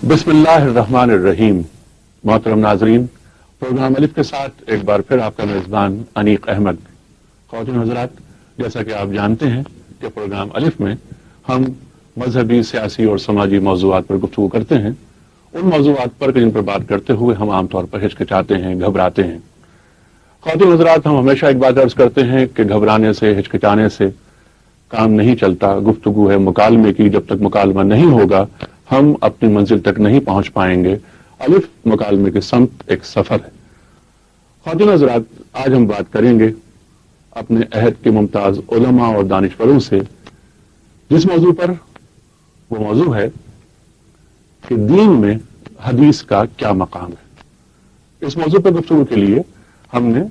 بسم اللہ الرحمن الرحیم. محترم ناظرین، پروگرام الف کے ساتھ ایک بار پھر آپ کا میزبان انیق احمد. خواتین حضرات، جیسا کہ آپ جانتے ہیں کہ پروگرام الف میں ہم مذہبی، سیاسی اور سماجی موضوعات پر گفتگو کرتے ہیں. ان موضوعات پر جن پر بات کرتے ہوئے ہم عام طور پر ہچکچاتے ہیں، گھبراتے ہیں. خواتین حضرات، ہم ہمیشہ ایک بات عرض کرتے ہیں کہ گھبرانے سے، ہچکچانے سے کام نہیں چلتا. گفتگو ہے مکالمے کی، جب تک مکالمہ نہیں ہوگا ہم اپنی منزل تک نہیں پہنچ پائیں گے. الف مکالمے کی سمت ایک سفر ہے. خواتین حضرات، آج ہم بات کریں گے اپنے عہد کے ممتاز علماء اور دانشوروں سے، جس موضوع پر وہ موضوع ہے کہ دین میں حدیث کا کیا مقام ہے. اس موضوع پر گفتگو کے لیے ہم نے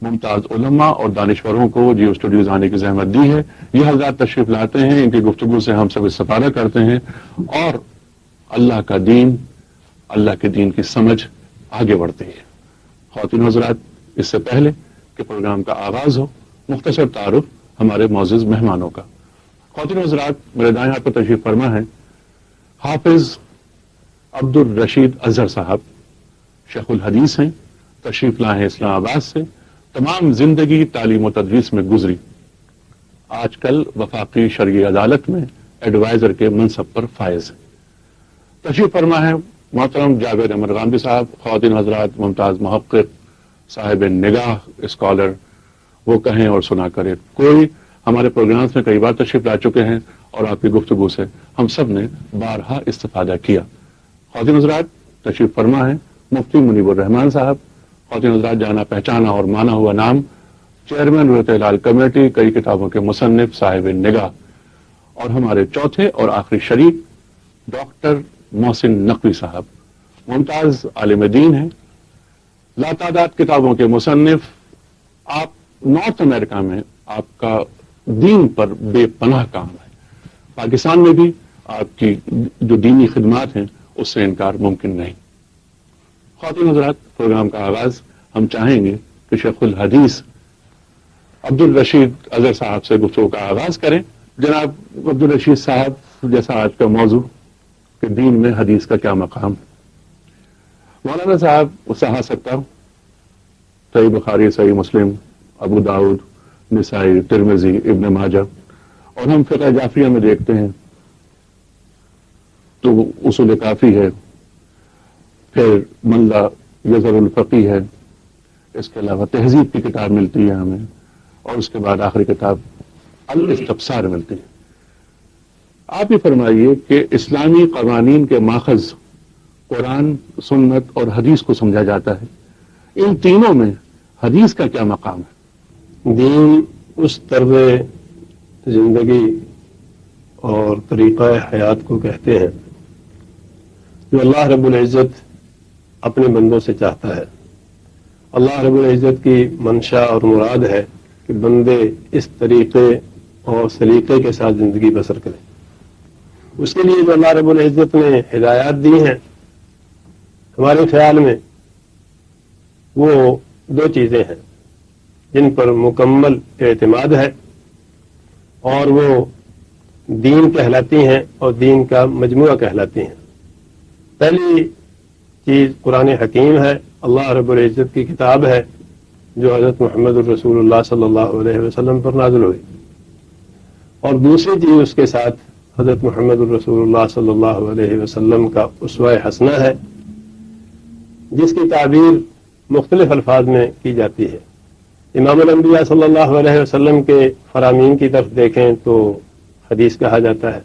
ممتاز علماء اور دانشوروں کو جیو اسٹوڈیوز آنے کی زحمت دی ہے. یہ حضرات تشریف لاتے ہیں، ان کی گفتگو سے ہم سب استفادہ کرتے ہیں اور اللہ کا دین، اللہ کے دین کی سمجھ آگے بڑھتی ہے. خواتین حضرات، اس سے پہلے کہ پروگرام کا آغاز ہو، مختصر تعارف ہمارے معزز مہمانوں کا. خواتین حضرات، میرے دائیں ہاتھ پر تشریف فرما ہے حافظ عبد الرشید اظہر صاحب. شیخ الحدیث ہیں، تشریف لائے ہیں اسلام آباد سے. تمام زندگی تعلیم و تدریس میں گزری. آج کل وفاقی شرعی عدالت میں ایڈوائزر کے منصب پر فائز ہیں. تشریف فرما ہے محترم جاوید احمد غامدی صاحب. خواتین حضرات، ممتاز محقق، صاحب نگاہ، اسکالر، وہ کہیں اور سنا کرے کوئی. ہمارے پروگرامز میں کئی بار تشریف لا چکے ہیں اور آپ کی گفتگو سے ہم سب نے بارہا استفادہ کیا. خواتین حضرات، تشریف فرما ہے مفتی منیب الرحمان صاحب. خواتین حضرات، جانا پہچانا اور مانا ہوا نام، چیئرمین رحمت ہلال کمیٹی، کئی کتابوں کے مصنف، صاحب نگاہ. اور ہمارے چوتھے اور آخری شریک ڈاکٹر محسن نقوی صاحب. ممتاز عالم دین ہیں، لاتعداد کتابوں کے مصنف. آپ نارتھ امریکہ میں آپ کا دین پر بے پناہ کام ہے. پاکستان میں بھی آپ کی جو دینی خدمات ہیں اس سے انکار ممکن نہیں. خواتین حضرات، پروگرام کا آغاز ہم چاہیں گے کہ شیخ الحدیث عبد الرشید اظہر صاحب سے گفتگو کا آغاز کریں. جناب عبد الرشید صاحب، جیسا آج کا موضوع کہ دین میں حدیث کا کیا مقام. مولانا صاحب، سہا سکتا ہوں صحیح بخاری، صحیح مسلم، ابو داؤد، نسائی، ترمذی، ابن ماجہ، اور ہم فقہ جعفریہ میں دیکھتے ہیں تو اصول کافی ہے، پھر ملا یظہر الفقی ہے، اس کے علاوہ تہذیب کی کتاب ملتی ہے ہمیں، اور اس کے بعد آخری کتاب الاستبصار ملتی ہے. آپ ہی فرمائیے کہ اسلامی قوانین کے ماخذ قرآن، سنت اور حدیث کو سمجھا جاتا ہے. ان تینوں میں حدیث کا کیا مقام ہے؟ دین اس طرز زندگی اور طریقہ حیات کو کہتے ہیں جو اللہ رب العزت اپنے بندوں سے چاہتا ہے. اللہ رب العزت کی منشا اور مراد ہے کہ بندے اس طریقے اور سلیقے کے ساتھ زندگی بسر کریں. اس کے لیے جو اللہ رب العزت نے ہدایات دی ہیں، ہمارے خیال میں وہ دو چیزیں ہیں جن پر مکمل اعتماد ہے، اور وہ دین کہلاتی ہیں اور دین کا مجموعہ کہلاتی ہیں. پہلی چیز قرآن حکیم ہے، اللہ رب العزت کی کتاب ہے جو حضرت محمد الرسول اللہ صلی اللہ علیہ وسلم پر نازل ہوئی. اور دوسری چیز اس کے ساتھ حضرت محمد الرسول اللہ صلی اللہ علیہ وسلم کا اسوہ حسنہ ہے، جس کی تعبیر مختلف الفاظ میں کی جاتی ہے. امام الانبیاء صلی اللہ علیہ وسلم کے فرامین کی طرف دیکھیں تو حدیث کہا جاتا ہے.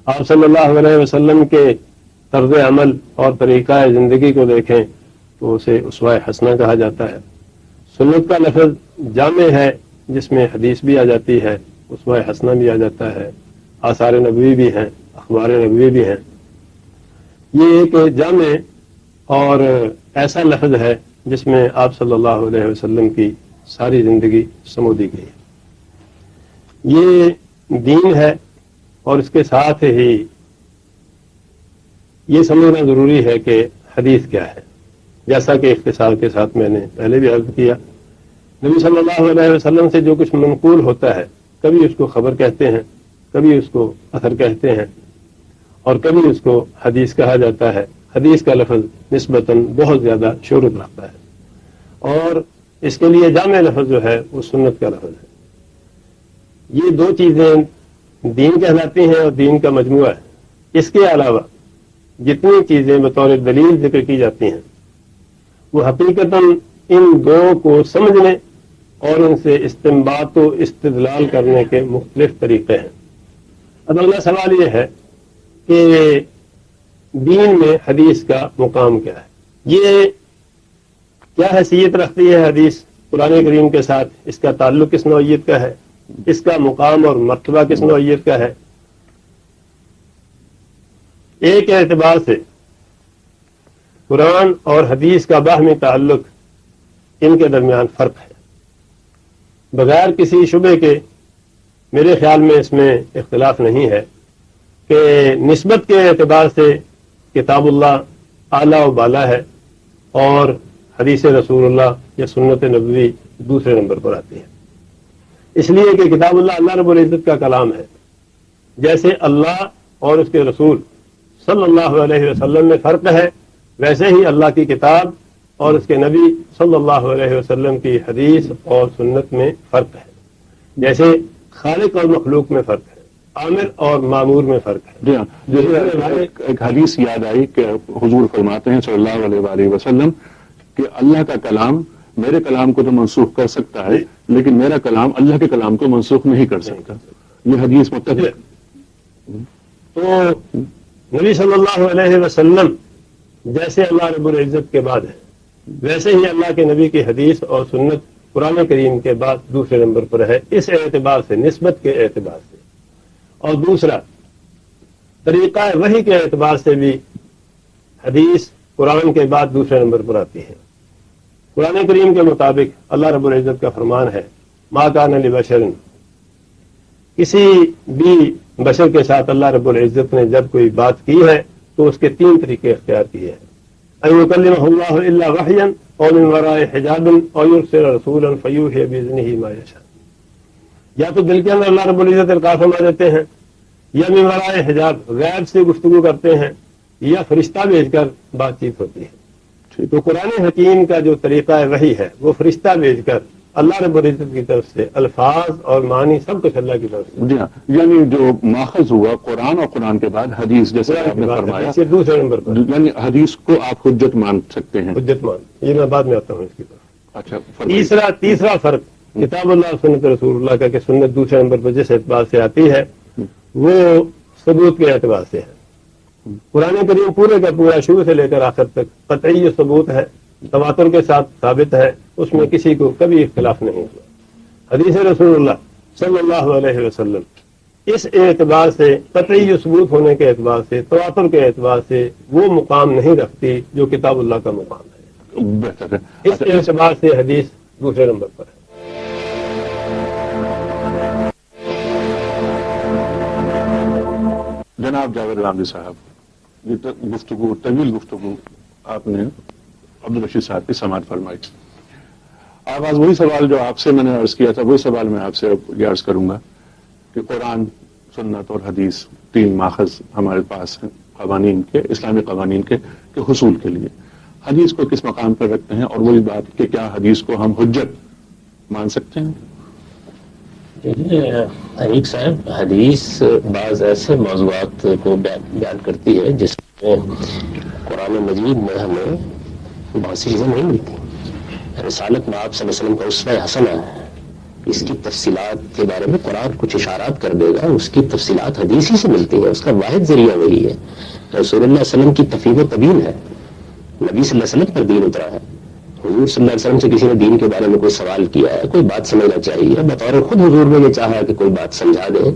آپ صلی اللہ علیہ وسلم کے طرز عمل اور طریقہ زندگی کو دیکھیں تو اسے اسوہ حسنہ کہا جاتا ہے. سنت کا لفظ جامع ہے جس میں حدیث بھی آ جاتی ہے، اسوہ حسنہ بھی آ جاتا ہے، آثار نبوی بھی ہیں، اخبار نبوی بھی ہیں. یہ ایک جامع اور ایسا لفظ ہے جس میں آپ صلی اللہ علیہ وسلم کی ساری زندگی سمو دی گئی ہے. یہ دین ہے، اور اس کے ساتھ ہی یہ سمجھنا ضروری ہے کہ حدیث کیا ہے. جیسا کہ اختصار کے ساتھ میں نے پہلے بھی عرض کیا، نبی صلی اللہ علیہ وسلم سے جو کچھ منقول ہوتا ہے، کبھی اس کو خبر کہتے ہیں، کبھی اس کو اثر کہتے ہیں، اور کبھی اس کو حدیث کہا جاتا ہے. حدیث کا لفظ نسبتاً بہت زیادہ شہرت رکھتا ہے اور اس کے لیے جامع لفظ جو ہے وہ سنت کا لفظ ہے. یہ دو چیزیں دین کہلاتی ہیں اور دین کا مجموعہ ہے. اس کے علاوہ جتنی چیزیں بطور دلیل ذکر کی جاتی ہیں وہ حقیقتاً ان دو کو سمجھنے اور ان سے استنباط و استدلال کرنے کے مختلف طریقے ہیں. اب اگلا سوال یہ ہے کہ دین میں حدیث کا مقام کیا ہے؟ یہ کیا حیثیت رکھتی ہے حدیث قرآن کریم کے ساتھ؟ اس کا تعلق کس نوعیت کا ہے؟ اس کا مقام اور مرتبہ کس نوعیت کا ہے؟ ایک اعتبار سے قرآن اور حدیث کا باہمی تعلق ان کے درمیان فرق ہے. بغیر کسی شبے کے میرے خیال میں اس میں اختلاف نہیں ہے کہ نسبت کے اعتبار سے کتاب اللہ اعلیٰ و بالا ہے اور حدیث رسول اللہ یا سنت نبوی دوسرے نمبر پر آتی ہے. اس لیے کہ کتاب اللہ رب العزت کا کلام ہے. جیسے اللہ اور اس کے رسول صلی اللہ علیہ وسلم میں فرق ہے ویسے ہی اللہ کی کتاب اور اس کے نبی صلی اللہ علیہ وسلم کی حدیث اور سنت میں فرق ہے. جیسے خالق اور مخلوق میں فرق ہے، عامر اور معمور میں فرق ہے. جی ہاں، جیسے ایک حدیث یاد آئی کہ حضور فرماتے ہیں صلی اللہ علیہ وآلہ وسلم کہ اللہ کا کلام میرے کلام کو تو منسوخ کر سکتا ہے لیکن میرا کلام اللہ کے کلام کو منسوخ نہیں کر سکتا. یہ حدیث متفق. تو نبی صلی اللہ علیہ وسلم جیسے اللہ رب العزت کے بعد ہے ویسے ہی اللہ کے نبی کی حدیث اور سنت قرآن کریم کے بعد دوسرے نمبر پر ہے اس اعتبار سے، نسبت کے اعتبار سے. اور دوسرا طریقہ وحی کے اعتبار سے بھی حدیث قرآن کے بعد دوسرے نمبر پر آتی ہے. قرآن کریم کے مطابق اللہ رب العزت کا فرمان ہے ما کان لبشر، کسی بھی بشر کے ساتھ اللہ رب العزت نے جب کوئی بات کی ہے تو اس کے تین طریقے اختیار کیے ہیں. ان یکلمہ اللہ الا وحیا او من وراء حجاب او یرسل رسولا فیوحی باذنہ ما یشاء. یا تو دل کے اندر اللہ رب العزت القاء فرما دیتے ہیں، یا من وراء حجاب غیب سے گفتگو کرتے ہیں، یا فرشتہ بھیج کر بات چیت ہوتی ہے. تو قرآن حکیم کا جو طریقہ وحی ہے وہ فرشتہ بھیج کر اللہ رب العزت کی طرف سے الفاظ اور معنی سب کچھ اللہ کی طرف سے. جی ہاں، یعنی جو ماخذ ہوا قرآن اور قرآن کے بعد حدیث، جیسے آپ نے فرمایا دوسرے نمبر پر، یعنی حدیث کو آپ حجت مان سکتے ہیں. حجت مان، یہ میں بعد میں آتا ہوں اس کی طرف. اچھا، تیسرا فرق کتاب اللہ اور سنت رسول اللہ کا کہ سنت دوسرے نمبر پر جس اعتبار سے آتی ہے وہ ثبوت کے اعتبار سے ہے. قرآن کریم پورے کا پورا شروع سے لے کر آخر تک قطعی ثبوت ہے، تواتر کے ساتھ ثابت ہے، اس میں کسی کو کبھی اختلاف نہیں ہوا. حدیث رسول اللہ صلی اللہ علیہ وسلم اس اعتبار سے قطعی ثبوت ہونے کے اعتبار سے، تواتر کے اعتبار سے وہ مقام نہیں رکھتی جو کتاب اللہ کا مقام ہے. بہتر ہے. اس اعتبار سے حدیث دوسرے نمبر پر ہے. جناب جاوید رامجی صاحب، یہ گفتگو طویل گفتگو آپ نے عبدالرشید صاحب کی سماعت فرمائی. اب آج وہی سوال جو آپ سے میں نے عرض کیا تھا وہی سوال میں آپ سے یہ عرض کروں گا کہ قرآن، سنت اور حدیث تین ماخذ ہمارے پاس ہیں قوانین کے، اسلامی قوانین کے حصول کے لیے. حدیث کو کس مقام پر رکھتے ہیں اور وہی بات کہ کیا حدیث کو ہم حجت مان سکتے ہیں؟ حریق صاحب، حدیث بعض ایسے موضوعات کو بیان کرتی ہے جس میں قرآن مجید میں ہمیں بہت سی چیزیں نہیں ملتی. رسالت میں آپ صلی اللہ علیہ وسلم کا اسوہ حسنہ ہے، اس کی تفصیلات کے بارے میں قرآن کچھ اشارات کر دے گا، اس کی تفصیلات حدیث ہی سے ملتی ہیں. اس کا واحد ذریعہ وہی ہے. رسول اللہ علیہ وسلم کی تفہیم و تبیین ہے، نبی صلی اللہ علیہ وسلم پر دین اترا ہے. حضور صلی اللہ علیہ وسلم سے کسی نے دین کے بارے میں کوئی سوال کیا ہے، کوئی بات سمجھنا چاہیے، بطور خود حضور نے یہ چاہا کہ کوئی بات سمجھا دے،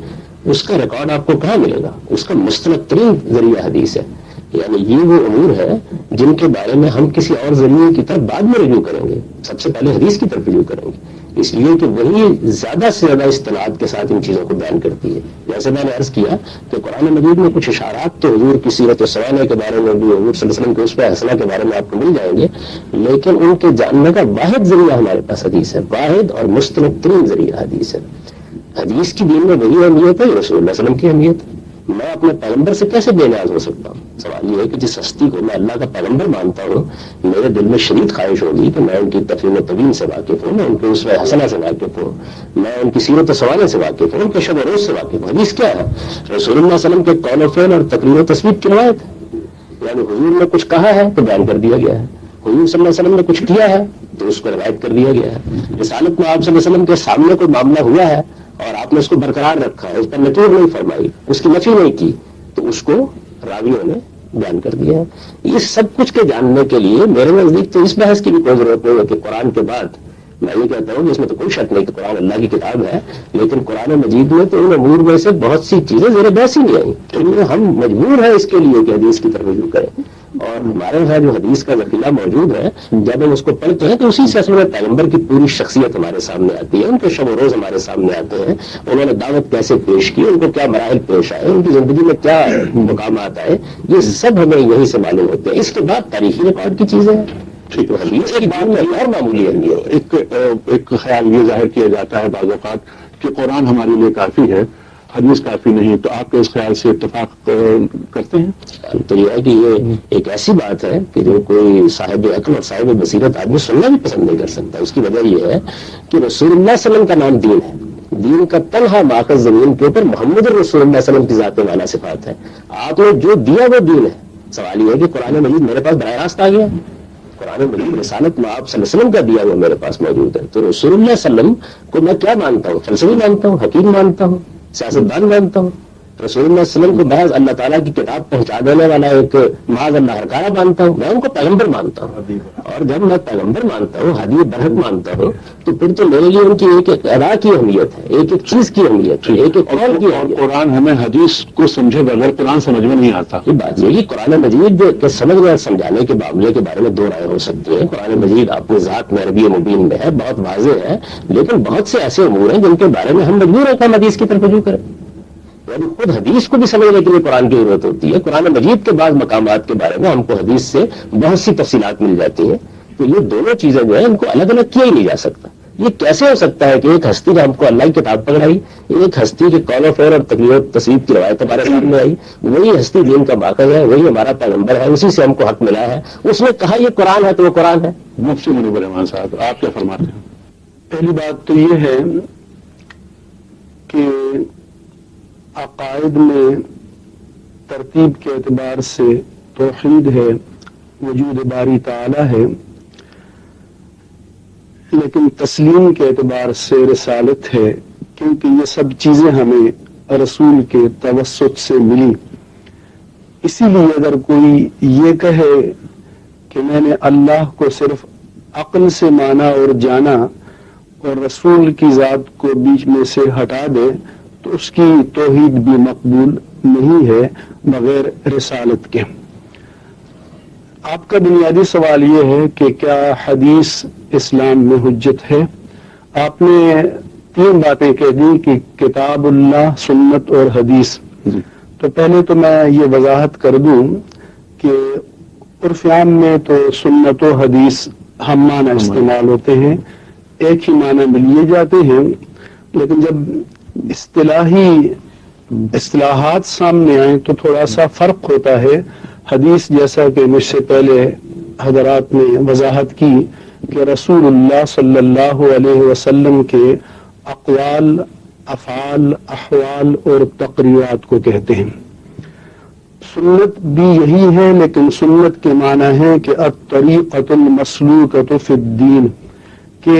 اس کا ریکارڈ آپ کو کہاں ملے گا؟ اس کا مستند ترین ذریعہ حدیث ہے. یعنی یہ وہ امور ہے جن کے بارے میں ہم کسی اور ذریعے کی طرف بعد میں رجوع کریں گے، سب سے پہلے حدیث کی طرف رجوع کریں گے، اس لیے کہ وہی زیادہ سے زیادہ استناد کے ساتھ ان چیزوں کو بیان کرتی ہے. جیسے میں نے عرض کیا کہ قرآن مجید میں کچھ اشارات تو حضور کی سیرت و سوانح کے بارے میں بھی، حضور صلی اللہ علیہ وسلم کے اسوہ حسنہ کے بارے میں آپ کو مل جائیں گے، لیکن ان کے جاننے کا واحد ذریعہ ہمارے پاس حدیث ہے، واحد اور مستند ترین ذریعہ حدیث ہے. حدیث کی دین میں وہی اہمیت ہے، رسول اللہ صلی اللہ علیہ وسلم کی اہمیت. میں اپنے پیغمبر سے کیسے بے نیاز ہو سکتا ہوں؟ سوال یہ ہے کہ جس ہستی کو میں اللہ کا پیغمبر مانتا ہوں، میرے دل میں شدید خواہش ہوگی کہ میں ان کی تفہیم و تبیین سے واقف ہوں، میں ان کے اسوہ حسنہ سے واقف ہوں، میں ان کی سیرت و سوالے سے واقف ہوں، ان کے شب و روز سے واقف ہوں۔ حدیث کیا ہے؟ رسول اللہ صلی اللہ علیہ وسلم کے قول و فعل اور تقریر و تصویر کی روایت ہے۔ یعنی حضور نے کچھ کہا ہے تو بیان کر دیا گیا ہے، حضور صلی اللہ علیہ وسلم نے کچھ کیا ہے تو اس کو روایت کر دیا گیا ہے۔ رسالت میں آپ صلی اللہ علیہ وسلم کے سامنے کوئی معاملہ ہوا ہے اور آپ نے اس کو برقرار رکھا ہے، اس پر نکیر نہیں فرمائی، اس کی نفی نہیں کی، تو اس کو راویوں نے بیان کر دیا ہے۔ یہ سب کچھ کے جاننے کے لیے میرے نزدیک تو اس بحث کی بھی کوئی ضرورت نہیں ہے کہ قرآن کے بعد، میں یہ کہتا ہوں کہ اس میں تو کوئی شک نہیں کہ قرآن اللہ کی کتاب ہے، لیکن قرآن مجید میں تو ان امور میں سے بہت سی چیزیں زیر بحث ہی نہیں آئیں۔ ہم مجبور ہیں اس کے لیے کہ حدیث کی طرف رجوع کریں، اور ہمارے یہاں جو حدیث کا ذخیرہ موجود ہے، جب ہم اس کو پڑھتے ہیں تو اسی سے اصل میں پیغمبر کی پوری شخصیت ہمارے سامنے آتی ہے، ان کے شب و روز ہمارے سامنے آتے ہیں، انہوں نے دعوت کیسے پیش کی، ان کو کیا مراحل پیش آئے، ان کی زندگی میں کیا مقامات آئے، یہ سب ہمیں یہیں سے معلوم ہوتے ہیں۔ اس کے بعد تاریخی ریکارڈ کی چیزیں ہیں، ٹھیک ہے، حدیث کی بات میں اور معمولی اہمیت ہے۔ ایک خیال یہ ظاہر کیا جاتا ہے بعض اوقات کہ قرآن ہمارے لیے کافی ہے، حدیث کافی نہیں، تو آپ کے اس خیال سے اتفاق کرتے ہیں؟ تو یہ ہے کہ یہ ایک ایسی بات ہے کہ جو کوئی صاحب عقل اور صاحب بصیرت آدمی سننا بھی پسند نہیں کر سکتا۔ اس کی وجہ یہ ہے کہ رسول اللہ صلی اللہ علیہ وسلم کا نام دین ہے، دین کا تنہا ماخذ زمین کے اوپر محمد رسول اللہ صلی اللہ علیہ وسلم کی ذات والا صفات ہے۔ آپ نے جو دیا وہ دین ہے۔ سوال یہ ہے کہ قرآن مجید میرے پاس براہ راست آ گیا، قرآن مجید رسالت میں آپ صلی اللہ علیہ وسلم کا دیا ہوا میرے پاس موجود ہے، تو رسول اللہ صلی اللہ علیہ وسلم کو میں کیا مانتا ہوں؟ فلسفی مانتا ہوں، حکیم مانتا ہوں، سیاستدان مانتا ہوں۔ رسول اللہ صلی اللہ علیہ وسلم کو محض اللہ تعالیٰ کی کتاب پہنچا دینے والا ایک محض اللہ ہرکارہ مانتا ہوں، میں ان کو پیغمبر مانتا ہوں۔ اور جب میں پیغمبر مانتا ہوں، حدیث برحق مانتا ہوں، تو پھر تو میرے لیے ان کی ایک ایک ادا کی اہمیت ہے، ایک ایک چیز کی اہمیت ہے، ایک ایک قول کی اہمیت ہے۔ قرآن ہمیں حدیث کو سمجھے بغیر قرآن سمجھ میں نہیں آتا۔ یہ بات یہ کہ قرآن مجید کے سمجھنے اور سمجھانے کے معاملے کے بارے میں دو رائے ہو سکتی ہیں۔ قرآن مجید اپنی ذات میں عربی مبین میں ہے، بہت واضح ہے، لیکن بہت سے ایسے امور ہیں جن کے بارے میں ہم مجبور ہیں کہ ہم حدیث کی طرف رجوع کریں۔ یعنی خود حدیث کو بھی سمجھنے کے لیے قرآن کی ضرورت ہوتی ہے۔ قرآن مجید کے بعض مقامات کے بارے میں ہم کو حدیث سے بہت سی تفصیلات مل جاتی ہیں، تو یہ دونوں چیزیں جو ہیں ان کو الگ الگ کیا ہی نہیں جا سکتا۔ یہ کیسے ہو سکتا ہے کہ ایک ہستی نے ہم کو اللہ کی کتاب پکڑائی، ایک ہستی کے قول و فعل اور تقریر و تصویر کی روایت ہمارے سامنے آئی، وہی ہستی دین کا ماخذ ہے، وہی ہمارا پیغمبر ہے، اسی سے ہم کو حق ملا ہے، اس نے کہا یہ قرآن ہے تو وہ قرآن ہے۔ مفتی منیب رحمان صاحب، آپ کیا فرماتے ہیں؟ پہلی بات تو یہ ہے کہ عقائد میں ترتیب کے اعتبار سے توحید ہے، وجود باری تعالی ہے، لیکن تسلیم کے اعتبار سے رسالت ہے، کیونکہ یہ سب چیزیں ہمیں رسول کے توسط سے ملی۔ اسی لیے اگر کوئی یہ کہے کہ میں نے اللہ کو صرف عقل سے مانا اور جانا اور رسول کی ذات کو بیچ میں سے ہٹا دے، تو اس کی توحید بھی مقبول نہیں ہے بغیر رسالت کے۔ آپ کا بنیادی سوال یہ ہے کہ کیا حدیث اسلام میں حجت ہے؟ آپ نے تین باتیں کہہ دی کہ کتاب اللہ، سنت اور حدیث۔ تو پہلے تو میں یہ وضاحت کر دوں کہ عرف عام میں تو سنت و حدیث ہم معنی استعمال ہوتے ہیں، ایک ہی معنی میں لیے جاتے ہیں، لیکن جب اصطلاحات سامنے آئیں تو تھوڑا سا فرق ہوتا ہے۔ حدیث جیسا کہ مجھ سے پہلے حضرات نے وضاحت کی کہ رسول اللہ صلی اللہ علیہ وسلم کے اقوال، افعال، احوال اور تقریرات کو کہتے ہیں۔ سنت بھی یہی ہے، لیکن سنت کے معنی ہے کہ الطریقۃ المسلوکۃ فی الدین، کہ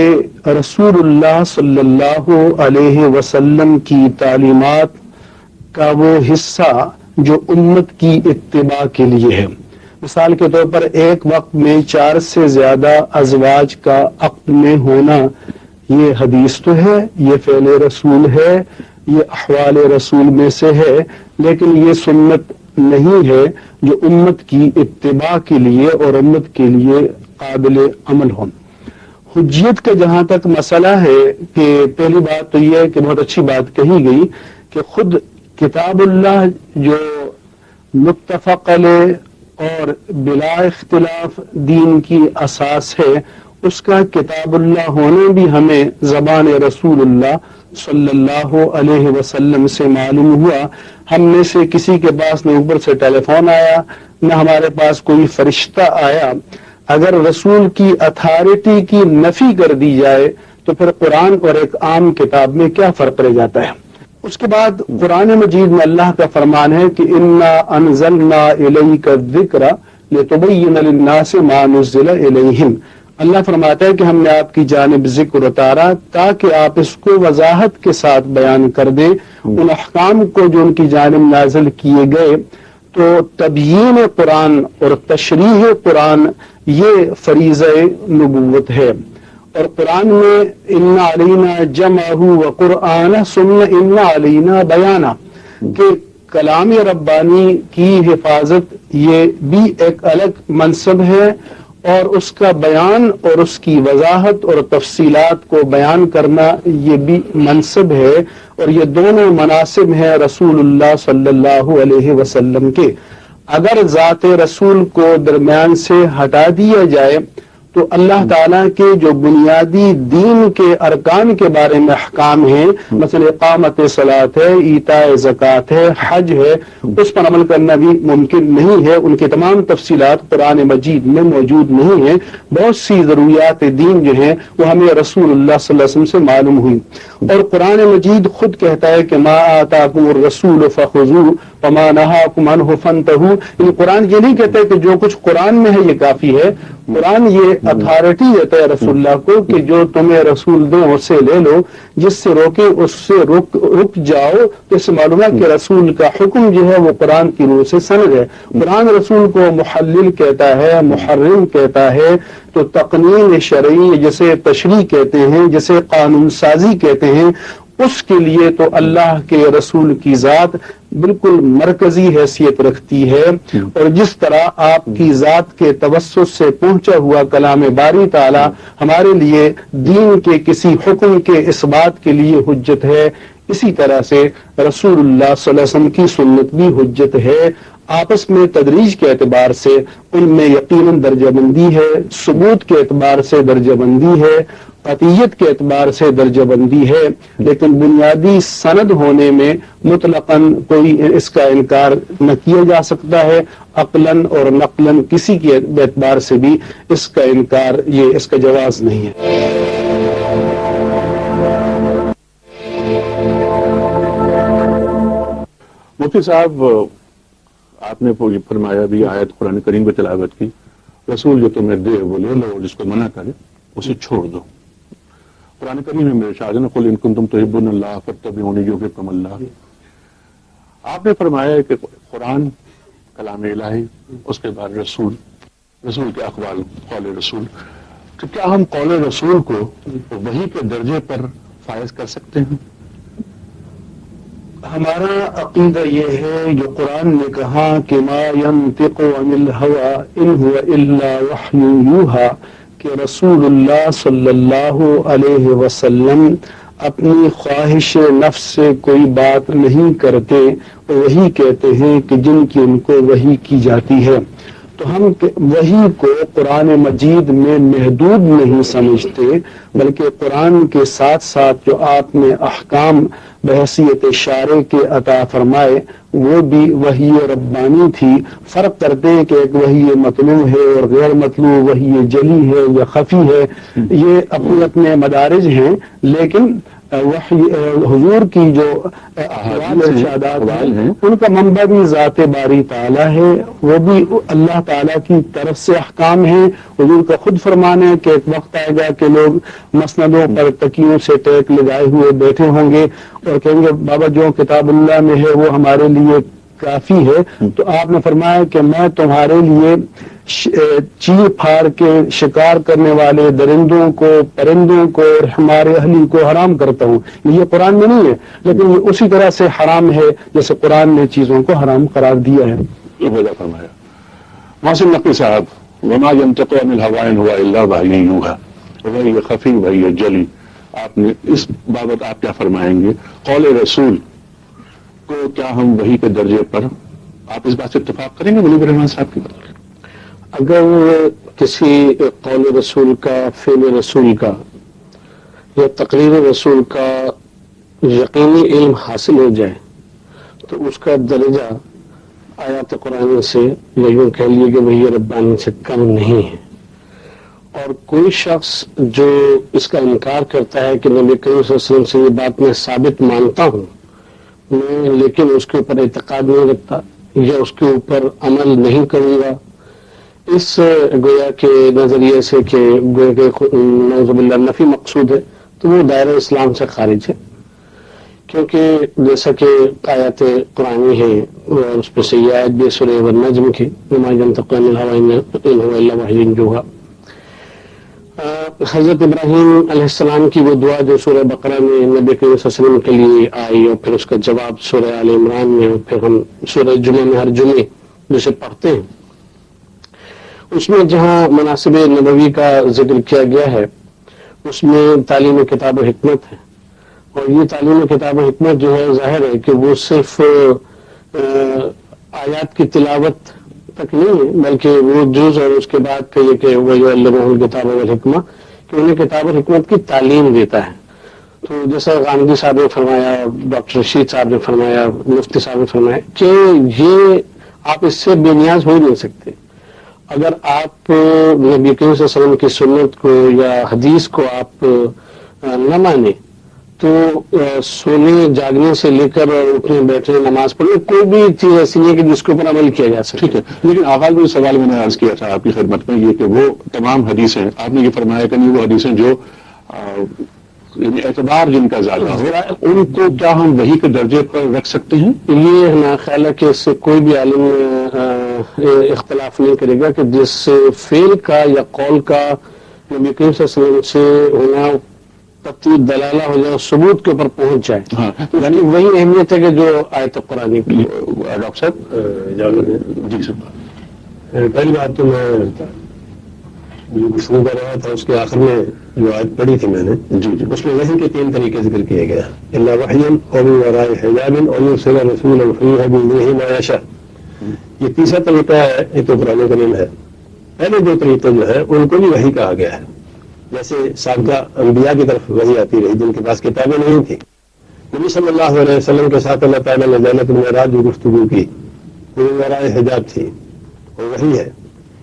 رسول اللہ صلی اللہ علیہ وسلم کی تعلیمات کا وہ حصہ جو امت کی اتباع کے لیے ہے۔ مثال کے طور پر ایک وقت میں 4 سے زیادہ ازواج کا عقد میں ہونا، یہ حدیث تو ہے، یہ فعل رسول ہے، یہ احوال رسول میں سے ہے، لیکن یہ سنت نہیں ہے جو امت کی اتباع کے لیے اور امت کے لیے قابل عمل ہو۔ حجیت کا جہاں تک مسئلہ ہے کہ پہلی بات تو یہ ہے کہ بہت اچھی بات کہی گئی کہ خود کتاب اللہ جو متفق علیہ اور بلا اختلاف دین کی اساس ہے، اس کا کتاب اللہ ہونا بھی ہمیں زبان رسول اللہ صلی اللہ علیہ وسلم سے معلوم ہوا. ہم میں سے کسی کے پاس نہ اوپر سے ٹیلی فون آیا نہ ہمارے پاس کوئی فرشتہ آیا. اگر رسول کی اتھارٹی کی نفی کر دی جائے تو پھر قرآن اور ایک عام کتاب میں کیا فرق رہ جاتا ہے. اس کے بعد قرآن مجید میں اللہ کا فرمان ہے کہ انا انزلنا الیک الذکر لتبین للناس ما نزل الیہم. اللہ فرماتا ہے کہ ہم نے آپ کی جانب ذکر اتارا تاکہ آپ اس کو وضاحت کے ساتھ بیان کر دیں ان احکام کو جو ان کی جانب نازل کیے گئے. تو تبیین قرآن اور تشریح قرآن یہ فریضہ نبوت ہے. اور قرآن میں ان علینا جمعہ و قرآن ثم ان علینا بیانہ کہ کلام ربانی کی حفاظت یہ بھی ایک الگ منصب ہے اور اس کا بیان اور اس کی وضاحت اور تفصیلات کو بیان کرنا یہ بھی منصب ہے. اور یہ دونوں مناصب ہیں رسول اللہ صلی اللہ علیہ وسلم کے. اگر ذات رسول کو درمیان سے ہٹا دیا جائے تو اللہ تعالیٰ کے جو بنیادی دین کے ارکان کے بارے میں احکام ہیں، مثلا اقامت صلاۃ ہے، ایتاء زکوٰۃ ہے، حج ہے، اس پر عمل کرنا بھی ممکن نہیں ہے. ان کی تمام تفصیلات قرآن مجید میں موجود نہیں ہیں. بہت سی ضروریات دین جو ہیں وہ ہمیں رسول اللہ صلی اللہ علیہ وسلم سے معلوم ہوئی. اور قرآن مجید خود کہتا ہے کہ ما آتاکم الرسول فخذوہ وما نہاکم عنہ فانتہوا. یعنی قرآن یہ نہیں کہتا کہ جو کچھ قرآن میں ہے یہ کافی ہے. قرآن یہ اتھارٹی دیتا ہے رسول اللہ کو کہ جو تمہیں رسول دیں اس سے لے لو، جس سے روکے اس سے رک جاؤ. تو اس سے معلوم ہے کہ رسول کا حکم جو ہے وہ قرآن کی روح سے سند ہے. قرآن رسول کو محلل کہتا ہے، محرم کہتا ہے. تو تقنین شرعی جسے تشریع کہتے ہیں، جسے قانون سازی کہتے ہیں، اس کے لیے تو اللہ کے رسول کی ذات بالکل مرکزی حیثیت رکھتی ہے. اور جس طرح آپ کی ذات کے توسط سے پہنچا ہوا کلام باری تعالی ہمارے لیے دین کے کسی حکم کے اس بات کے لیے حجت ہے، اسی طرح سے رسول اللہ صلی اللہ علیہ وسلم کی سنت بھی حجت ہے. آپس میں تدریج کے اعتبار سے ان میں یقیناً درجہ بندی ہے، ثبوت کے اعتبار سے درجہ بندی ہے، قطعیت کے اعتبار سے درجہ بندی ہے، لیکن بنیادی سند ہونے میں مطلقاً کوئی اس کا انکار نہ کیا جا سکتا ہے. عقلاً اور نقلاً کسی کے اعتبار سے بھی اس کا انکار اس کا جواز نہیں ہے. مفتی صاحب، آپ نے فرمایا بھی آیت قرآن کریم کی تلاوت کی، رسول جو تمہیں دے وہ لے لو، جس کو منع کرے اسے چھوڑ دو. قرآن کریم میں میرے ارشاد ہے نا، قل ان کنتم تحبون اللہ فاتبعونی یحببکم اللہ. آپ نے فرمایا ہے کہ قرآن کلام الہی، اس کے بعد رسول کے اقوال، قول رسول. تو کیا ہم قول رسول کو وحی کے درجے پر فائز کر سکتے ہیں؟ ہمارا عقیدہ یہ ہے جو قرآن نے کہا کہ ما ینطق عن الہوی ان هو الا وحی یوحی، کہ رسول اللہ صلی اللہ علیہ وسلم اپنی خواہش نفس سے کوئی بات نہیں کرتے، وہی کہتے ہیں کہ جن کی ان کو وحی کی جاتی ہے. تو ہم وحی کو قرآن مجید میں محدود نہیں سمجھتے، بلکہ قرآن کے ساتھ ساتھ جو آپ نے احکام بحیثیت شارع کے عطا فرمائے وہ بھی وحی ربانی تھی. فرق کرتے ہیں کہ ایک وحی مطلوع ہے اور غیر مطلوع، وحی جلی ہے یا خفی ہے، یہ اپنے اپنے مدارج ہیں. لیکن وحی حضور کی جو احوال ارشادات ہیں ان کا منبع بھی ذات باری تعالیٰ ہے، وہ بھی اللہ تعالیٰ کی طرف سے احکام ہیں. حضور کا خود فرمان ہے کہ ایک وقت آئے گا کہ لوگ مسندوں پر تکیوں سے ٹیک لگائے ہوئے بیٹھے ہوں گے اور کہیں گے بابا جو کتاب اللہ میں ہے وہ ہمارے لیے کافی ہے. تو آپ نے فرمایا کہ میں تمہارے لیے چیر پھاڑ کے شکار کرنے والے درندوں کو، پرندوں کو اور ہمارے اہلی کو حرام کرتا ہوں. یہ قرآن میں نہیں ہے، لیکن یہ اسی طرح سے حرام ہے جیسے قرآن نے چیزوں کو حرام قرار دیا ہے. یہ وجہ فرمایا. محسن نقوی صاحب، وما ينطق عن الهوى ان هو الا وحی یوحی، وحی خفی وحی جلی، آپ نے اس بابت آپ کیا فرمائیں گے؟ قول رسول کو کیا ہم وحی کے درجے پر، آپ اس بات سے اتفاق کریں گے مجیب الرحمان صاحب کی بات؟ اگر کسی قول رسول کا، فعل رسول کا یا تقریر رسول کا یقینی علم حاصل ہو جائے تو اس کا درجہ آیات قرآن سے یا یوں کہہ لیے کہ وہی ربانی سے کم نہیں ہے. اور کوئی شخص جو اس کا انکار کرتا ہے کہ نبی کریم صلی اللہ علیہ وسلم سے یہ بات میں ثابت مانتا ہوں میں، لیکن اس کے اوپر اعتقاد نہیں رکھتا یا اس کے اوپر عمل نہیں کروں گا، اس گویا کے نظریے سے کہ گویا کہ نعوذ باللہ نفی مقصود ہے، تو وہ دائرہ اسلام سے خارج ہے. کیونکہ جیسا کہ آیات قرآنی ہے اور اس پہ سے یہ آیت بھی سورہ والنجم کی وما ينطق عن الهوى ان هو الا وحی یوحی. حضرت ابراہیم علیہ السلام کی وہ دعا جو سورہ بقرہ میں نبی کریم صلی اللہ علیہ وسلم کے لیے آئی اور پھر اس کا جواب سورہ آل عمران میں اور پھر ہم سورہ جمعہ میں ہر جمعے جسے پڑھتے ہیں، اس میں جہاں مناسب نبوی کا ذکر کیا گیا ہے اس میں تعلیم کتاب و حکمت ہے. اور یہ تعلیم کتاب و حکمت جو ہے ظاہر ہے کہ وہ صرف آیات کی تلاوت تک نہیں ہے، بلکہ وہ جز اور اس کے بعد کہ یہ کہ وَيُعَلِّمُهُ الْكِتَابَ وَالْحِكْمَةَ کہ انہیں کتاب و حکمت کی تعلیم دیتا ہے. تو جیسا غامدی صاحب نے فرمایا، ڈاکٹر رشید صاحب نے فرمایا، مفتی صاحب نے فرمایا کہ یہ آپ اس سے بے نیاز ہو ہی نہیں سکتے. اگر آپ نبی کریم صلی اللہ علیہ وسلم کی سنت کو یا حدیث کو آپ نہ مانیں تو سونے جاگنے سے لے کر اٹھنے بیٹھنے نماز پڑھنے کوئی بھی چیز ایسی نہیں ہے کہ جس کے اوپر عمل کیا جا سکے. ٹھیک ہے، لیکن آغاز میں سوال میں نے عرض کیا تھا آپ کی خدمت میں یہ کہ وہ تمام حدیثیں آپ نے یہ فرمایا کہ نہیں وہ حدیثیں جو یعنی اعتبار جن کا زیادہ ہو ان کو کیا ہم وحی کے درجے پر رکھ سکتے ہیں؟ یہ ہمارا خیال ہے کہ اس سے کوئی بھی عالم اختلاف نہیں کرے گا کہ جس فعل کا یا قول کا نبی کریم صلی اللہ علیہ وسلم سے ہونا قطعی دلالہ ہو جائے، ثبوت کے اوپر پہنچ جائے. ہاں، یعنی وہی اہمیت ہے کہ جو آیت قرآن کی. ڈاکٹر صاحب اجازت ہے؟ جی سر. پہلی بات تو میں جو گفتگو کر رہا تھا اس کے آخر میں جو آیت پڑھی تھی میں نے جی جی اس میں وحی کے 3 طریقے ذکر کیے گئے ہیں، الا وحیا او من وراء حجاب او یرسل رسولا فیوحی باذنہ ما یشاء. یہ تیسرا طریقہ ہے، یہ تو قرآن کریم ہے. پہلے 2 طریقے جو ہیں ان کو بھی وحی کہا گیا ہے. جیسے سابقہ انبیاء کی طرف وحی آتی رہی جن کے پاس کتابیں نہیں تھیں. نبی صلی اللہ علیہ وسلم کے ساتھ اللہ تعالیٰ نے ليلۃ المعراج جو گفتگو کی وہ وراء حجاب تھی اور وحی ہے.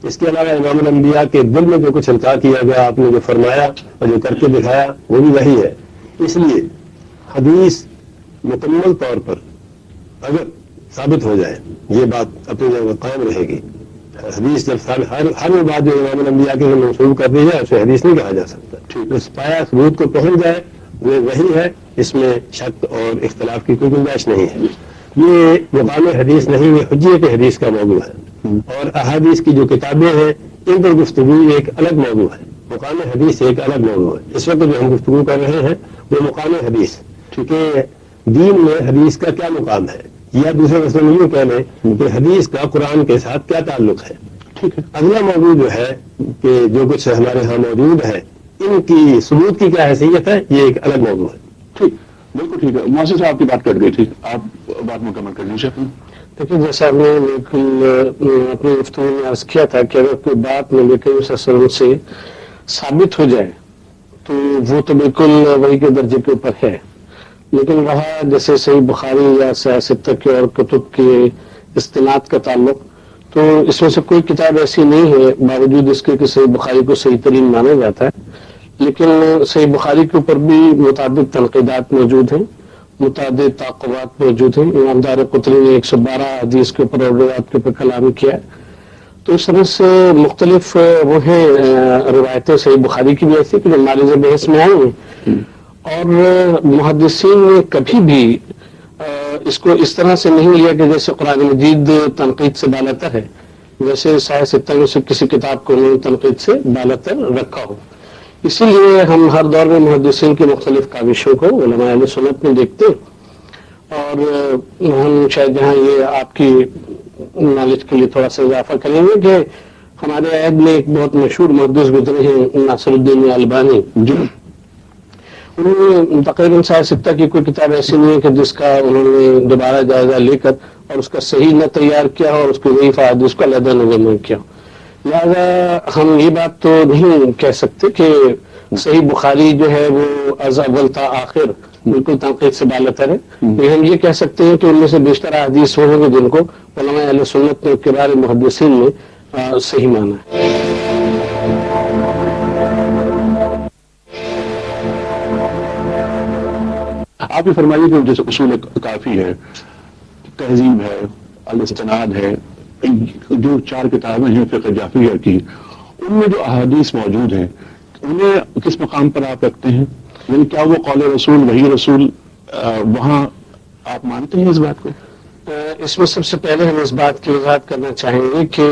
اس کے علاوہ امام الانبیاء کے دل میں جو کچھ القاء کیا گیا، آپ نے جو فرمایا اور جو کر کے دکھایا وہ بھی وحی ہے. اس لیے حدیث مکمل طور پر اگر ثابت ہو جائے یہ بات اپنی جگہ قائم رہے گی. حدیث جب ہر وہ بات جو امام الانبیاء کے منسوب کر دی جائے اسے حدیث نہیں کہا جا سکتا. اس پایا ثبوت کو پہنچ جائے وہ وہی ہے، اس میں شک اور اختلاف کی کوئی گنجائش نہیں ہے. یہ مقام حدیث نہیں، یہ حجیت حدیث کا موضوع ہے. اور احادیث کی جو کتابیں ہیں ان پر گفتگو ایک الگ موضوع ہے، مقام حدیث ایک الگ موضوع ہے. اس وقت جو ہم گفتگو کر رہے ہیں وہ مقام حدیث کہ دین میں حدیث کا کیا مقام ہے، یا دوسرے مسئلے میں یوں کہہ لیں کہ حدیث کا قرآن کے ساتھ کیا تعلق ہے. ٹھیک ہے. اگلا موضوع جو ہے کہ جو کچھ ہمارے ہاں موجود ہے ان کی ثبوت کی کیا حیثیت ہے، یہ ایک الگ موضوع ہے. ٹھیک، بالکل ٹھیک ہے. محسن صاحب آپ کی بات کٹ گئی تھی، آپ بات مکمل کر لیجیے. دیکھیے جیسا میں بالکل اپنی گفتگو میں عرض کیا تھا کہ اگر کوئی بات نبی کریم صلی اللہ علیہ وسلم سے ثابت ہو جائے تو وہ تو بالکل وہی کے درجے کے اوپر ہے. لیکن رہا جیسے صحیح بخاری یا صحیح ستہ کے اور کتب کے استناد کا تعلق، تو اس میں سے کوئی کتاب ایسی نہیں ہے باوجود اس کے کہ صحیح بخاری کو صحیح ترین مانا جاتا ہے. لیکن صحیح بخاری کے اوپر بھی متعدد تنقیدات موجود ہیں، متعدد تعقبات موجود ہیں. امام دارقطنی نے 112 حدیث کے اوپر اور روایات کے اوپر کلام کیا ہے. تو اس طرح سے مختلف وہ ہیں روایتیں صحیح بخاری کی بھی ایسی کہ جو مارز بحث میں آئی ہیں. اور محدثین نے کبھی بھی اس کو اس طرح سے نہیں لیا کہ جیسے قرآن مجید تنقید سے بالاتر ہے، ویسے صحیح ستہ میں سے کسی کتاب کو انہوں نے تنقید سے بالاتر رکھا ہو. اسی لیے ہم ہر دور میں محدثین کی مختلف کاوشوں کو علماء اہل سنت میں دیکھتے ہیں. اور ہم شاید یہاں یہ آپ کی نالج کے لیے تھوڑا سا اضافہ کریں گے کہ ہمارے عہد میں ایک بہت مشہور محدث گزرے ہیں ناصر الدین البانی، جو انہوں نے تقریباً صحیح ستہ کی کوئی کتاب ایسی نہیں ہے کہ جس کا انہوں نے دوبارہ جائزہ لے کر اور اس کا صحیح نہ تیار کیا ہو اور اس کی ضعیف حدیث کو علیحدہ نظر نہیں کیا. لہٰذا ہم یہ بات تو نہیں کہہ سکتے کہ صحیح بخاری جو ہے وہ از اول تا آخر بالکل تنقید سے بالاتر ہے، لیکن ہم یہ کہہ سکتے ہیں کہ ان میں سے بیشتر احادیث وہ ہیں کہ جن کو علماء اہل سنت نے کبار محدثین نے صحیح مانا ہے۔ آپ یہ فرمائیے کہ جیسے اصول کافی ہے، تہذیب ہے، الاستناد ہے، جو 4 کتابیں ہیں فقہ جعفریہ کی، ان میں جو احادیث موجود ہیں انہیں کس مقام پر آپ رکھتے ہیں؟ یعنی کیا وہ قول رسول وحی رسول وہاں آپ مانتے ہیں اس بات کو؟ اس میں سب سے پہلے ہم اس بات کی وضاحت کرنا چاہیں گے کہ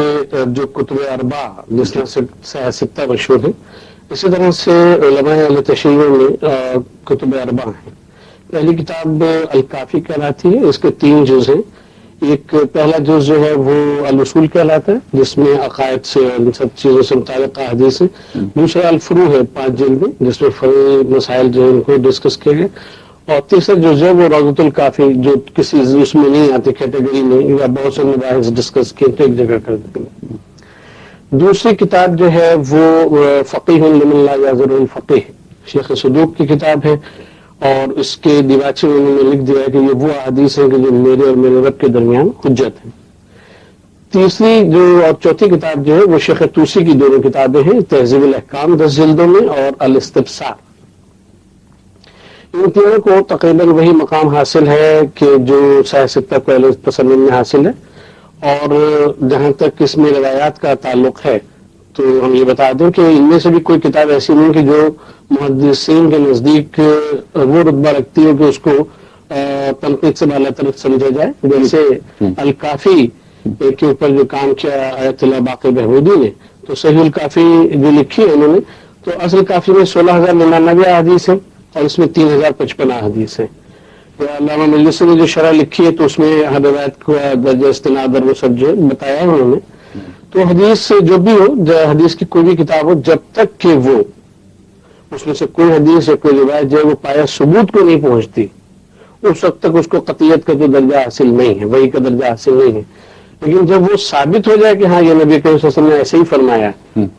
جو کتب اربع جس طرح سے سیاہ ستہ مشہور ہے، اسی طرح سے علماء اہل تشیع میں کتب اربع ہیں۔ پہلی کتاب الکافی کہلاتی ہے، اس کے 3 جز ہیں۔ ایک پہلا جز جو ہے وہ الاصول کہلاتا ہے، جس میں عقائد سے اور ان سب چیزوں سے متعلق احادیث ہیں۔ دوسرا الفروع ہے 5 جلد میں، جس میں فروعی مسائل جو ہے ان کو ڈسکس کیے گئے، اور تیسرا جو ہے وہ روضۃ الکافی، جو کسی اس میں نہیں آتی کیٹیگری میں، یا بہت سے مباحث ڈسکس کیے تو ایک جگہ کر دیتے ہیں۔ دوسری کتاب جو ہے وہ فقیہ لمن لا یعذر الفقیہ، شیخ صدوق کی کتاب ہے، اور اس کے دیباچے میں انہوں نے لکھ دیا ہے کہ یہ وہ احادیث ہیں کہ جو میرے اور میرے رب کے درمیان حجت ہیں۔ تیسری اور چوتھی کتاب جو ہے وہ شیخ طوسی کی دونوں کتابیں ہیں، تہذیب الاحکام 10 جلدوں میں اور الاستبصار۔ ان تینوں کو تقریباً وہی مقام حاصل ہے کہ جو سیاہ ستہ کو اہل تسنن میں حاصل ہے، اور جہاں تک اس میں روایات کا تعلق ہے تو ہم یہ بتا دیں کہ ان میں سے بھی کوئی کتاب ایسی نہیں کہ جو محدثین کے نزدیک وہ رتبہ رکھتی ہو کہ اس کو تنقید سے بالا تر سمجھا جائے، جیسے الکافی کے اوپر جو کام کیا آیت اللہ باقی بہبودی نے، تو صحیح الکافی جو لکھی ہے انہوں نے، تو اصل کافی میں 16,099 احادیث ہیں اور اس میں 3,055 احادیث ہیں۔ علامہ مجلسی نے جو شرح لکھی ہے تو اس میں ہر روایت کو درجہ استناد اور وہ سب جو بتایا ہے انہوں نے۔ تو حدیث جو بھی ہو، حدیث کی کوئی بھی کتاب ہو، جب تک کہ وہ اس میں سے کوئی حدیث یا کوئی روایت جو ہے وہ پایا ثبوت کو نہیں پہنچتی، اس وقت تک اس کو قطعیت کا جو درجہ حاصل نہیں ہے، وہی کا درجہ حاصل نہیں ہے۔ لیکن جب وہ ثابت ہو جائے کہ ہاں یہ نبی کریم صلی اللہ علیہ وسلم نے ایسے ہی فرمایا،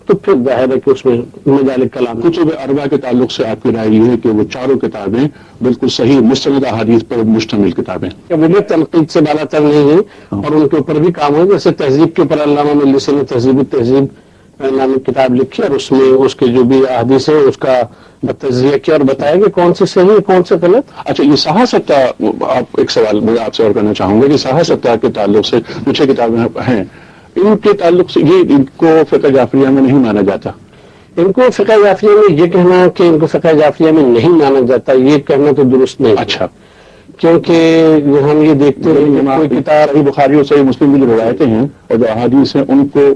تو پھر ظاہر ہے کہ اس میں مجال کلام۔ کتب اربع کے تعلق سے آپ کی رائے یہ ہے کہ وہ 4 کتابیں بالکل صحیح مستند احادیث پر مشتمل کتابیں، وہ بھی تنقید سے بالا تر نہیں ہے، اور ان کے اوپر بھی کام ہو، جیسے تہذیب کے اوپر علامہ مجلسی نے تہذیب التہذیب نامی کتاب لکھی، اور اس میں اس کے جو بھی احادیث ہیں اس کا تجزیہ کیا اور بتایا کہ کون سی صحیح ہے کون سے غلط۔ اچھا، یہ صحاح ستہ، آپ ایک سوال میں آپ سے اور کرنا چاہوں گا کہ صحاح ستہ کے تعلق سے جو 6 کتابیں ہیں، ان کے تعلق سے یہ ان کو فقہ جعفریہ میں نہیں مانا جاتا؟ ان کو فقہ جعفریہ میں یہ کہنا کہ ان کو فقہ جعفریہ میں نہیں مانا جاتا، یہ کہنا تو درست نہیں۔ اچھا، کیونکہ ہم یہ دیکھتے ہیں کہ کوئی کتاب صحیح بخاری اور صحیح مسلم کی جو روایتیں ہیں اور جو احادیث ہیں ان کو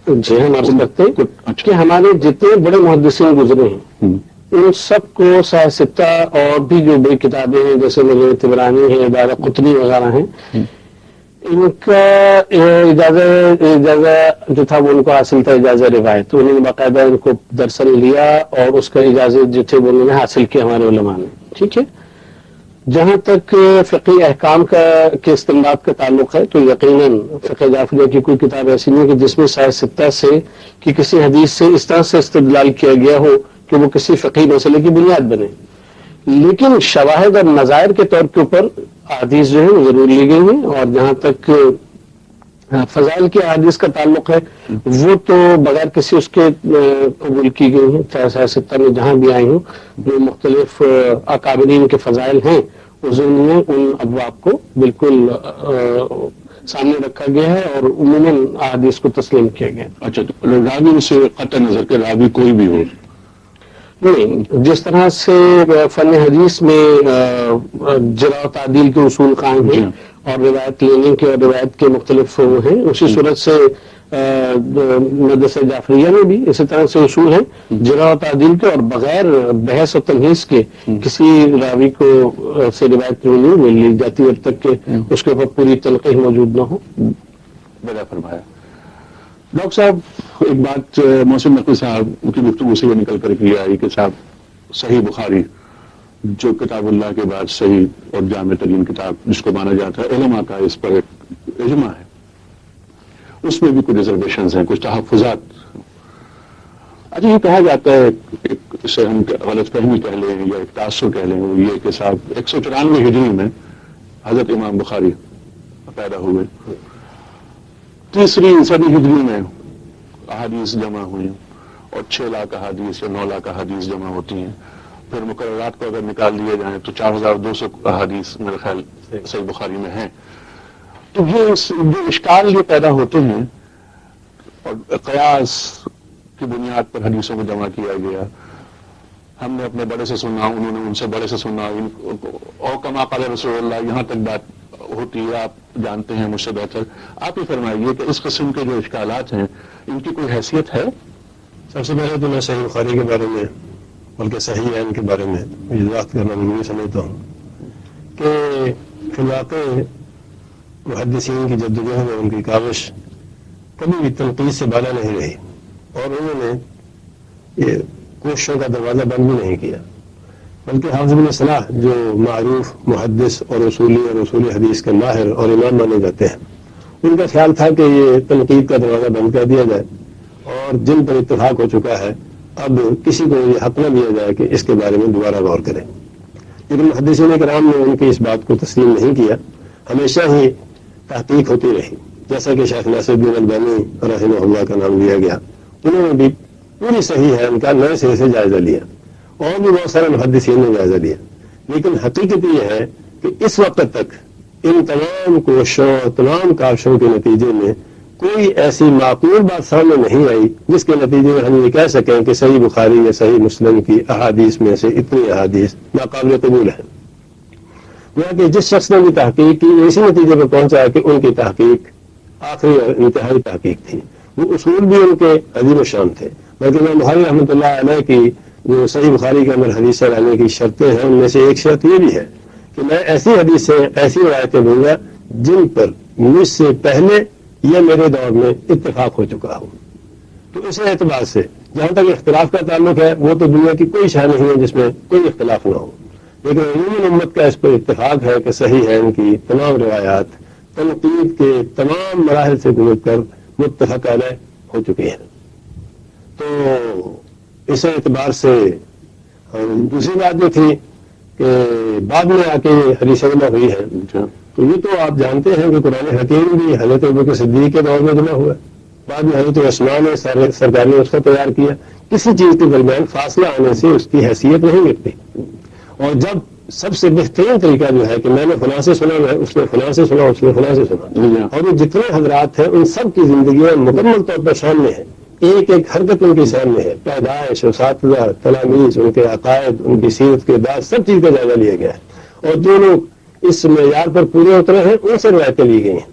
جی ہم عرض کرتے ہیں کہ ہمارے جتنے بڑے محدثین گزرے ہیں ان سب کو سیاہ ستہ اور بھی جو بڑی کتابیں ہیں جیسے مجموعہ طبرانی ہے، دارقطنی وغیرہ ہیں، ان کا اجازہ جو تھا وہ ان کو حاصل تھا، اجازہ روایت، انہوں نے باقاعدہ ان کو درسن لیا اور اس کا اجازت جو تھے وہ انہوں نے حاصل کیا ہمارے علماء نے۔ ٹھیک ہے، جہاں تک فقہی احکام کے استنباط کا تعلق ہے تو یقیناً فقہ جعفریہ کی کوئی کتاب ایسی نہیں کہ جس میں سیاہ ستہ سے کہ کسی حدیث سے اس طرح سے استدلال کیا گیا ہو کہ وہ کسی فقہی مسئلے کی بنیاد بنے، لیکن شواہد اور نظائر کے طور کے اوپر احادیث جو ہے وہ ضرور لی گئی ہیں، اور جہاں تک فضائل کی احادیث کا تعلق ہے وہ تو بغیر کسی اس کے قبول کی گئی ہیں، چاہے سیاہ ستہ میں جہاں بھی آئی ہوں، جو مختلف اکابرین کے فضائل ہیں اس میں ان ابواب کو بالکل سامنے رکھا گیا ہے اور عموماً احادیث کو تسلیم کیا گیا۔ اچھا، تو راوی سے قطع نظر کے راوی کوئی بھی ہو نہیں، جس طرح سے فن حدیث میں جرح و تعدیل کے اصول قائم ہیں اور روایت لینے کے اور روایت کے مختلف ہیں، اسی صورت سے مدرسہ جعفریہ میں بھی اسی طرح سے اصول ہیں جرح و تعدیل کے، اور بغیر بحث و تمہیز کے کسی راوی کو سے روایت نہیں مل جاتی جب تک کہ اس کے اوپر پوری تنقیح موجود نہ ہو۔ بڑا فرمایا ڈاکٹر صاحب۔ ایک بات محسن نقوی صاحب کی گفتگو سے یہ نکل کر کے آئی کہ صاحب صحیح بخاری جو کتاب اللہ کے بعد صحیح اور جامع ترین کتاب جس کو مانا جاتا ہے، علماء کا اس پر ایک اجماع ہے، اس میں بھی کچھ ریزرویشنز ہیں، کچھ تحفظات. اچھا، یہ کہا جاتا ہے، اسے ہم غلط فہمی کہہ لیں یا ایک تاثر کہہ لیں، وہ یہ کہ صاحب 194 ہجری میں حضرت امام بخاری پیدا ہوئے، 3 صدی ہجری میں احادیث جمع ہوئی اور 6 لاکھ احادیث یا 9 لاکھ احادیث جمع ہوتی ہیں. پھر مقررات کو اگر نکال لیے جائیں تو 4200 احادیث میرے خیال صحیح بخاری میں ہیں. تو یہ جو اشکال یہ پیدا ہوتے ہیں اور قیاس کی بنیاد پر حدیثوں کو جمع کیا گیا، ہم نے اپنے بڑے سے سنا، انہوں نے ان سے بڑے سے سنا، او کما قال رسول اللہ، یہاں تک بات ہوتی ہے. آپ جانتے ہیں مجھ سے بہتر، آپ ہی فرمائیے کہ اس قسم کے جو اشکالات ہیں ان کی کوئی حیثیت ہے؟ سب سے پہلے تو میں صحیح بخاری کے بارے میں بلکہ صحیح عین کے بارے میں وضاحت کرنا ضروری سمجھتا ہوں کہ فی الواقع محدثین کی جدوجہد اور ان کی کاوش کبھی بھی تنقید سے بالا نہیں رہی، اور انہوں نے یہ کوششوں کا دروازہ بند بھی نہیں کیا. بلکہ حافظ بن صلاح جو معروف محدث اور اصول حدیث کے ماہر اور امام مانے جاتے ہیں، ان کا خیال تھا کہ یہ تنقید کا دروازہ بند کر دیا جائے اور جن پر اتفاق ہو چکا ہے اب کسی کو یہ حق نہ دیا جائے کہ اس کے بارے میں دوبارہ غور کرے. لیکن محدثین کرام نے ان کی اس بات کو تسلیم نہیں کیا، ہمیشہ ہی تحقیق ہوتی رہی. جیسا کہ شیخ ناصر الدین البانی رحمہ اللہ کا نام لیا گیا، انہوں نے بھی پوری صحیح ہے ان کا نئے سرے سے جائزہ لیا، اور بھی بہت سارے محدثین نے جائزہ لیا. لیکن حقیقت یہ ہے کہ اس وقت تک ان تمام کوششوں تمام کاوشوں کے نتیجے میں کوئی ایسی معقول بات سامنے نہیں آئی جس کے نتیجے میں ہم یہ کہہ سکیں کہ صحیح بخاری یا صحیح مسلم کی احادیث میں سے اتنی احادیث ناقابل قبول ہیں. گویا کہ جس شخص نے بھی تحقیق کی وہ اسی نتیجے پہ پہنچا کہ ان کی تحقیق آخری اور انتہائی تحقیق تھی. وہ اصول بھی ان کے عظیم الشان تھے، بلکہ امام بخاری رحمۃ اللہ علیہ کی جو صحیح بخاری کے اندر حدیث لانے کی شرطیں ہیں ان میں سے ایک شرط یہ بھی ہے کہ میں ایسی حدیثیں ایسی روایتیں دوں گا جن پر مجھ سے پہلے یا میرے دور میں اتفاق ہو چکا ہو. تو اس اعتبار سے جہاں تک اختلاف کا تعلق ہے وہ تو دنیا کی کوئی شے نہیں ہے جس میں کوئی اختلاف نہ ہو، لیکن عموماً امت کا اس پر اتفاق ہے کہ صحیح ہے ان کی تمام روایات تنقید کے تمام مراحل سے گزر کر متفق علیہ ہو چکی ہیں. تو اس اعتبار سے دوسری بات جو تھی کہ بعد میں آ کے حدیث جمع ہوئی ہے، تو یہ تو آپ جانتے ہیں کہ قرآن حکیم بھی حضرت ابوبکر صدیق کے دور میں جمع ہوا، بعد میں حضرت عثمان نے سرکار نے اس کو تیار کیا. کسی چیز کے درمیان فاصلہ آنے سے اس کی حیثیت نہیں ملتی. اور جب سب سے بہترین طریقہ جو ہے کہ میں نے فلاں سے سنا، میں اس نے فلاں سے سنا، اس نے فلاں سے سنا، اور یہ جتنے حضرات ہیں ان سب کی زندگیاں مکمل طور پر سامنے ہیں، ایک ایک حرکت ان کے سامنے ہے، پیدائش، اساتذہ، تلاميذ، ان کے عقائد، ان کی سیرت کے بعد سب چیز کا جائزہ لیا گیا ہے، اور جو لوگ اس معیار پر پورے اترے ہیں ان سے روایتیں لی گئی ہیں.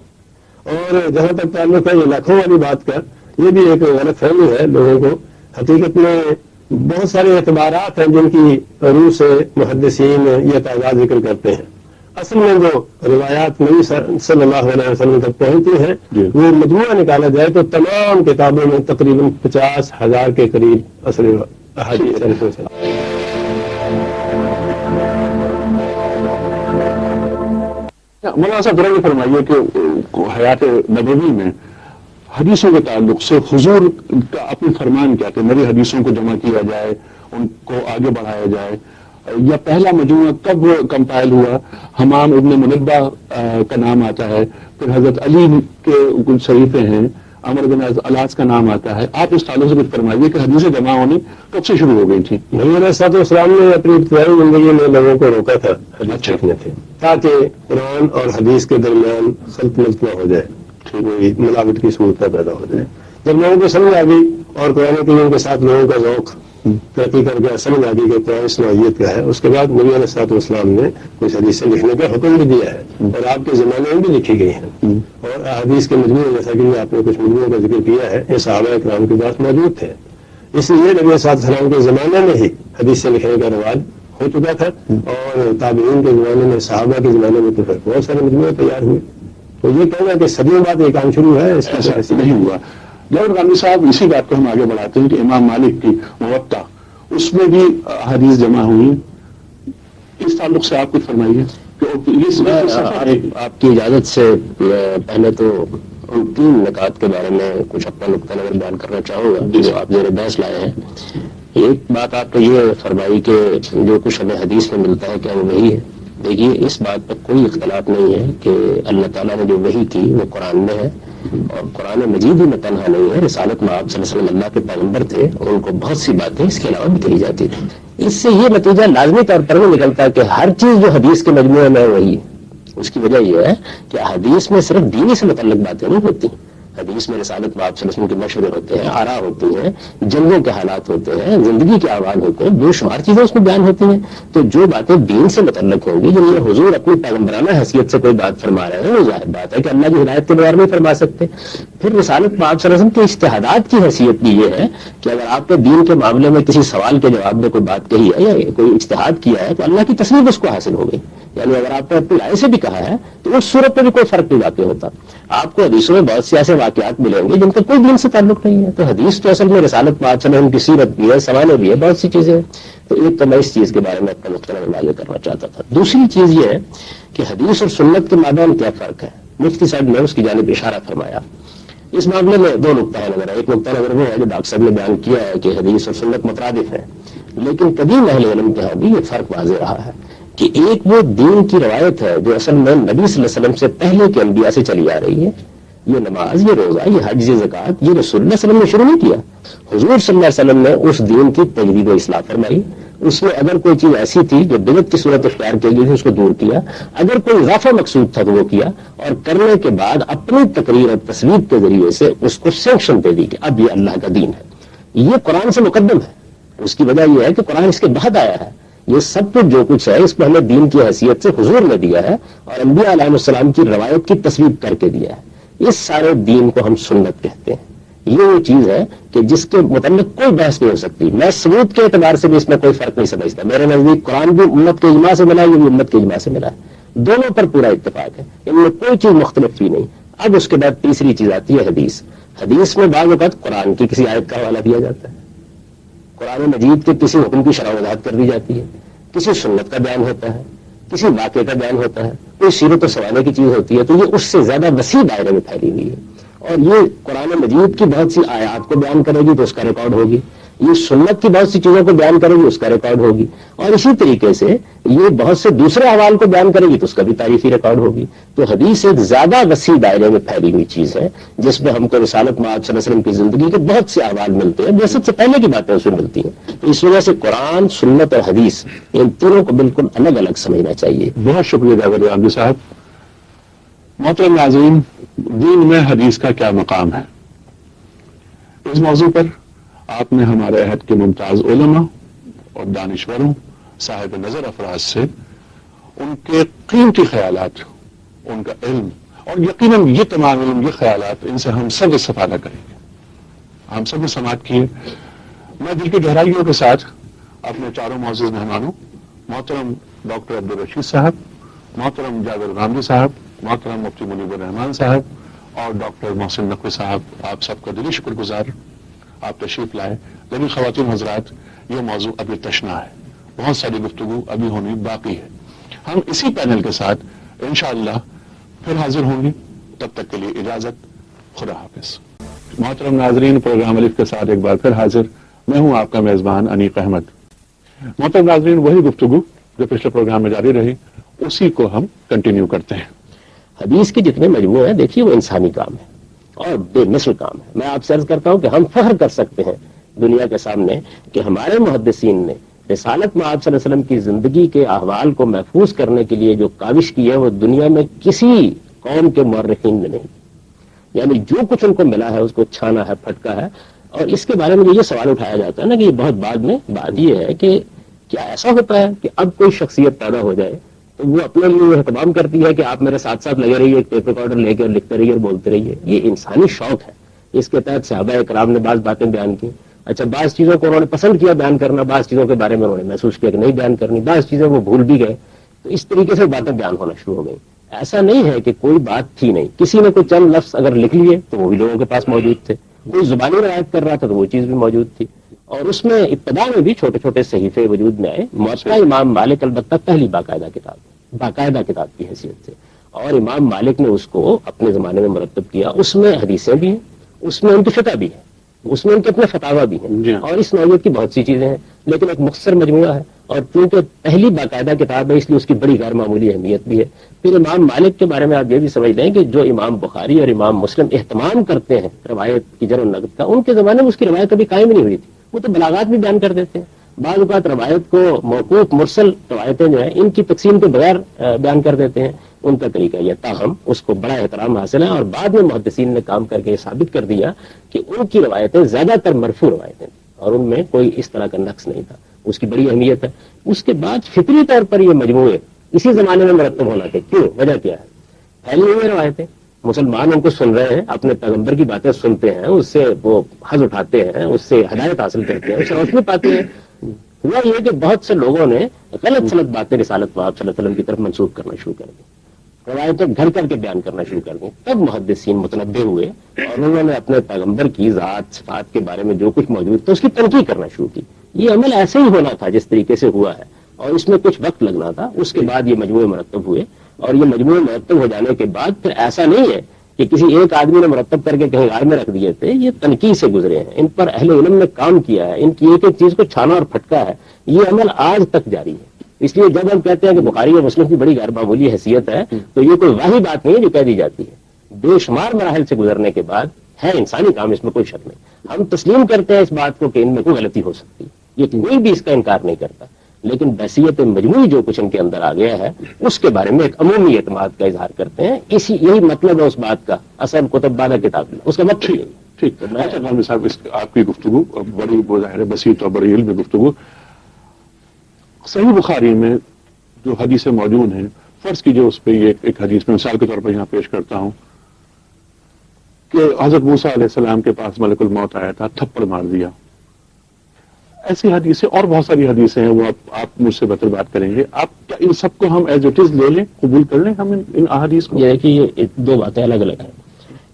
اور جہاں تک تعلق ہے یہ لکھوں والی بات کا، یہ بھی ایک غلط فہمی ہے لوگوں کو. حقیقت میں بہت سارے اعتبارات ہیں جن کی روح سے محدثین یہ تعداد ذکر کرتے ہیں. اصل میں جو روایات نبی صلی اللہ علیہ وسلم تک پہنچتی ہیں وہ مجموعہ نکالا جائے تو تمام کتابوں میں تقریباً 50,000 کے قریب اصل احادیث ہیں. مولانا صاحب ذرا یہ فرمائیے کہ حیات نبوی میں حدیثوں کے تعلق سے حضور کا اپنے فرمان کیا کہ نبی حدیثوں کو جمع کیا جائے، ان کو آگے بڑھایا جائے، یا پہلا مجموعہ کب کمپائل ہوا؟ حمام ابن منبہ کا نام آتا ہے، پھر حضرت علی کے کچھ صحیفے ہیں، عمر بن الاس کا نام آتا ہے. آپ اس تعلق سے کچھ فرمائیے کہ حدیثیں جمع ہونی کب سے شروع ہو گئی تھی؟ نبی علیہ السلام نے اپنی ابتدائی زندگی میں لوگوں کو روکا تھا حدیث لکھنے سے، تاکہ قرآن اور حدیث کے درمیان خلط ملط نہ ہو جائے، کوئی ملاوٹ کی صورت پیدا ہو جائے. جب لوگوں کو سمجھ آ گئی اور قرآن کریم کے ساتھ لوگوں کا ذوق ترقی کر کے سمجھ آ گئی کہ قرآن اس نوعیت کا ہے، اس کے بعد نبی علیہ السلام نے کچھ حدیثیں لکھنے کا حکم بھی دیا ہے، اور آپ کے زمانے میں بھی لکھی گئی ہیں. اور حدیث کے مجموعے جیسا کہ آپ نے کچھ مجموعوں کا ذکر کیا ہے، یہ صحابہ کرام کے پاس موجود تھے. اس لیے نبی علیہ السلام کے زمانے میں ہی حدیثیں لکھنے کا رواج ہو چکا تھا، اور تابعین کے زمانے میں، صحابہ کے زمانے میں تو پھر بہت سارے مجموعے تیار ہوئے. تو یہ کہنا کہ صدیوں بعد یہ کام شروع ہے، اس کا ایسا نہیں ہوا. جاوید غامدی صاحب اسی بات کو ہم آگے بڑھاتے ہیں کہ امام مالک کی موطا اس میں بھی حدیث جمع ہوئی، اس تعلق سے آپ کچھ فرمائیے. آپ کی اجازت سے پہلے تو ان 3 نکات کے بارے میں کچھ اپنا نقطہ نظر بیان کرنا چاہوں گا جو آپ زیر بحث لائے ہیں. ایک بات آپ نے یہ فرمائی کہ جو کچھ ہمیں حدیث میں ملتا ہے کیا وہ وہی ہے. دیکھیے اس بات پر کوئی اختلاف نہیں ہے کہ اللہ تعالیٰ نے جو وحی کی وہ قرآن میں ہے، اور قرآن مجید ہی میں تنہا نہیں ہے. رسالت میں آپ صلی اللہ علیہ وسلم اللہ کے پیغمبر تھے اور ان کو بہت سی باتیں اس کے علاوہ بھی کہی جاتی تھی. اس سے یہ نتیجہ لازمی طور پر نہیں نکلتا ہے کہ ہر چیز جو حدیث کے مجموعے میں وہی ہے. اس کی وجہ یہ ہے کہ حدیث میں صرف دینی سے متعلق باتیں نہیں ہوتی. حدیث میں رسالت میں آپ صلی اللہ علیہ وسلم کے مشورے ہوتے ہیں، آراء ہوتی ہیں، جنگوں کے حالات ہوتے ہیں، زندگی کے احوال ہوتے ہیں، بے شمار چیزیں اس میں بیان ہوتی ہیں. تو جو باتیں دین سے متعلق ہوں گی، جن میں حضور اپنی پیغمبرانہ حیثیت سے کوئی بات فرما رہے ہیں، وہ ظاہر بات ہے کہ اللہ کی ہدایت کے بارے میں فرما سکتے. پھر رسالت میں آپ صلی اللہ علیہ وسلم کے اجتہادات کی حیثیت بھی یہ ہے کہ اگر آپ نے دین کے معاملے میں کسی سوال کے جواب میں کوئی بات کہی ہے یا کوئی اجتہاد کیا ہے تو اللہ کی تصویر اس کو حاصل ہو گئی. یعنی اگر آپ نے اپنی رائے سے بھی کہا ہے تو اس صورت میں بھی کوئی فرق نہیں واقع ہوتا. آپ کو حدیثوں میں بہت سے ایسے واقعات ملیں گے جن کا کوئی دین سے تعلق نہیں ہے. تو حدیث تو اصل میں رسالت میں آپ ان کی سیرت بھی ہے، سوالیں بھی ہے، بہت سی چیزیں ہیں. تو ایک تو میں اس چیز کے بارے میں اپنا نقطہ نظر واضح کرنا چاہتا تھا. دوسری چیز یہ ہے کہ حدیث اور سنت کے مابین کیا فرق ہے. مفتی صاحب نے اس کی جانب اشارہ فرمایا. اس معاملے میں 2 نقطہ نظر ہے. ایک نقطہ نظر وہ ہے جو ڈاکٹر صاحب نے بیان کیا ہے کہ حدیث اور سنت مترادف ہیں، لیکن قدیم اہل علم کے ہاں بھی یہ فرق واضح رہا ہے کہ ایک وہ دین کی روایت ہے جو اصل میں نبی صلی اللہ علیہ وسلم سے پہلے کے انبیاء سے چلی آ رہی ہے. یہ نماز، یہ روزہ، یہ حج، یہ زکوٰۃ، یہ رسول اللہ صلی اللہ علیہ وسلم نے شروع نہیں کیا. حضور صلی اللہ علیہ وسلم نے اس دین کی تجدید و اصلاح فرمائی. اس میں اگر کوئی چیز ایسی تھی جو بدعت کی صورت اختیار کی گئی تھی اس کو دور کیا، اگر کوئی اضافہ مقصود تھا تو وہ کیا، اور کرنے کے بعد اپنی تقریر اور تصویر کے ذریعے سے اس کو سینکشن دے دی کہ اب یہ اللہ کا دین ہے. یہ قرآن سے مقدم ہے. اس کی وجہ یہ ہے کہ قرآن اس کے بعد آیا ہے. یہ سب کچھ جو کچھ ہے اس کو ہمیں دین کی حیثیت سے حضور نے دیا ہے اور انبیاء علیہ السلام کی روایت کی تصویر کر کے دیا ہے. اس سارے دین کو ہم سنت کہتے ہیں. یہ وہ چیز ہے کہ جس کے متعلق کوئی بحث نہیں ہو سکتی. میں ثبوت کے اعتبار سے بھی اس میں کوئی فرق نہیں سمجھتا. میرے نزدیک قرآن بھی امت کے اجماع سے ملا، یہ بھی امت کے اجماع سے ملا ہے. دونوں پر پورا اتفاق ہے، ان میں کوئی چیز مختلف بھی نہیں. اب اس کے بعد تیسری چیز آتی ہے حدیث. حدیث میں بعض اوقات قرآن کی کسی آیت کا حوالہ دیا جاتا ہے، قرآن مجید کے کسی حکم کی شرح وضاحت کر دی جاتی ہے، کسی سنت کا بیان ہوتا ہے، کسی واقعے کا بیان ہوتا ہے، کوئی سیرت و سوالے کی چیز ہوتی ہے. تو یہ اس سے زیادہ وسیع دائرے میں پھیلی ہوئی ہے. اور یہ قرآن مجید کی بہت سی آیات کو بیان کرے گی تو اس کا ریکارڈ ہوگی، یہ سنت کی بہت سی چیزوں کو بیان کرے گی اس کا ریکارڈ ہوگی، اور اسی طریقے سے یہ بہت سے دوسرے احوال کو بیان کرے گی تو اس کا بھی تاریخی ریکارڈ ہوگی. تو حدیث ایک زیادہ وسیع دائرے میں پھیلی ہوئی چیز ہے جس میں ہم کو رسالت میں آپ صلی اللہ علیہ وسلم کی زندگی کے بہت سے احوال ملتے ہیں، بعثت سے پہلے کی باتیں اس میں ملتی ہیں. تو اس وجہ سے قرآن، سنت اور حدیث ان تینوں کو بالکل الگ الگ سمجھنا چاہیے. بہت شکریہ جاوید عابدی صاحب. محترم ناظرین، دین میں حدیث کا کیا مقام ہے؟ اس موضوع پر آپ نے ہمارے عہد کے ممتاز علماء اور دانشوروں، صاحب نظر افراد سے ان کے قیمتی خیالات، ان کا علم اور یقیناً یہ تمام علم، یہ خیالات، ان سے ہم سب استفادہ کریں گے. ہم سب نے سماعت کیے. میں دل کی گہرائیوں کے ساتھ اپنے چاروں معزز مہمانوں، محترم ڈاکٹر عبدالرشید صاحب، محترم جاوید غامدی صاحب، محترم مفتی منیب الرحمان صاحب اور ڈاکٹر محسن نقوی صاحب، آپ سب کا دلی شکر گزار. آپ تشریف لائے. لیکن خواتین حضرات، یہ موضوع ابھی تشنا ہے، بہت ساری گفتگو ابھی ہونی باقی ہے. ہم اسی پینل کے ساتھ انشاءاللہ پھر حاضر ہوں گے. تب تک کے لیے اجازت. خدا حافظ. محترم ناظرین، پروگرام الف کے ساتھ ایک بار پھر حاضر. میں ہوں آپ کا میزبان انیق احمد. محترم ناظرین، وہی گفتگو جو پچھلے پروگرام میں جاری رہی اسی کو ہم کنٹینیو کرتے ہیں. حدیث کے جتنے مجموعے ہیں دیکھیے وہ انسانی کام ہے اور بے مثل کام ہے. میں آپ سے عرض کرتا ہوں کہ ہم فخر کر سکتے ہیں دنیا کے سامنے کہ ہمارے محدثین نے رسالت میں آپ صلی اللہ علیہ وسلم کی زندگی کے احوال کو محفوظ کرنے کے لیے جو کاوش کی ہے وہ دنیا میں کسی قوم کے مورخین نے نہیں. یعنی جو کچھ ان کو ملا ہے اس کو چھانا ہے، پھٹکا ہے. اور اس کے بارے میں یہ سوال اٹھایا جاتا ہے نا کہ یہ بہت بعد میں بات یہ ہے کہ کیا ایسا ہوتا ہے کہ اب کوئی شخصیت پیدا ہو جائے تو وہ اپنے لیے اہتمام کرتی ہے کہ آپ میرے ساتھ ساتھ لگے رہیے، ایک ٹیپ ریکارڈر لے کے اور لکھتے رہیے اور بولتے رہیے. یہ انسانی شوق ہے. اس کے تحت صحابہ کرام نے بعض باتیں بیان کی. اچھا، بعض چیزوں کو انہوں نے پسند کیا بیان کرنا، بعض چیزوں کے بارے میں انہوں نے محسوس کیا کہ نہیں بیان کرنی، بعض چیزیں وہ بھول بھی گئے. تو اس طریقے سے باتیں بیان ہونا شروع ہو گئی. ایسا نہیں ہے کہ کوئی بات تھی نہیں. کسی نے کوئی چند لفظ اگر لکھ لیے تو وہ بھی لوگوں کے پاس موجود تھے. کوئی زبانی روایت کر رہا تھا تو وہ چیز بھی موجود تھی. اور اس میں ابتدا میں بھی چھوٹے چھوٹے صحیفے وجود میں آئے. موطا امام مالک البتہ پہلی باقاعدہ کتاب کی حیثیت سے. اور امام مالک نے اس کو اپنے زمانے میں مرتب کیا. اس میں حدیثیں بھی ہیں, اس میں ان کی فقہ بھی ہے, اس میں ان کے اپنے فتاوا بھی ہیں, اور اس نوعیت کی بہت سی چیزیں ہیں, لیکن ایک مختصر مجموعہ ہے, اور چونکہ پہلی باقاعدہ کتاب ہے اس لیے اس کی بڑی غیر معمولی اہمیت بھی ہے. پھر امام مالک کے بارے میں آپ یہ بھی سمجھ لیں کہ جو امام بخاری اور امام مسلم اہتمام کرتے ہیں روایت کی جر و نقد کا, ان کے زمانے میں اس کی روایت کبھی قائم نہیں ہوئی تھی. وہ تو بلاغات بھی بیان کر دیتے ہیں. بعض اوقات روایت کو موقوف مرسل روایتیں جو ہیں ان کی تقسیم کے بغیر بیان کر دیتے ہیں. ان کا طریقہ یہ, تاہم اس کو بڑا احترام حاصل ہے, اور بعد میں محدثین نے کام کر کے یہ ثابت کر دیا کہ ان کی روایتیں زیادہ تر مرفوع روایتیں تھیں, اور ان میں کوئی اس طرح کا نقص نہیں تھا. اس کی بڑی اہمیت ہے. اس کے بعد فطری طور پر یہ مجموعے اسی زمانے میں مرتب ہونا تھے. کیوں؟ وجہ کیا ہے؟ پھیلی ہوئی روایتیں, مسلمان ان کو سن رہے ہیں, اپنے پیغمبر کی باتیں سنتے ہیں, اس سے وہ حظ اٹھاتے ہیں, اس سے ہدایت حاصل کرتے ہیں, اس سے روشنی پاتے ہیں. ہوا یہ کہ بہت سے لوگوں نے غلط سلط باتیں رسالت پاک صلی اللہ علیہ وسلم کی طرف منسوخ کرنا شروع کر دی, روایتیں گھر کر کے بیان کرنا شروع کر دیں. تب محدثین متنبہ ہوئے اور انہوں نے اپنے پیغمبر کی ذات صفات کے بارے میں جو کچھ موجود تھا اس کی تنقید کرنا شروع کی. یہ عمل ایسے ہی ہونا تھا جس طریقے سے ہوا ہے, اور اس میں کچھ وقت لگنا تھا. اس کے بعد یہ مجموعے مرتب ہوئے, اور یہ مجموعے مرتب ہو جانے کے بعد پھر ایسا نہیں ہے کہ کسی ایک آدمی نے مرتب کر کے کہیں غار میں رکھ دیے تھے. یہ تنقید سے گزرے ہیں, ان پر اہل علم نے کام کیا ہے, ان کی ایک ایک چیز کو چھانا اور پھٹکا ہے. یہ عمل آج تک جاری ہے. اس لیے جب ہم کہتے ہیں کہ بخاری اور مسلم کی بڑی غیر معمولی حیثیت ہے, تو یہ کوئی واحد بات نہیں ہے جو کہہ دی جاتی ہے. بے شمار مراحل سے گزرنے کے بعد ہے انسانی کام, اس میں کوئی شک نہیں. ہم تسلیم کرتے ہیں اس بات کو کہ ان میں کوئی غلطی ہو سکتی ہے, یہ کوئی بھی اس کا انکار نہیں کرتا, لیکن بحثیت مجموعی جو کچھ ان کے اندر آ گیا ہے اس کے بارے میں ایک عمومی اعتماد کا اظہار کرتے ہیں. یہی مطلب ہے اس بات کا, اصل کتب بالا کتاب اس کا مطلب. ٹھیک ہے. اچھا غالب صاحب, آپ کی گفتگو بڑی ظاہر بسیط اور بڑی علمی گفتگو. صحیح بخاری میں جو حدیثیں موجود ہیں, فرض کیجئے اس پہ یہ ایک حدیث میں مثال کے طور پر یہاں پیش کرتا ہوں کہ حضرت موسیٰ علیہ السلام کے پاس ملک الموت آیا تھا, تھپڑ مار دیا. ایسی حدیثیں اور بہت ساری حدیثیں ہیں, وہ آپ مجھ سے بہتر بات کریں گے. آپ کیا ان سب کو ہم ایز اٹ از لے لیں, قبول کر لیں ہم ان احادیث کو؟ یہ ہے کہ یہ دو باتیں الگ الگ ہیں.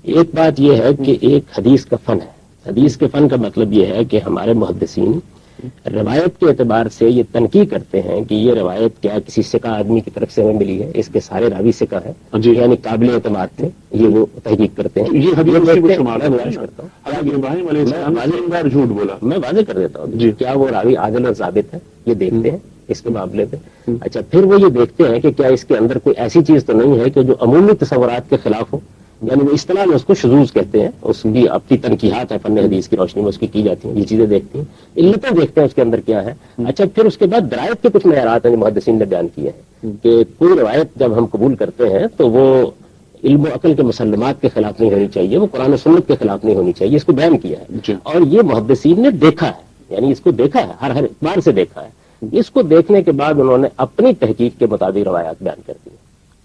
ایک بات یہ ہے کہ ایک حدیث کا فن ہے. حدیث کے فن کا مطلب یہ ہے کہ ہمارے محدثین روایت کے اعتبار سے یہ تنقید کرتے ہیں کہ یہ روایت کیا کسی سکہ آدمی کی طرف سے ہمیں ملی ہے, اس کے سارے راوی سکہ ہیں, یعنی قابل اعتماد تھے, یہ وہ تحقیق کرتے ہیں. یہ حدیث جھوٹ بولا, میں واضح کر دیتا ہوں کیا وہ راوی عادل اور ثابت ہے, یہ دیکھتے ہیں اس کے معاملے پہ. اچھا, پھر وہ یہ دیکھتے ہیں کہ کیا اس کے اندر کوئی ایسی چیز تو نہیں ہے کہ جو عمومی تصورات کے خلاف ہو, یعنی وہ اصطلاح میں اس کو شذوذ کہتے ہیں. اس کی اپنی تنقیحات ہے فن حدیث کی روشنی میں اس کی جاتی ہیں. یہ چیزیں دیکھتے ہیں, علتیں دیکھتے ہیں اس کے اندر کیا ہے. اچھا, پھر اس کے بعد درایت کے کچھ معیارات ہیں جو محدثین نے بیان کیے ہیں کہ کوئی روایت جب ہم قبول کرتے ہیں تو وہ علم و عقل کے مسلمات کے خلاف نہیں ہونی چاہیے, وہ قرآن و سنت کے خلاف نہیں ہونی چاہیے. اس کو بیان کیا ہے, اور یہ محدثین نے دیکھا ہے, یعنی اس کو دیکھا ہے, ہر اعتبار سے دیکھا ہے. اس کو دیکھنے کے بعد انہوں نے اپنی تحقیق کے مطابق روایات بیان کر دی.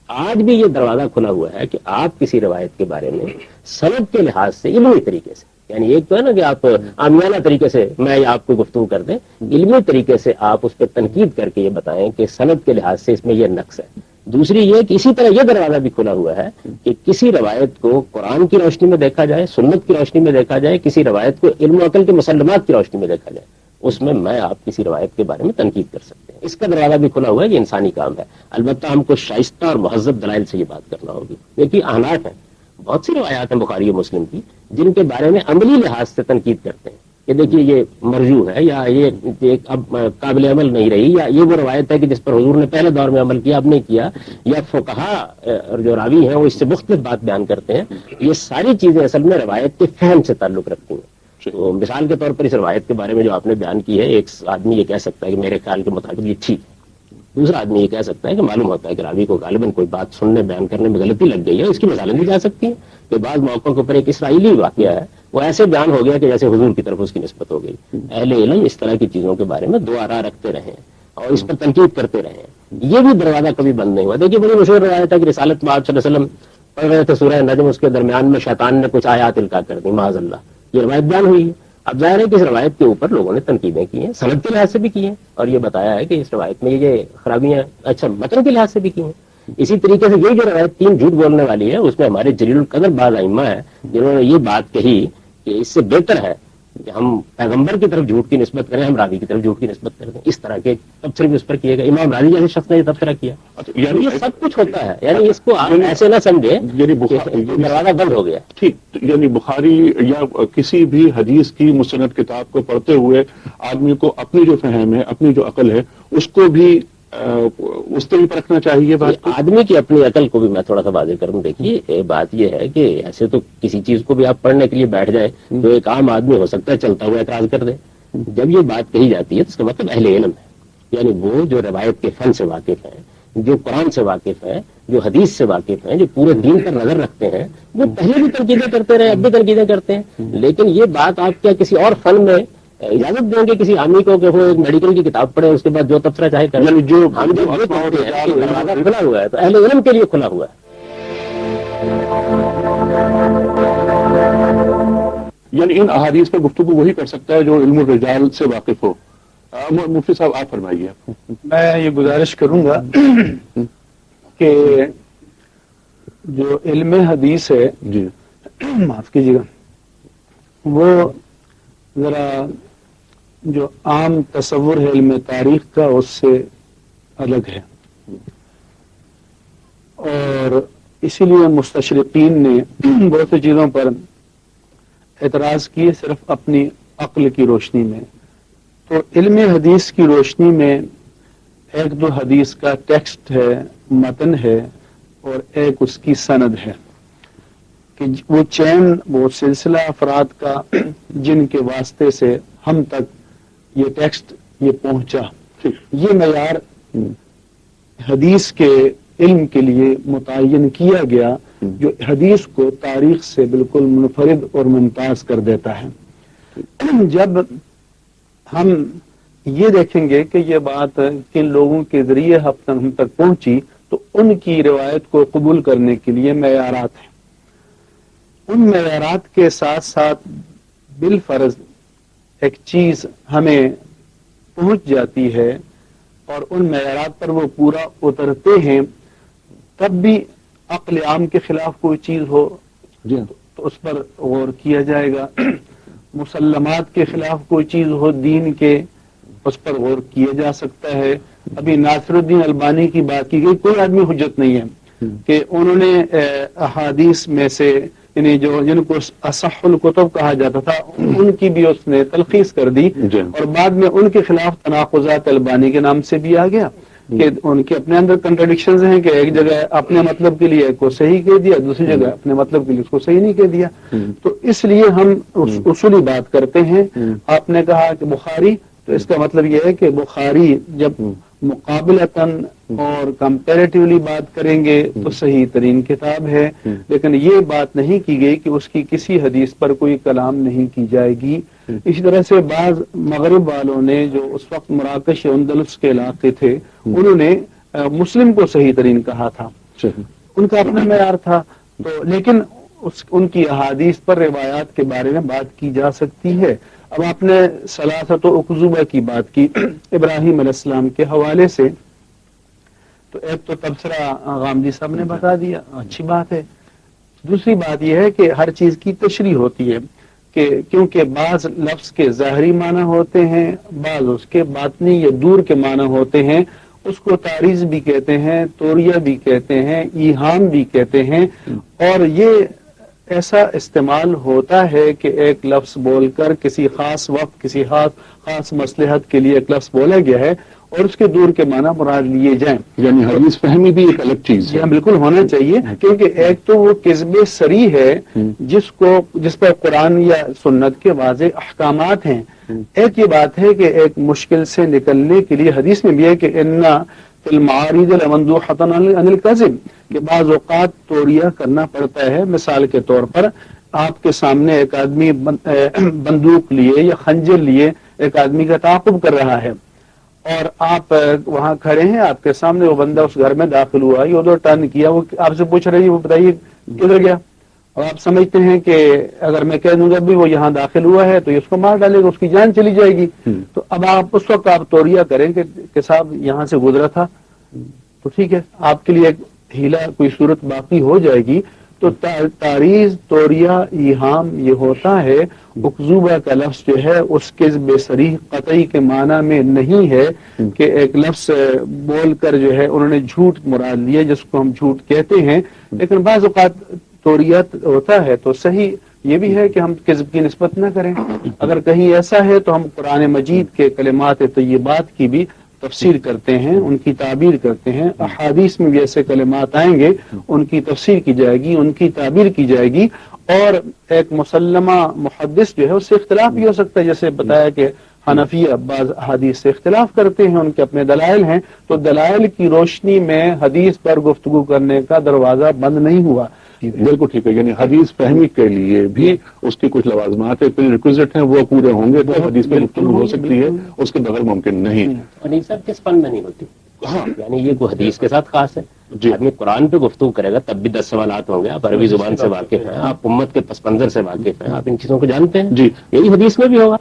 آج بھی یہ دروازہ کھلا ہوا ہے کہ آپ کسی روایت کے بارے میں سند کے لحاظ سے علمی طریقے سے, یعنی ایک تو ہے نا کہ آپ عامیانہ طریقے سے میں آپ کو گفتگو کر دیں, علمی طریقے سے آپ اس پہ تنقید کر کے یہ بتائیں کہ سند کے لحاظ سے اس میں یہ نقص ہے. دوسری یہ کہ اسی طرح یہ دروازہ بھی کھلا ہوا ہے کہ کسی روایت کو قرآن کی روشنی میں دیکھا جائے, سنت کی روشنی میں دیکھا جائے, کسی روایت کو علم و عقل کے مسلمات کی روشنی میں دیکھا جائے, اس میں آپ کسی روایت کے بارے میں تنقید کر سکتے ہیں. اس کا دروازہ بھی کھلا ہوا ہے, یہ انسانی کام ہے. البتہ ہم کو شائستہ اور مہذب دلائل سے یہ بات کرنا ہوگی. دیکھیے احناف ہیں, بہت سی روایات ہیں بخاری و مسلم کی جن کے بارے میں عملی لحاظ سے تنقید کرتے ہیں کہ دیکھیے یہ مرجو ہے, یا یہ اب قابل عمل نہیں رہی, یا یہ وہ روایت ہے کہ جس پر حضور نے پہلے دور میں عمل کیا اب نہیں کیا, یا فقہا اور جو راوی ہیں وہ اس سے مختلف بات بیان کرتے ہیں. یہ ساری چیزیں اصل میں روایت کے فہم سے تعلق رکھتی ہیں. تو مثال کے طور پر اس روایت کے بارے میں جو آپ نے بیان کی ہے, ایک آدمی یہ کہہ سکتا ہے کہ میرے خیال کے مطابق یہ ٹھیک ہے, دوسرا آدمی یہ کہہ سکتا ہے کہ معلوم ہوتا ہے کہ راوی کو غالباً کوئی بات سننے بیان کرنے میں غلطی لگ گئی ہے. اس کی مثالیں بھی جا سکتی ہیں کہ بعض موقعوں کے اوپر ایک اسرائیلی واقعہ ہے, وہ ایسے بیان ہو گیا کہ جیسے حضور کی طرف اس کی نسبت ہو گئی. اہل علم اس طرح کی چیزوں کے بارے میں دو آراء رکھتے رہے اور اس پر تنقید کرتے رہے. یہ بھی دروازہ کبھی بند نہیں ہوا. دیکھیے بڑی مشہور روایت ہے کہ رسالت میں آپ صلی اللہ علیہ وسلم پڑھ رہے تھے سورہ نجم, اس کے درمیان میں شیطان نے کچھ آیات القا کر دی, معاذ اللہ. یہ روایت بیان ہوئی ہے. اب ظاہر ہے کہ اس روایت کے اوپر لوگوں نے تنقیدیں کی ہیں, سند کے لحاظ سے بھی کی ہیں, اور یہ بتایا ہے کہ اس روایت میں یہ خرابیاں اچھا متن کے لحاظ سے بھی کی ہیں. اسی طریقے سے یہ جو روایت 3 جھوٹ بولنے والی ہے, اس میں ہمارے جلیل القدر بعض ائمہ ہیں جنہوں نے یہ بات کہی کہ اس سے بہتر ہے کہ ہم پیغمبر کی طرف جھوٹ کی نسبت کریں، ہم راوی کی طرف جھوٹ کی نسبت کریں، اس طرح کے تبصرے بھی اس پر کیے گئے. امام راضی جیسے شخص نے یہ تبصرہ کیا. یعنی یہ سب کچھ ہوتا ہے، یعنی اس کو آپ ایسے نہ سمجھے یعنی دروازہ بند ہو گیا. ٹھیک، یعنی بخاری یا کسی بھی حدیث کی مستند کتاب کو پڑھتے ہوئے آدمی کو اپنی جو فہم ہے، اپنی جو عقل ہے، اس کو بھی اس سے بھی پرکھنا چاہیے. بات کو آدمی کی اپنی عقل کو بھی میں تھوڑا سا واضح کروں. دیکھیے بات یہ ہے کہ ایسے تو کسی چیز کو بھی آپ پڑھنے کے لیے بیٹھ جائیں تو ایک عام آدمی ہو سکتا ہے چلتا ہوا اعتراض کر دے. جب یہ بات کہی جاتی ہے تو اس کا مطلب اہل علم ہے، یعنی وہ جو روایت کے فن سے واقف ہیں، جو قرآن سے واقف ہیں، جو حدیث سے واقف ہیں، جو پورے دین پر نظر رکھتے ہیں، وہ پہلے بھی تنقیدیں کرتے رہے، اب بھی تنقیدیں کرتے ہیں. لیکن یہ بات آپ کیا کسی اور فن میں اجازت دیں گے کسی عامی کو کہ وہ ایک میڈیکل کی کتاب پڑھے اس کے بعد جو تبصرہ چاہے کرے؟ یعنی جو ہم جو پڑھتے ہیں کہ دروازہ کھلا ہوا ہے تو اہل علم کے لیے کھلا ہوا ہے. یعنی ان احادیث پر گفتگو وہی کر سکتا ہے جو علم الرجال سے واقف ہو. مفتی صاحب آپ فرمائیے. میں یہ گزارش کروں گا کہ جو علم حدیث ہے، جی معاف کیجیے گا، وہ ذرا جو عام تصور ہے علم تاریخ کا اس سے الگ ہے، اور اسی لیے مستشرقین نے بہت سی چیزوں پر اعتراض کیے صرف اپنی عقل کی روشنی میں. تو علم حدیث کی روشنی میں ایک دو حدیث کا ٹیکسٹ ہے، متن ہے، اور ایک اس کی سند ہے کہ وہ چین، وہ سلسلہ افراد کا جن کے واسطے سے ہم تک یہ ٹیکسٹ یہ پہنچا. یہ معیار حدیث کے علم کے لیے متعین کیا گیا جو حدیث کو تاریخ سے بالکل منفرد اور ممتاز کر دیتا ہے. جب ہم یہ دیکھیں گے کہ یہ بات کن لوگوں کے ذریعے ہم تک پہنچی تو ان کی روایت کو قبول کرنے کے لیے معیارات ہیں. ان معیارات کے ساتھ ساتھ بالفرض ایک چیز ہمیں پہنچ جاتی ہے اور ان معیارات پر وہ پورا اترتے ہیں، تب بھی عقل عام کے خلاف کوئی چیز ہو تو اس پر غور کیا جائے گا. مسلمات کے خلاف کوئی چیز ہو دین کے، اس پر غور کیا جا سکتا ہے. ابھی ناصر الدین البانی کی بات کی گئی، کوئی آدمی حجت نہیں ہے کہ انہوں نے احادیث میں سے یعنی جو جن کو اصح الکتب کہا جاتا تھا ان کی بھی اس نے تلخیص کر دی، اور بعد میں ان کے خلاف تناقضات البانی کے نام سے بھی آ گیا کہ ان کے اپنے اندر کنٹراڈکشنز ہیں کہ ایک جگہ اپنے مطلب کے لیے ایک کو صحیح کہہ دیا، دوسری جگہ اپنے مطلب کے لیے اس کو صحیح نہیں کہہ دیا. تو اس لیے ہم اصولی بات کرتے ہیں. آپ نے کہا کہ بخاری، تو اس کا مطلب یہ ہے کہ بخاری جب مقابلتاً اور کمپیریٹیولی بات کریں گے تو صحیح ترین کتاب ہے، لیکن یہ بات نہیں کی گئی کہ اس کی کسی حدیث پر کوئی کلام نہیں کی جائے گی. اسی طرح سے بعض مغرب والوں نے جو اس وقت مراکش اندلس کے علاقے تھے انہوں نے مسلم کو صحیح ترین کہا تھا، ان کا اپنا معیار تھا. تو لیکن ان کی احادیث پر روایات کے بارے میں بات کی جا سکتی ہے. اب آپ نے ثلاثت و اکذوبہ کی بات کی ابراہیم علیہ السلام کے حوالے سے، تو ایک تو تبصرہ غامدی صاحب نے بتا دیا، اچھی بات ہے. دوسری بات یہ ہے کہ ہر چیز کی تشریح ہوتی ہے کہ کیونکہ بعض لفظ کے ظاہری معنی ہوتے ہیں، بعض اس کے باطنی یا دور کے معنی ہوتے ہیں. اس کو تعریض بھی کہتے ہیں، توریہ بھی کہتے ہیں، ایہام بھی کہتے ہیں. اور یہ ایسا استعمال ہوتا ہے کہ ایک لفظ بول کر کسی خاص وقت کسی خاص مصلحت کے لیے ایک لفظ بولا گیا ہے اور اس کے دور کے معنی مراد لیے جائیں. یعنی حدیث فہمی بھی ایک الگ چیز ہے. بالکل ہونا چاہیے، کیونکہ ایک تو وہ کذب صریح ہے جس پر قرآن یا سنت کے واضح احکامات ہیں. ایک یہ بات ہے کہ ایک مشکل سے نکلنے کے لیے حدیث میں بھی ہے کہ انا فی المعارض لمندوحۃ عن الکذب، کہ بعض اوقات توریہ کرنا پڑتا ہے. مثال کے طور پر آپ کے سامنے ایک آدمی بندوق لیے یا خنجر لیے ایک آدمی کا تعاقب کر رہا ہے اور آپ وہاں کھڑے ہیں، آپ کے سامنے وہ بندہ اس گھر میں داخل ہوا، یہ ادھر ٹرن کیا، وہ آپ سے پوچھ رہی ہے وہ بتائیے کدھر گیا، اور آپ سمجھتے ہیں کہ اگر میں کہہ دوں گا بھی وہ یہاں داخل ہوا ہے تو اس کو مار ڈالے گا، اس کی جان چلی جائے گی. تو اب آپ اس وقت آپ توریہ کریں کہ صاحب یہاں سے گزرا تھا، تو ٹھیک ہے آپ کے لیے ایک ہیلا کوئی صورت باقی ہو جائے گی. تو تاریز توریہ ایہام یہ ہوتا ہے، اکذوبہ کا لفظ جو ہے اس کے بے صریح قطعی کے معنی میں نہیں ہے کہ ایک لفظ بول کر جو ہے انہوں نے جھوٹ مراد لیا جس کو ہم جھوٹ کہتے ہیں، لیکن بعض اوقات توریت ہوتا ہے تو صحیح یہ بھی ہے کہ ہم کذب کی نسبت نہ کریں. اگر کہیں ایسا ہے تو ہم قرآن مجید کے کلمات طیبات کی بھی تفسیر کرتے ہیں، ان کی تعبیر کرتے ہیں. احادیث میں بھی ایسے کلمات آئیں گے، ان کی تفسیر کی جائے گی، ان کی تعبیر کی جائے گی. اور ایک مسلمہ محدث جو ہے اس سے اختلاف بھی ہو سکتا ہے، جیسے بتایا کہ حنفیہ بعض حدیث سے اختلاف کرتے ہیں، ان کے اپنے دلائل ہیں، تو دلائل کی روشنی میں حدیث پر گفتگو کرنے کا دروازہ بند نہیں ہوا. بالکل ٹھیک ہے، یعنی حدیث فہمی کے لیے بھی اس کی کچھ لوازمات ہیں، ریکوزٹ ہیں، وہ پورے ہوں گے تو حدیث میں گفتگو ہو سکتی ہے، اس کے بغیر ممکن نہیں. اور یہ سب کس فن میں نہیں ہوتی. ہاں یعنی یہ کوئی حدیث کے ساتھ خاص ہے. جی. آدمی قرآن پہ گفتگو کرے گا تب بھی 10 سوالات ہوں گے. آپ عربی زبان سے واقف ہیں، آپ امت کے پس منظر سے واقف ہیں، آپ ان چیزوں کو جانتے ہیں. جی. یہی حدیث میں بھی ہوگا.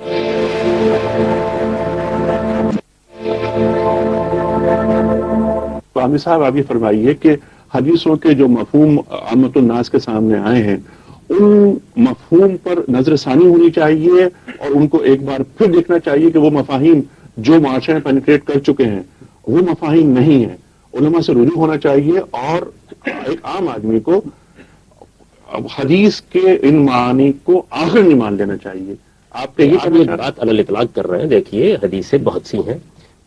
تو عامر صاحب آپ یہ فرمائیے کہ حدیثوں کے جو مفہوم عامت الناس کے سامنے آئے ہیں ان مفہوم پر نظر ثانی ہونی چاہیے اور ان کو ایک بار پھر دیکھنا چاہیے کہ وہ مفاہیم جو معاشرے میں پینیٹریٹ کر چکے ہیں وہ مفاہیم نہیں ہیں. علماء سے رجوع ہونا چاہیے اور ایک عام آدمی کو حدیث کے ان معانی کو آخر نہیں مان لینا چاہیے. آپ کے آپ یہ بات علی الاطلاق کر رہے ہیں. دیکھیے حدیثیں بہت سی ہیں،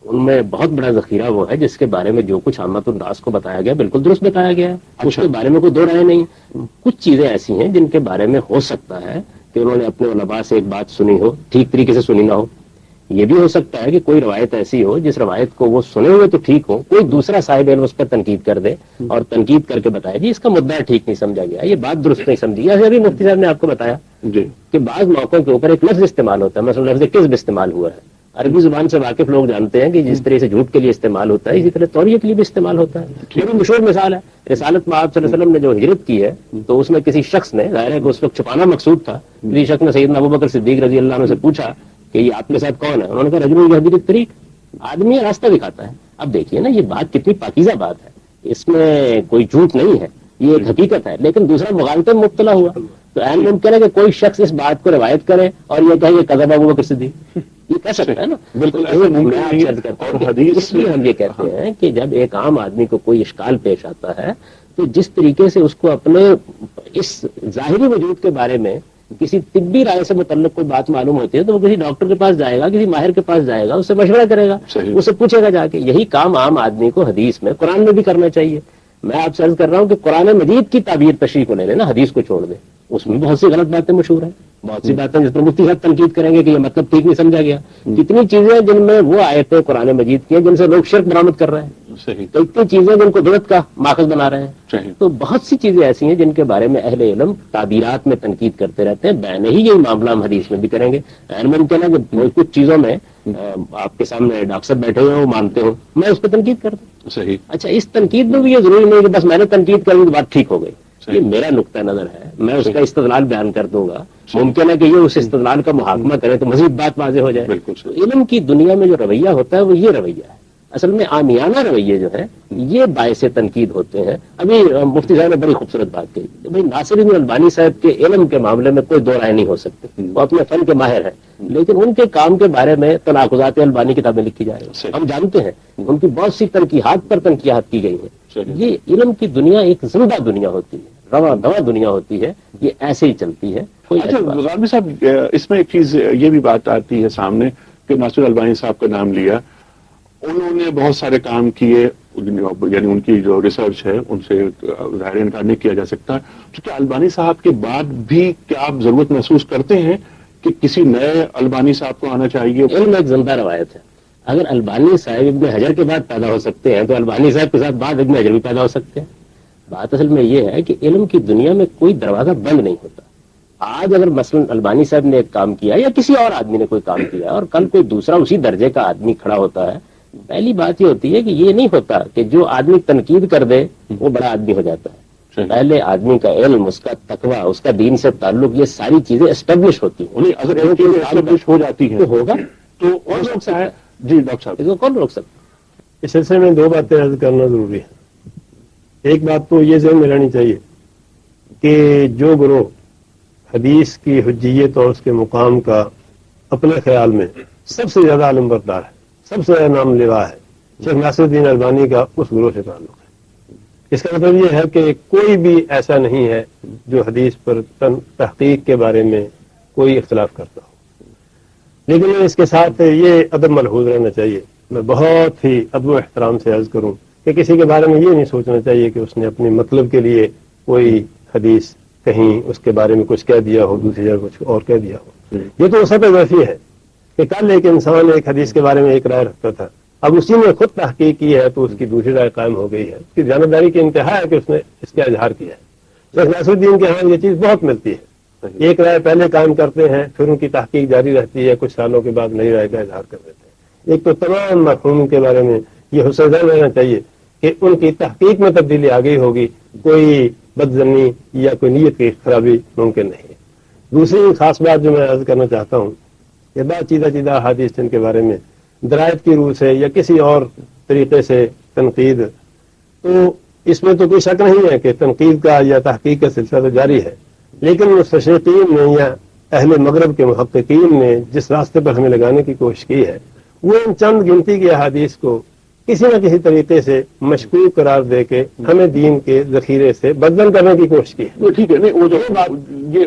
ان میں بہت بڑا ذخیرہ وہ ہے جس کے بارے میں جو کچھ عامت الناس کو بتایا گیا بالکل درست بتایا گیا ہے. اس کے بارے میں کوئی دو رائے نہیں. کچھ چیزیں ایسی ہیں جن کے بارے میں ہو سکتا ہے کہ انہوں نے اپنے علماء سے ایک بات سنی ہو، ٹھیک طریقے سے سنی نہ ہو. یہ بھی ہو سکتا ہے کہ کوئی روایت ایسی ہو جس روایت کو وہ سنے ہوئے تو ٹھیک ہو، کوئی دوسرا صاحب علم اس پر تنقید کر دے اور تنقید کر کے بتائے جی اس کا مدعا ٹھیک نہیں سمجھا گیا، یہ بات درست نہیں سمجھی. ایسے ابھی مفتی صاحب نے آپ کو بتایا جی کہ بعض موقعوں کے اوپر ایک لفظ استعمال ہوتا ہے، مثلا لفظ کذب استعمال ہوا ہے. عربی زبان سے واقف لوگ جانتے ہیں کہ جس طرح سے جھوٹ کے لیے استعمال ہوتا ہے اسی طرح توریہ کے لیے بھی استعمال ہوتا ہے. یہ بھی مشہور مثال ہے. رسالت میں آپ صلی اللہ علیہ وسلم نے جو ہجرت کی ہے تو اس میں کسی شخص نے، ظاہر ہے کہ اس وقت چھپانا مقصود تھا، کسی شخص نے سیدنا ابوبکر صدیق رضی اللہ عنہ سے پوچھا کہ یہ آپ کے ساتھ کون ہے؟ انہوں نے کہا رجل یہدی بالطریق، آدمی ہے راستہ دکھاتا ہے. اب دیکھیے نا یہ بات کتنی پاکیزہ بات ہے، اس میں کوئی جھوٹ نہیں ہے، یہ ایک حقیقت ہے. لیکن دوسرا مغالطے میں مبتلا ہوا تو عین ممکن ہے کہ کوئی شخص اس بات کو روایت کرے اور یہ کہے یہ کذب ابوبکر صدیق، یہ کہہ سکتا ہے نا. بالکل اس لیے ہم یہ کہتے ہیں کہ جب ایک عام آدمی کو کوئی اشکال پیش آتا ہے تو جس طریقے سے اس کو اپنے اس ظاہری وجود کے بارے میں کسی طبی رائے سے متعلق کوئی بات معلوم ہوتی ہے تو وہ کسی ڈاکٹر کے پاس جائے گا، کسی ماہر کے پاس جائے گا، اس سے مشورہ کرے گا، اس سے پوچھے گا جا کے. یہی کام عام آدمی کو حدیث میں، قرآن میں بھی کرنا چاہیے. میں آپ سے عرض کر رہا ہوں کہ قرآن مجید کی تعبیر تشریح کو لے لیں نا، حدیث کو چھوڑ دیں. اس میں بہت سی غلط باتیں مشہور ہیں، بہت سی باتیں جس پر مفتی صاحب تنقید کریں گے کہ یہ مطلب ٹھیک نہیں سمجھا گیا. کتنی چیزیں جن میں وہ آیتیں قرآن مجید کی ہیں جن سے لوگ شرک برآمد کر رہے ہیں، صحیح. تو اتنی چیزیں جن کو بدعت کا ماخذ بنا رہے ہیں. صحیح. تو بہت سی چیزیں ایسی ہیں جن کے بارے میں اہل علم تعبیرات میں تنقید کرتے رہتے ہیں. بین ہی یہی معاملہ ہم حدیث میں بھی کریں گے. ممکن ہے کہ کچھ چیزوں میں آپ کے سامنے ڈاکٹر صاحب بیٹھے ہوئے ہیں وہ مانتے ہو، میں اس پہ تنقید کرتا ہوں. صحیح. اچھا اس تنقید میں بھی یہ ضروری نہیں کہ بس میں نے تنقید کر دی تو بات ٹھیک ہو گئی. یہ میرا نقطہ نظر ہے، میں اس کا استدلال بیان کر دوں گا. ممکن ہے کہ یہ اس استدلال کا محاکمہ کرے تو مزید بات واضح ہو جائے. بالکل. تو علم کی دنیا میں جو رویہ ہوتا ہے وہ یہ رویہ ہے. اصل میں عامیانہ رویے جو ہے یہ باعث تنقید ہوتے ہیں. ابھی مفتی صاحب نے بڑی خوبصورت بات کہی کہ بھائی ناصرالدین البانی صاحب کے علم کے معاملے میں کوئی دو رائے نہیں ہو سکتے، وہ اپنے فن کے ماہر ہیں، لیکن ان کے کام کے بارے میں تناقضات البانی کتابیں لکھی جا رہی ہیں. ہم جانتے ہیں ان کی بہت سی تنقیحات پر تنقیحات کی گئی ہیں. یہ علم کی دنیا ایک زندہ دنیا ہوتی ہے، رواں دواں دنیا ہوتی ہے، یہ ایسے ہی چلتی ہے. اچھا غالبی صاحب اس میں ایک چیز یہ بھی بات آتی ہے سامنے کہ ناصر البانی صاحب کا نام لیا، انہوں نے بہت سارے کام کیے، یعنی ان کی جو ریسرچ ہے ان سے ظاہر انکار نہیں کیا جا سکتا. کیونکہ البانی صاحب کے بعد بھی کیا آپ ضرورت محسوس کرتے ہیں کہ کسی نئے البانی صاحب کو آنا چاہیے؟ علم ایک زندہ روایت ہے. اگر البانی صاحب ابن حجر کے بعد پیدا ہو سکتے ہیں تو البانی صاحب کے ساتھ بعد ابن حجر بھی پیدا ہو سکتے ہیں. بات اصل میں یہ ہے کہ علم کی دنیا میں کوئی دروازہ بند نہیں ہوتا. آج اگر مثلا البانی صاحب نے ایک کام کیا یا کسی اور آدمی نے کوئی کام کیا اور کل کوئی دوسرا اسی درجے کا آدمی کھڑا ہوتا ہے، پہلی بات یہ ہوتی ہے کہ یہ نہیں ہوتا کہ جو آدمی تنقید کر دے وہ بڑا آدمی ہو جاتا ہے. پہلے آدمی کا علم، اس کا تقویٰ، اس کا دین سے تعلق، یہ ساری چیزیں اسٹیبلش ہوتی ہیں. اگر اسٹیبلش ہو جاتی ہے تو ہوگا تو اور روک سکتا ہے. جی ڈاکٹر صاحب، اس کو کون روک سکتا؟ اس سلسلے میں دو باتیں عرض کرنا ضروری ہے. ایک بات تو یہ ذہن میں رہنی چاہیے کہ جو گروہ حدیث کی حجیت اور اس کے مقام کا اپنے خیال میں سب سے زیادہ علم بردار ہے، سب سے زیادہ نام لیوا ہے، شیخ ناصر الدین البانی کا اس گروہ سے تعلق ہے۔ اس کا مطلب یہ ہے کہ کوئی بھی ایسا نہیں ہے جو حدیث پر تحقیق کے بارے میں کوئی اختلاف کرتا ہو، لیکن اس کے ساتھ یہ ادب ملحوظ رہنا چاہیے، میں بہت ہی ادب و احترام سے عرض کروں کہ کسی کے بارے میں یہ نہیں سوچنا چاہیے کہ اس نے اپنے مطلب کے لیے کوئی حدیث کہیں اس کے بارے میں کچھ کہہ دیا ہو، دوسری جگہ کچھ اور کہہ دیا ہو۔ یہ تو سب ویسی ہے کہ کل ایک انسان ایک حدیث کے بارے میں ایک رائے رکھتا تھا، اب اسی نے خود تحقیق کی ہے تو اس کی دوسری رائے قائم ہو گئی ہے۔ اس کی جانبداری کی انتہا ہے کہ اس نے اس کا اظہار کیا ہے۔ شیخ ناصر الدین کے ہاں یہ چیز بہت ملتی ہے، ایک رائے پہلے قائم کرتے ہیں، پھر ان کی تحقیق جاری رہتی ہے، کچھ سالوں کے بعد نئی رائے کا اظہار کر دیتے ہیں۔ ایک تو تمام مرحوموں کے بارے میں یہ حسن ظن رہنا چاہیے کہ ان کی تحقیق میں تبدیلی آ گئی ہوگی، کوئی بدظنی یا کوئی نیت کی خرابی ممکن نہیں ہے۔ دوسری خاص بات جو میں عرض کرنا چاہتا ہوں، یہ بات چیدہ حدیث جن کے بارے میں درائت کی روح سے یا کسی اور طریقے سے تنقید، تو اس میں تو کوئی شک نہیں ہے کہ تنقید کا یا تحقیق کا سلسلہ تو جاری ہے، لیکن مستشرقین نے یا اہل مغرب کے محققین نے جس راستے پر ہمیں لگانے کی کوشش کی ہے وہ ان چند گنتی کی احادیث کو کسی نہ کسی طریقے سے مشکوک قرار دے کے ہمیں دین کے ذخیرے سے بدل کرنے کی کوشش کی ہے۔ ٹھیک ہے، نہیں وہ جو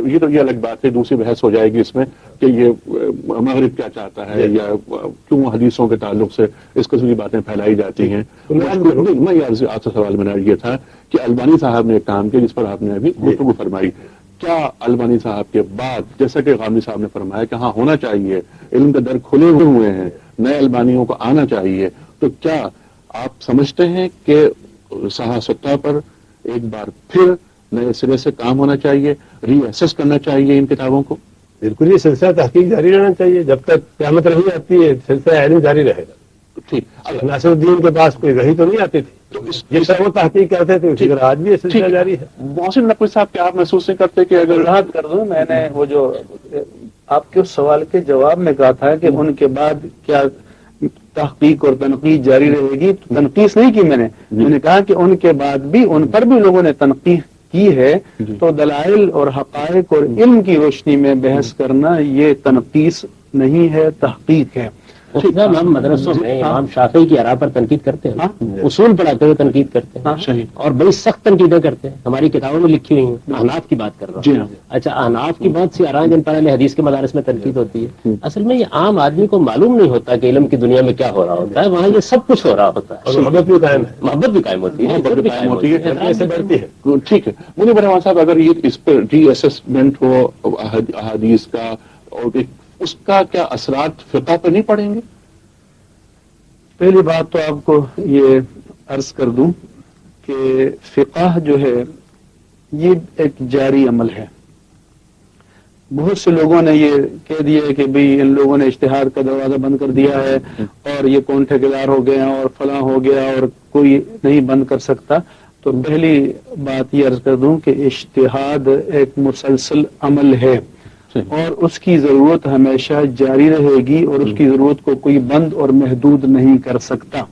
یہ تو یہ الگ بات ہے، دوسری بحث ہو جائے گی اس میں کہ یہ مغرب کیا چاہتا ہے یا کیوں حدیثوں کے تعلق سے اس قسم کی باتیں پھیلائی جاتی ہیں۔ میں آپ سے سوال میرا یہ تھا کہ البانی صاحب نے ایک کام کیا جس پر آپ نے ابھی گفتگو فرمائی، کیا البانی صاحب کے بعد جیسا کہ غامدی صاحب نے فرمایا کہ ہاں ہونا چاہیے، علم کے در کھلے ہوئے ہیں، نئے البانیوں کو آنا چاہیے، تو کیا آپ سمجھتے ہیں کہ صحاح سطح پر ایک بار پھر نئے سرے سے کام ہونا چاہیے، ری ایسس کرنا چاہیے ان کتابوں کو؟ بالکل، یہ سلسلہ تحقیق جاری رہنا چاہیے، جب تک قیامت نہیں آتی ہے سلسلہ علم جاری رہے گا۔ ٹھیک، ناصر الدین کے پاس کوئی وحی تو نہیں آتی تھی، تو جس طرح وہ تحقیق کرتے تھے اسی طرح آج بھی یہ سلسلہ جاری ہے۔ محسن نقوی صاحب کیا آپ محسوس نہیں کرتے کہ اگر وضاحت کر دوں، میں نے وہ جو آپ کے اس سوال کے جواب میں کہا تھا کہ ان کے بعد کیا تحقیق اور تنقید جاری رہے گی، تنقید نہیں کی میں نے کہا کہ ان کے بعد بھی ان پر بھی لوگوں نے تنقید کی ہے، تو دلائل اور حقائق اور علم کی روشنی میں بحث کرنا یہ تنقید نہیں ہے، تحقیق ہے۔ ہم مدرسوں میں امام شافعی کی آراء پر تنقید کرتے ہیں، اصول پڑھاتے ہوئے تنقید کرتے ہیں اور بڑی سخت تنقیدیں کرتے ہیں، ہماری کتابوں میں لکھی ہوئی ہیں۔ احناف کی بات کر رہا ہوں۔ اچھا، احناف کی بہت سی آراء جن پر اہل حدیث کے مدارس میں تنقید ہوتی ہے، اصل میں یہ عام آدمی کو معلوم نہیں ہوتا کہ علم کی دنیا میں کیا ہو رہا ہوتا ہے، وہاں یہ سب کچھ ہو رہا ہوتا ہے، محبت بھی قائم ہے، محبت بھی قائم ہوتی ہے، محبت بھی قائم ہوتی ہے، ایسے بڑھتی ہے۔ ٹھیک ہے منیر رحمان صاحب، اگر یہ اس پہ ری اسسمنٹ ہو احادیث کا اور اس کا کیا اثرات فقہ پہ نہیں پڑیں گے؟ پہلی بات تو آپ کو یہ عرض کر دوں کہ فقہ جو ہے یہ ایک جاری عمل ہے۔ بہت سے لوگوں نے یہ کہہ دیا ہے کہ بھئی ان لوگوں نے اجتہاد کا دروازہ بند کر دیا ہے اور یہ کون ٹھیکیدار ہو گیا اور فلاں ہو گیا اور کوئی نہیں بند کر سکتا۔ تو پہلی بات یہ عرض کر دوں کہ اجتہاد ایک مسلسل عمل ہے اور اس کی ضرورت ہمیشہ جاری رہے گی اور اس کی ضرورت کو کوئی بند اور محدود نہیں کر سکتا۔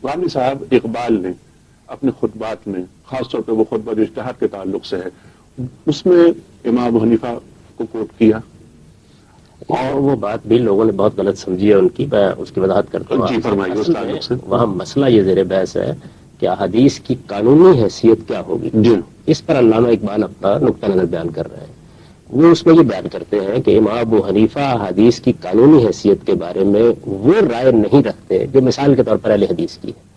غامدی صاحب، اقبال نے اپنے خطبات میں، خاص طور پہ وہ خطبہ جو اجتہاد کے تعلق سے ہے، اس میں امام ابو حنیفہ کو کوٹ کیا اور وہ بات بھی لوگوں نے بہت غلط سمجھی ہے ان کی، میں اس کی وضاحت کرتا ہوں۔ جی فرمائیے اس تعلق سے۔ وہاں مسئلہ یہ زیر بحث ہے کہ حدیث کی قانونی حیثیت کیا ہوگی، جی اس پر علامہ اقبال اپنا نقطہ نظر بیان کر رہے ہیں۔ وہ اس میں یہ بیان کرتے ہیں کہ امام ابو حنیفہ حدیث کی قانونی حیثیت کے بارے میں وہ رائے نہیں رکھتے جو مثال کے طور پر اہل حدیث کی ہے۔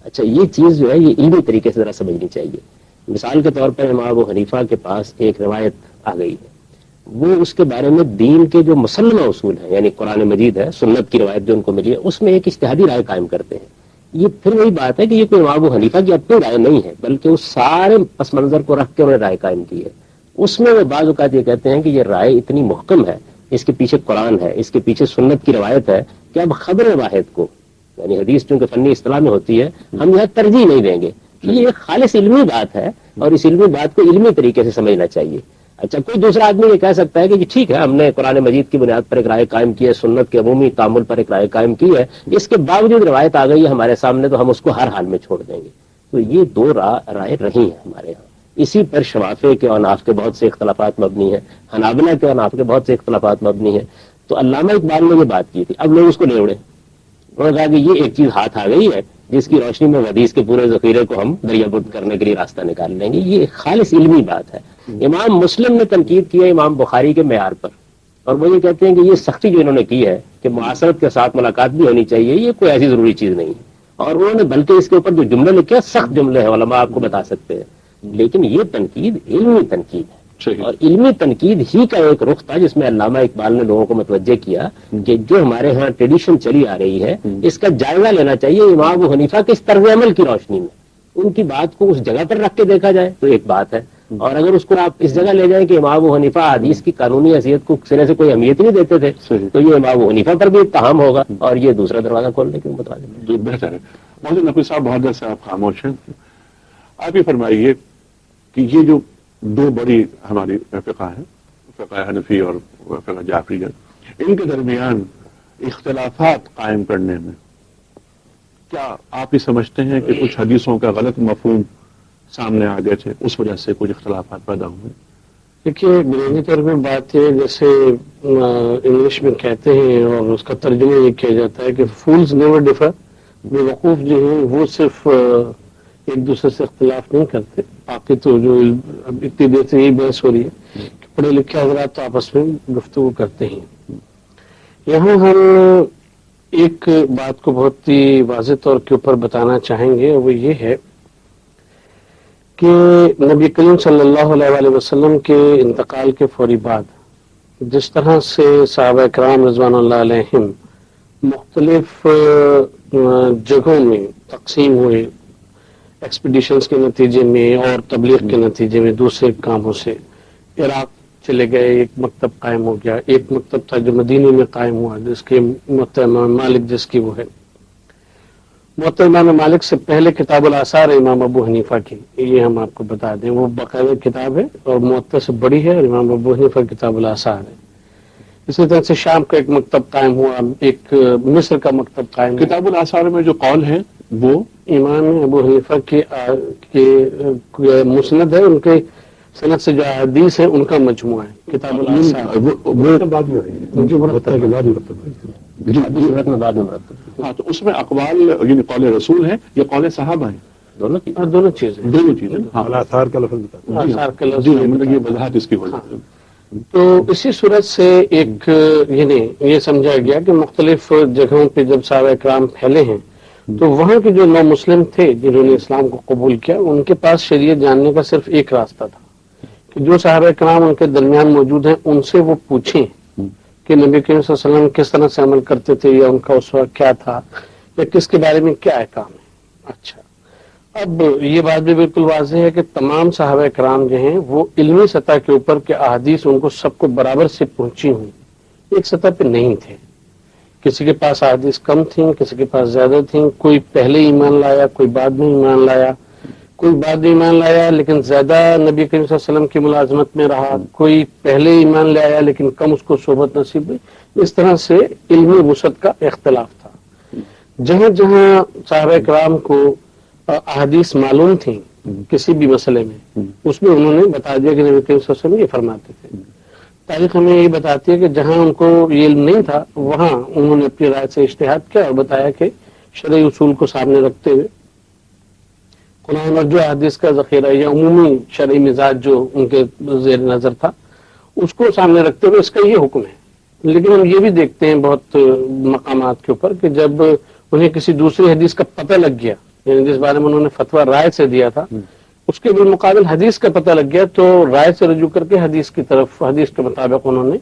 اچھا، یہ چیز جو ہے یہ علمی طریقے سے ذرا سمجھنی چاہیے۔ مثال کے طور پر امام ابو حنیفہ کے پاس ایک روایت آ گئی ہے، وہ اس کے بارے میں دین کے جو مسلمہ اصول ہیں، یعنی قرآن مجید ہے، سنت کی روایت جو ان کو ملی ہے، اس میں ایک اجتہادی رائے قائم کرتے ہیں۔ یہ پھر وہی بات ہے کہ یہ کوئی امام ابو حنیفہ کی اپنی رائے نہیں ہے، بلکہ اس سارے پس منظر کو رکھ کے انہوں نے رائے قائم کی ہے۔ اس میں وہ بعض اوقات یہ کہتے ہیں کہ یہ رائے اتنی محکم ہے، اس کے پیچھے قرآن ہے، اس کے پیچھے سنت کی روایت ہے، کہ اب خبر واحد کو، یعنی حدیث چونکہ فنی اصطلاح میں ہوتی ہے، ہم یہاں ترجیح نہیں دیں گے۔ یہ ایک خالص علمی بات ہے اور اس علمی بات کو علمی طریقے سے سمجھنا چاہیے۔ اچھا کوئی دوسرا آدمی یہ کہہ سکتا ہے کہ ٹھیک ہے ہم نے قرآن مجید کی بنیاد پر ایک رائے قائم کی ہے، سنت کے عمومی تعامل پر ایک رائے قائم کی ہے، اس کے باوجود روایت آ گئی ہے ہمارے سامنے تو ہم اس کو ہر حال میں چھوڑ دیں گے. تو یہ دو رائے رہی ہیں ہمارے یہاں. اسی پر شوافع کے اور اناف کے بہت سے اختلافات مبنی ہیں، حنابلہ کے اور اناف کے بہت سے اختلافات مبنی ہیں. تو علامہ اقبال نے یہ بات کی تھی، اب لوگ اس کو لے اڑے. انہوں نے کہا کہ یہ ایک چیز ہاتھ آ گئی ہے جس کی روشنی میں حدیث کے پورے ذخیرے کو ہم دریا بدھ کرنے کے لیے راستہ نکال لیں گے. یہ خالص علمی بات ہے. امام مسلم نے تنقید کی ہے امام بخاری کے معیار پر، اور وہ یہ کہتے ہیں کہ یہ سختی جو انہوں نے کی ہے کہ معاصرت کے ساتھ ملاقات بھی ہونی چاہیے، یہ کوئی ایسی ضروری چیز نہیں ہے. اور انہوں نے بلکہ اس کے اوپر جو جملے لکھے ہیں سخت جملے ہیں، علماء آپ کو بتا سکتے ہیں. لیکن یہ تنقید علمی تنقید ہے، اور علمی تنقید ہی کا ایک رخ تھا جس میں علامہ اقبال نے لوگوں کو متوجہ کیا کہ جو ہمارے ہاں ٹریڈیشن چلی آ رہی ہے اس کا جائزہ لینا چاہیے امام ابو حنیفہ کے اس طرز عمل کی روشنی میں. ان کی بات کو اس جگہ پر رکھ کے دیکھا جائے تو ایک بات ہے، اور اگر اس کو آپ اس جگہ لے جائیں کہ امام ابو حنیفہ حدیث کی قانونی حیثیت کو سرے سے کوئی اہمیت نہیں دیتے تھے تو یہ امام ابو حنیفہ پر بھی اتہام ہوگا اور یہ دوسرا دروازہ کھولنے کے متعلق. جو بہتر ہے. محمد نقوی صاحب بہت دیر سے آپ خاموش ہیں، آپ یہ فرمائیے کہ یہ جو دو بڑی ہماری فقہ ہیں، فقہ حنفی اور فقہ جعفریہ، ان کے درمیان اختلافات قائم کرنے میں کیا آپ یہ سمجھتے ہیں کہ کچھ حدیثوں کا غلط مفہوم سامنے آ گئے تھے، اس وجہ سے کچھ اختلافات پیدا ہوئے؟ دیکھیے بنیادی طور پہ بات یہ جیسے انگلش میں کہتے ہیں اور اس کا ترجمہ یہ کیا جاتا ہے کہ فولز نیور ڈفر، بے وقوف جو ہیں وہ صرف ایک دوسرے سے اختلاف نہیں کرتے. باقی تو جو اب اتنی دیر سے یہی بحث ہو رہی ہے کہ پڑھے لکھے حضرات تو آپس میں گفتگو کرتے ہیں. یہاں ہم ایک بات کو بہت ہی واضح طور کے اوپر بتانا چاہیں گے، وہ یہ ہے کہ نبی کریم صلی اللہ علیہ وآلہ وسلم کے انتقال کے فوری بعد جس طرح سے صحابہ کرام رضوان اللہ علیہم مختلف جگہوں میں تقسیم ہوئے ایکسپیڈیشنز کے نتیجے میں اور تبلیغ کے نتیجے میں دوسرے کاموں سے. عراق چلے گئے، ایک مکتب قائم ہو گیا. ایک مکتب تھا جو مدینے میں قائم ہوا جس کے امام مالک جس کی وہ ہے. امام مالک سے پہلے کتاب الآثار ہے امام ابو حنیفہ کی، یہ ہم آپ کو بتا دیں، وہ باقاعدہ کتاب ہے اور موطا سے بڑی ہے، اور امام ابو حنیفہ کتاب الآثار ہے. اسی طرح سے شام کا ایک مکتب قائم ہوا، ایک مصر کا مکتب قائم ہوا. کتاب الآثار میں جو قول ہے وہ امام ابو حنیفہ کے مسند ہے، ان کے سند سے جو احادیث ہیں ان کا مجموعہ ہے کتاب الآثار. بعد میں ہاں، تو اس میں اقوال یعنی قول رسول ہے یا قول صحابہ ہیں؟ دونوں چیزیں. دونوں چیزیں. ہاں، آثار کا لفظ بتا. آثار کا لفظ. جی مطلب یہ وضاحت اس کی ہو جاتی ہے. تو اسی صورت سے ایک یعنی یہ سمجھا گیا کہ مختلف جگہوں پہ جب صحابہ کرام پھیلے ہیں تو وہاں کے جو نو مسلم تھے جنہوں نے اسلام کو قبول کیا ان کے پاس شریعت جاننے کا صرف ایک راستہ تھا کہ جو صحابہ کرام ان کے درمیان موجود ہیں ان سے وہ پوچھیں کہ نبی کریم صلی اللہ علیہ وسلم کس طرح سے عمل کرتے تھے یا ان کا اس وقت کیا تھا یا کس کے بارے میں کیا احکام ہے. اچھا، اب یہ بات بھی بالکل واضح ہے کہ تمام صحابہ کرام جو ہیں وہ علمی سطح کے اوپر کے احادیث ان کو سب کو برابر سے پہنچی ہوئی، ایک سطح پہ نہیں تھے. کسی کے پاس احادیث کم تھیں، کسی کے پاس زیادہ تھیں، کوئی پہلے ایمان لایا، کوئی بعد میں ایمان لایا، کوئی بعد میں ایمان لایا لیکن زیادہ نبی کریم صلی اللہ علیہ وسلم کی ملازمت میں رہا، کوئی پہلے ایمان لے آیا لیکن کم اس کو صحبت نصیب ہوئی. اس طرح سے علمی وسعت کا اختلاف تھا. جہاں جہاں صحابہ کرام کو احادیث معلوم تھیں کسی بھی مسئلے میں اس میں انہوں نے بتا دیا کہ نبی کریم صلی اللہ علیہ وسلم یہ فرماتے تھے. تاریخ ہمیں یہ بتاتی ہے کہ جہاں ان کو یہ علم نہیں تھا وہاں انہوں نے اپنی رائے سے اجتہاد کیا اور بتایا کہ شرعی اصول کو سامنے رکھتے ہوئے قرآن اور جو احادیث کا ذخیرہ یا عمومی شرعی مزاج جو ان کے زیر نظر تھا اس کو سامنے رکھتے ہوئے اس کا یہ حکم ہے. لیکن ہم یہ بھی دیکھتے ہیں بہت مقامات کے اوپر کہ جب انہیں کسی دوسری حدیث کا پتہ لگ گیا یعنی جس بارے میں انہوں نے فتویٰ رائے سے دیا تھا اس کے بالمقابل حدیث کا پتہ لگ گیا تو رائے سے رجوع کر کے حدیث کی طرف حدیث کے مطابق انہوں نے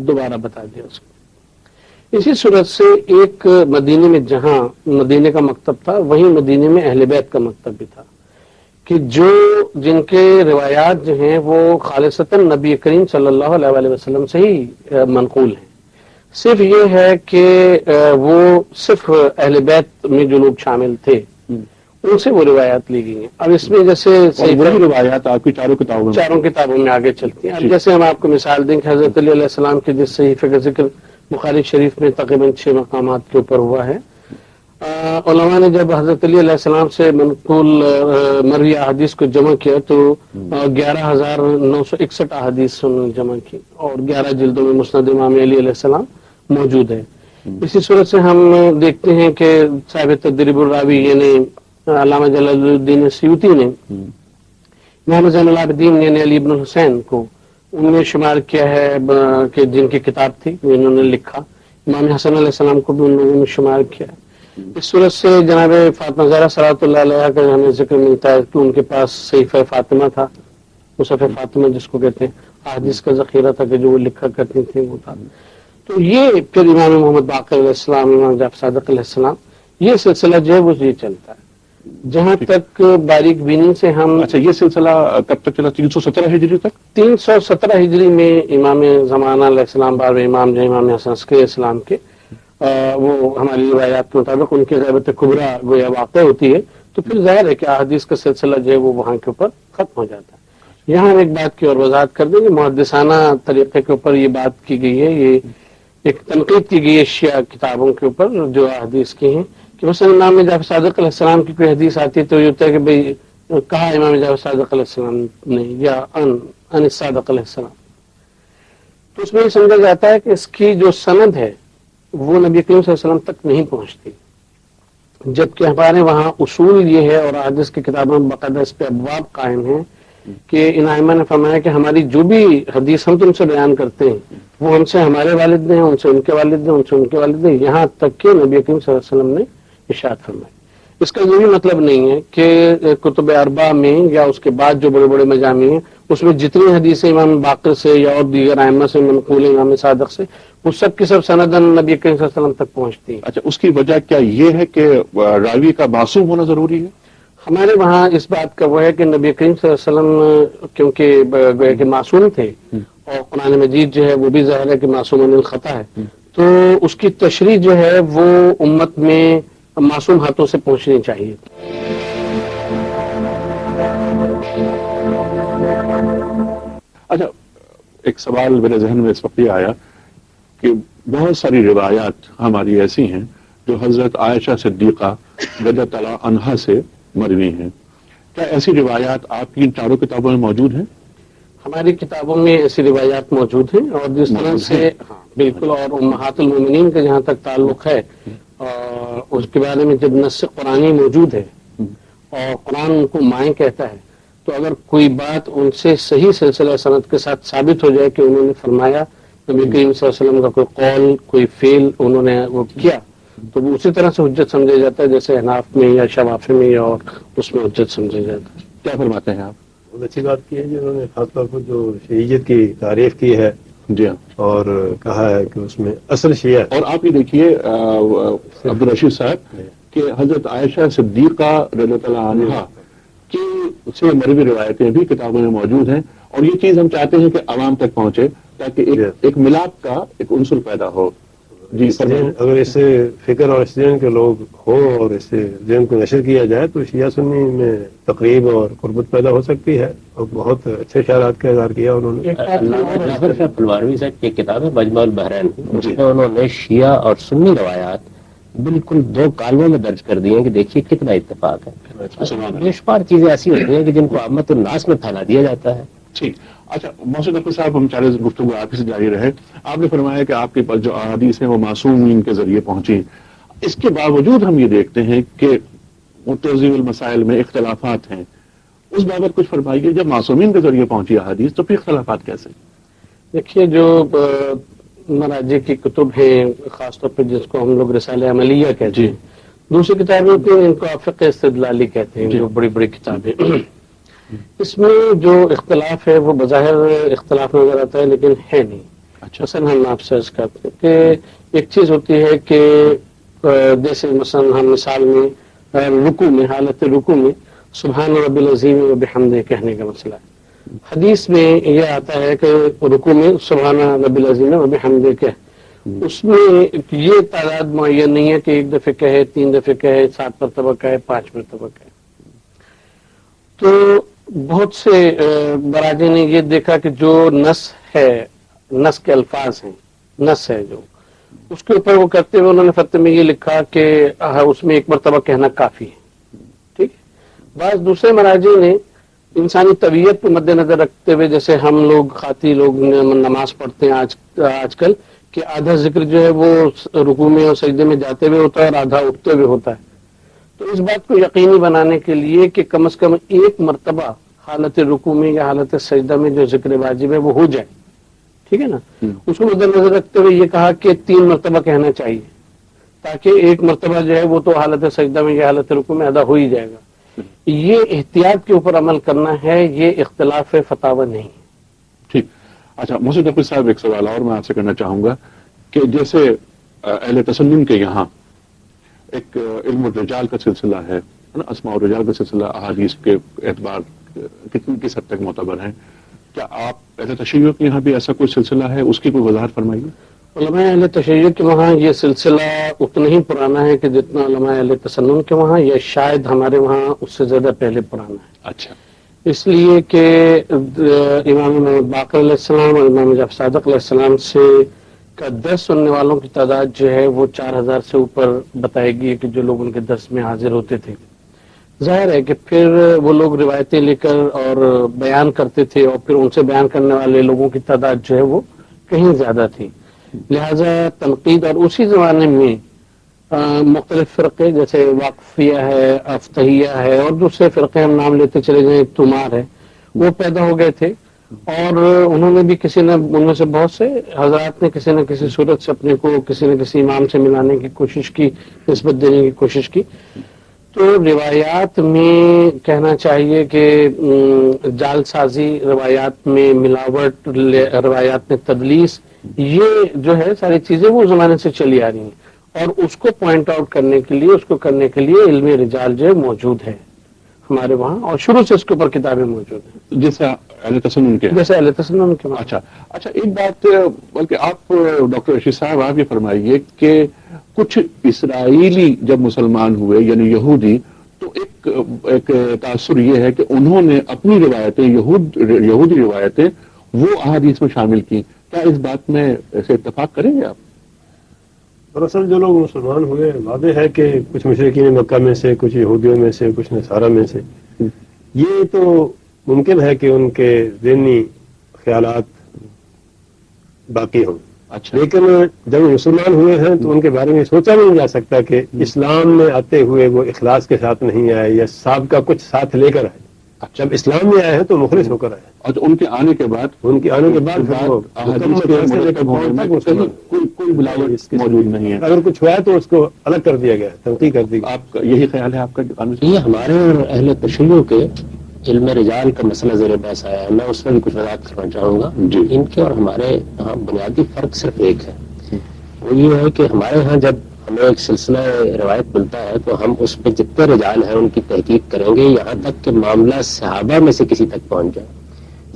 دوبارہ بتا دیا اس کو. اسی صورت سے ایک مدینے میں جہاں مدینے کا مکتب تھا وہیں مدینے میں اہل بیت کا مکتب بھی تھا کہ جو جن کے روایات جو ہیں وہ خالصتاً نبی کریم صلی اللہ علیہ وآلہ وسلم سے ہی منقول ہیں. صرف یہ ہے کہ وہ صرف اہل بیت میں جو لوگ شامل تھے ان سے وہ روایات لی گئی ہیں. اب اس میں جیسے اور وہی روایات آپ کی چاروں کتابوں میں چاروں کتابوں میں آگے چلتی ہیں. اب ٹھیک. جیسے ہم آپ کو مثال دیں کہ حضرت علی علیہ السلام کے جس صحیفے کا ذکر بخاری شریف میں تقریباً 6 مقامات کے اوپر ہوا ہے. علماء نے جب حضرت علی علیہ السلام سے منقول مروی احادیث کو جمع کیا تو 11,961 احادیث انہوں نے جمع کی اور 11 جلدوں میں مسند امام علی علیہ السلام موجود ہے. اسی صورت سے ہم دیکھتے ہیں کہ صاحب تدریب الراوی یعنی علامہ جلال الدین سیوطی نے محمد زین العابدین یعنی علی ابن الحسین کو ان میں شمار کیا ہے کہ جن کی کتاب تھی انہوں نے لکھا. امام حسن علیہ السلام کو بھی ان لوگوں نے شمار کیا. اس صورت سے جناب فاطمہ زہرا صلوات اللہ علیہ کا ہمیں ذکر ملتا ہے کہ ان کے پاس صحیفہ فاطمہ تھا, مصحف فاطمہ جس کو کہتے ہیں, احادیث کا ذخیرہ تھا کہ جو وہ لکھا کرتی تھیں وہ تھا. تو یہ پھر امام محمد باقر علیہ السلام, امام جعفر صادق علیہ السلام, یہ سلسلہ جو ہے وہ یہ چلتا ہے. جہاں تک باریک بینی سے ہم اچھا یہ سلسلہ کب تک چلا؟ 317 ہجری تک. 317 ہجری میں امام زمانہ علیہ السلام بارہ امام جو امام حسن عسکری اسلام کے وہ ہماری روایات کے مطابق ان کی غیبت کبریٰ گویا واقع ہوتی ہے. تو پھر ظاہر ہے کہ احادیث کا سلسلہ جو ہے وہ وہاں کے اوپر ختم ہو جاتا ہے. یہاں ہم ایک بات کی اور وضاحت کر دیں گے, محدثانہ طریقے کے اوپر یہ بات کی گئی ہے, یہ ایک تنقید کی گئی ہے شیعہ کتابوں کے اوپر جو احادیث کی ہیں کہ مثلا امام جعفر صادق علیہ السلام کی کوئی حدیث آتی ہے تو یہ ہوتا ہے کہ بھئی کہا امام جعفر صادق علیہ السلام نے یا ان صادق علیہ السلام. تو اس میں یہ سمجھا جاتا ہے کہ اس کی جو سند ہے وہ نبی کریم صلی اللہ علیہ وسلم تک نہیں پہنچتی, جبکہ ہمارے وہاں اصول یہ ہے اور حدیث کی کتابوں میں باقاعدہ اس پہ ابواب قائم ہیں کہ ان ائمہ نے فرمایا کہ ہماری جو بھی حدیث ہم تم سے بیان کرتے ہیں وہ ہم سے ہمارے والد نے, ان سے ان کے والد نے, ان سے ان کے والد نے, یہاں تک کہ نبی کریم صلی اللہ علیہ وسلم نے ارشاد فرمایا. اس کا یہ بھی مطلب نہیں ہے کہ کتب اربعہ میں یا اس کے بعد جو بڑے بڑے مجامع ہیں اس میں جتنی حدیثیں امام باقر سے یا اور دیگر ائمہ سے منقول امام صادق سے وہ سب کی سب سندن نبی کریم صلی اللہ علیہ وسلم تک پہنچتی ہیں. اچھا اس کی وجہ کیا یہ ہے کہ راوی کا معصوم ہونا ضروری ہے؟ ہمارے وہاں اس بات کا وہ ہے کہ نبی کریم صلی اللہ علیہ وسلم کیونکہ گویا کہ معصوم تھے اور قرآن مجید جو ہے وہ بھی ظاہر ہے کہ معصوم عن الخطا ہے, تو اس کی تشریح جو ہے وہ امت میں معصوم ہاتھوں سے پہنچنی چاہیے. اچھا ایک سوال میرے ذہن میں اس وقت یہ آیا کہ بہت ساری روایات ہماری ایسی ہیں جو حضرت عائشہ صدیقہ رضی اللہ عنہا سے مروی ہیں. کیا ایسی روایات آپ کی ان چاروں کتابوں میں موجود ہیں؟ ہماری کتابوں میں ایسی روایات موجود ہیں اور جس طرح سے بالکل, اور امہات المومنین کا جہاں تک تعلق ہے اس کے بارے میں جب نص قرآنی موجود ہے اور قرآن ان کو مائیں کہتا ہے تو اگر کوئی بات ان سے صحیح سلسلہ سند کے ساتھ ثابت ہو جائے کہ انہوں نے فرمایا, نبی کریم صلی اللہ علیہ وسلم کا کوئی قول کوئی فعل انہوں نے وہ کیا, تو وہ اسی طرح سے حجت سمجھا جاتا ہے جیسے حناف میں یا شوافی میں اور اس میں حجت سمجھا جاتا ہے. کیا فرماتے ہیں آپ؟ بہت اچھی بات کی ہے جو انہوں نے خاص طور پر جو شیعیت کی تعریف کی ہے جی ہاں, اور کہا ہے کہ اس میں اصل شیعہ. اور آپ یہ دیکھیے عبدالرشید صاحب کہ حضرت عائشہ صدیقہ رضی اللہ عنہا کی سے مروی روایتیں بھی کتابوں میں موجود ہیں, اور یہ چیز ہم چاہتے ہیں کہ عوام تک پہنچے تاکہ ایک ملاپ کا ایک عنصر پیدا ہو. جی سر, اگر اس سے فکر اور اسٹوڈنٹ کے لوگ ہو اور اس سے ذہن کو نشر کیا جائے تو شیعہ سنی میں تقریب اور قربت پیدا ہو سکتی ہے, اور بہت اچھے خیالات کا اظہار کیا انہوں نے. علامہ جعفر شاہ پھلوانوی صاحب کی کتاب ہے مجمع البحرین, اس میں انہوں نے شیعہ اور سنی روایات بالکل 2 کالموں میں درج کر دی ہیں کہ دیکھیے کتنا اتفاق ہے. بے شمار چیزیں ایسی ہوتی ہیں کہ جن کو عامت الناس میں پھیلا دیا جاتا ہے. ٹھیک. اچھا محسن اختر صاحب, ہم چارے گفتگو آپ سے جاری رہے. آپ نے فرمایا کہ آپ کے پاس جو احادیث ہیں وہ معصومین کے ذریعے پہنچی, اس کے باوجود ہم یہ دیکھتے ہیں کہ توضیح المسائل میں اختلافات ہیں. اس بابت کچھ فرمائیے, جب معصومین کے ذریعے پہنچی احادیث تو پھر اختلافات کیسے؟ دیکھیے جو مراجع کی کتب ہیں خاص طور پہ جس کو ہم لوگ رسالہ عملیہ کہتے ہیں, دوسری کتابوں کو ان کو فقہ استدلالی کہتے ہیں, جو بڑی بڑی کتابیں, اس میں جو اختلاف ہے وہ بظاہر اختلاف نظر آتا ہے لیکن ہے نہیں. مثلا ہم آپ سے عرض کرتے ہیں کہ ایک چیز ہوتی ہے کہ جیسے مثلا ہم مثال میں رکوع میں حالت رکوع میں سبحان رب العظیم و بحمدہ کہنے کا مسئلہ ہے. حدیث میں یہ آتا ہے کہ رکوع میں سبحان رب العظیم و بحمدہ کہہ, اس میں یہ تعداد معین نہیں ہے کہ 1 دفعہ کہے, 3 دفعہ کہے, 7 مرتبہ کہے, 5 مرتبہ کہے. تو بہت سے براجے نے یہ دیکھا کہ جو نص ہے، نص کے الفاظ ہیں، نص ہے جو، اس کے اوپر وہ کرتے ہوئے انہوں نے فتوی میں یہ لکھا کہ اس میں ایک مرتبہ کہنا کافی ہے، ٹھیک. بعض دوسرے مراجع نے انسانی طبیعت کو مد نظر رکھتے ہوئے، جیسے ہم لوگ خاطی لوگ نماز پڑھتے ہیں آج کل، کہ آدھا ذکر جو ہے وہ رکوع میں اور سجدے میں جاتے ہوئے ہوتا ہے اور آدھا اٹھتے ہوئے ہوتا ہے، تو اس بات کو یقینی بنانے کے لیے کہ کم از کم ایک مرتبہ حالت رکوع میں یا حالت سجدہ میں جو ذکر واجب ہے وہ ہو جائے، ٹھیک ہے نا. اس کو مد نظر رکھتے ہوئے یہ کہا کہ 3 مرتبہ کہنا چاہیے، تاکہ ایک مرتبہ جو ہے وہ تو حالت سجدہ میں یا حالت رکوع میں ادا ہو ہی جائے گا. یہ احتیاط کے اوپر عمل کرنا ہے، یہ اختلاف فتاوی نہیں. ٹھیک. اچھا محسن نقوی صاحب، ایک سوال اور میں آپ سے کرنا چاہوں گا کہ جیسے اہل تسنن کے یہاں ایک علم الرجال کا سلسلہ ہے، اسماء الرجال کا سلسلہ احادیث کے اعتبار کس حد تک معتبر ہے، کیا آپ اہل تشیع کے یہاں بھی ایسا کوئی سلسلہ ہے؟ اس کی کوئی وضاحت فرمائیے. علماء اہل تشیع کے وہاں یہ سلسلہ اتنا ہی پرانا ہے کہ جتنا علماء اہل تسنن کے وہاں، یا شاید ہمارے وہاں اس سے زیادہ پہلے پرانا ہے. اچھا. اس لیے کہ امام محمد باقر علیہ السلام اور امام جعفر صادق علیہ السلام سے کا درس سننے والوں کی تعداد جو ہے وہ 4000 سے اوپر بتائے گی کہ جو لوگ ان کے درس میں حاضر ہوتے تھے. ظاہر ہے کہ پھر وہ لوگ روایتیں لے کر اور بیان کرتے تھے، اور پھر ان سے بیان کرنے والے لوگوں کی تعداد جو ہے وہ کہیں زیادہ تھی. لہذا تنقید، اور اسی زمانے میں مختلف فرقے جیسے واقفیہ ہے، افتحیہ ہے، اور دوسرے فرقے ہم نام لیتے چلے جائیں، تمار ہے، وہ پیدا ہو گئے تھے. اور انہوں نے بھی ان میں سے بہت سے حضرات نے کسی نہ کسی صورت سے اپنے کو کسی نہ کسی امام سے ملانے کی کوشش کی، نسبت دینے کی کوشش کی. تو روایات میں کہنا چاہیے کہ جال سازی، روایات میں ملاوٹ، روایات میں تدلیس، یہ جو ہے ساری چیزیں وہ زمانے سے چلی آ رہی ہیں، اور اس کو پوائنٹ آؤٹ کرنے کے لیے، اس کو کرنے کے لیے علم رجال جو ہے موجود ہے ہمارے وہاں، اور شروع سے اس کے اوپر کتابیں موجود ہیں، جیسے اہل تسنن کے. جیسے اہل تسنن کے وہاں. اچھا ایک بات، بلکہ آپ ڈاکٹر رشید صاحب آپ یہ فرمائیے کہ کچھ اسرائیلی جب مسلمان ہوئے یعنی یہودی، تو ایک تاثر یہ ہے کہ انہوں نے اپنی روایتیں، یہودی روایتیں وہ احادیث میں شامل کی. کیا اس بات میں ایسے اتفاق کریں گے آپ؟ دراصل جو لوگ مسلمان ہوئے، واضح ہے کہ کچھ مشرکین مکہ میں سے، کچھ یہودیوں میں سے، کچھ نصارہ میں سے، یہ تو ممکن ہے کہ ان کے ذہنی خیالات باقی ہوں. اچھا. لیکن جب وہ مسلمان ہوئے ہیں تو ان کے بارے میں سوچا نہیں جا سکتا کہ اسلام میں آتے ہوئے وہ اخلاص کے ساتھ نہیں آئے یا صاحب کا کچھ ساتھ لے کر آئے. جب اسلام میں آئے ہیں تو مخلص ہو کر آئے. اور ان کے آنے کے بعد کوئی بلاوٹ موجود نہیں ہے. اگر کچھ ہوا ہے تو اس کو الگ کر دیا گیا، تنقید کر دی گئی. آپ کا یہی خیال ہے؟ آپ کا یہ ہمارے اور اہل تشیع کے علم رجال کا مسئلہ زیر بحث آیا ہے، میں اس میں بھی کچھ وضاحت کرنا چاہوں گا. جی. ان کے اور ہمارے یہاں بنیادی فرق صرف ایک ہے، وہ یہ ہے کہ ہمارے یہاں جب ہمیں ایک سلسلہ روایت ملتا ہے تو ہم اس پہ جتنے رجال ہیں ان کی تحقیق کریں گے یہاں تک کہ معاملہ صحابہ میں سے کسی تک پہنچ جائے.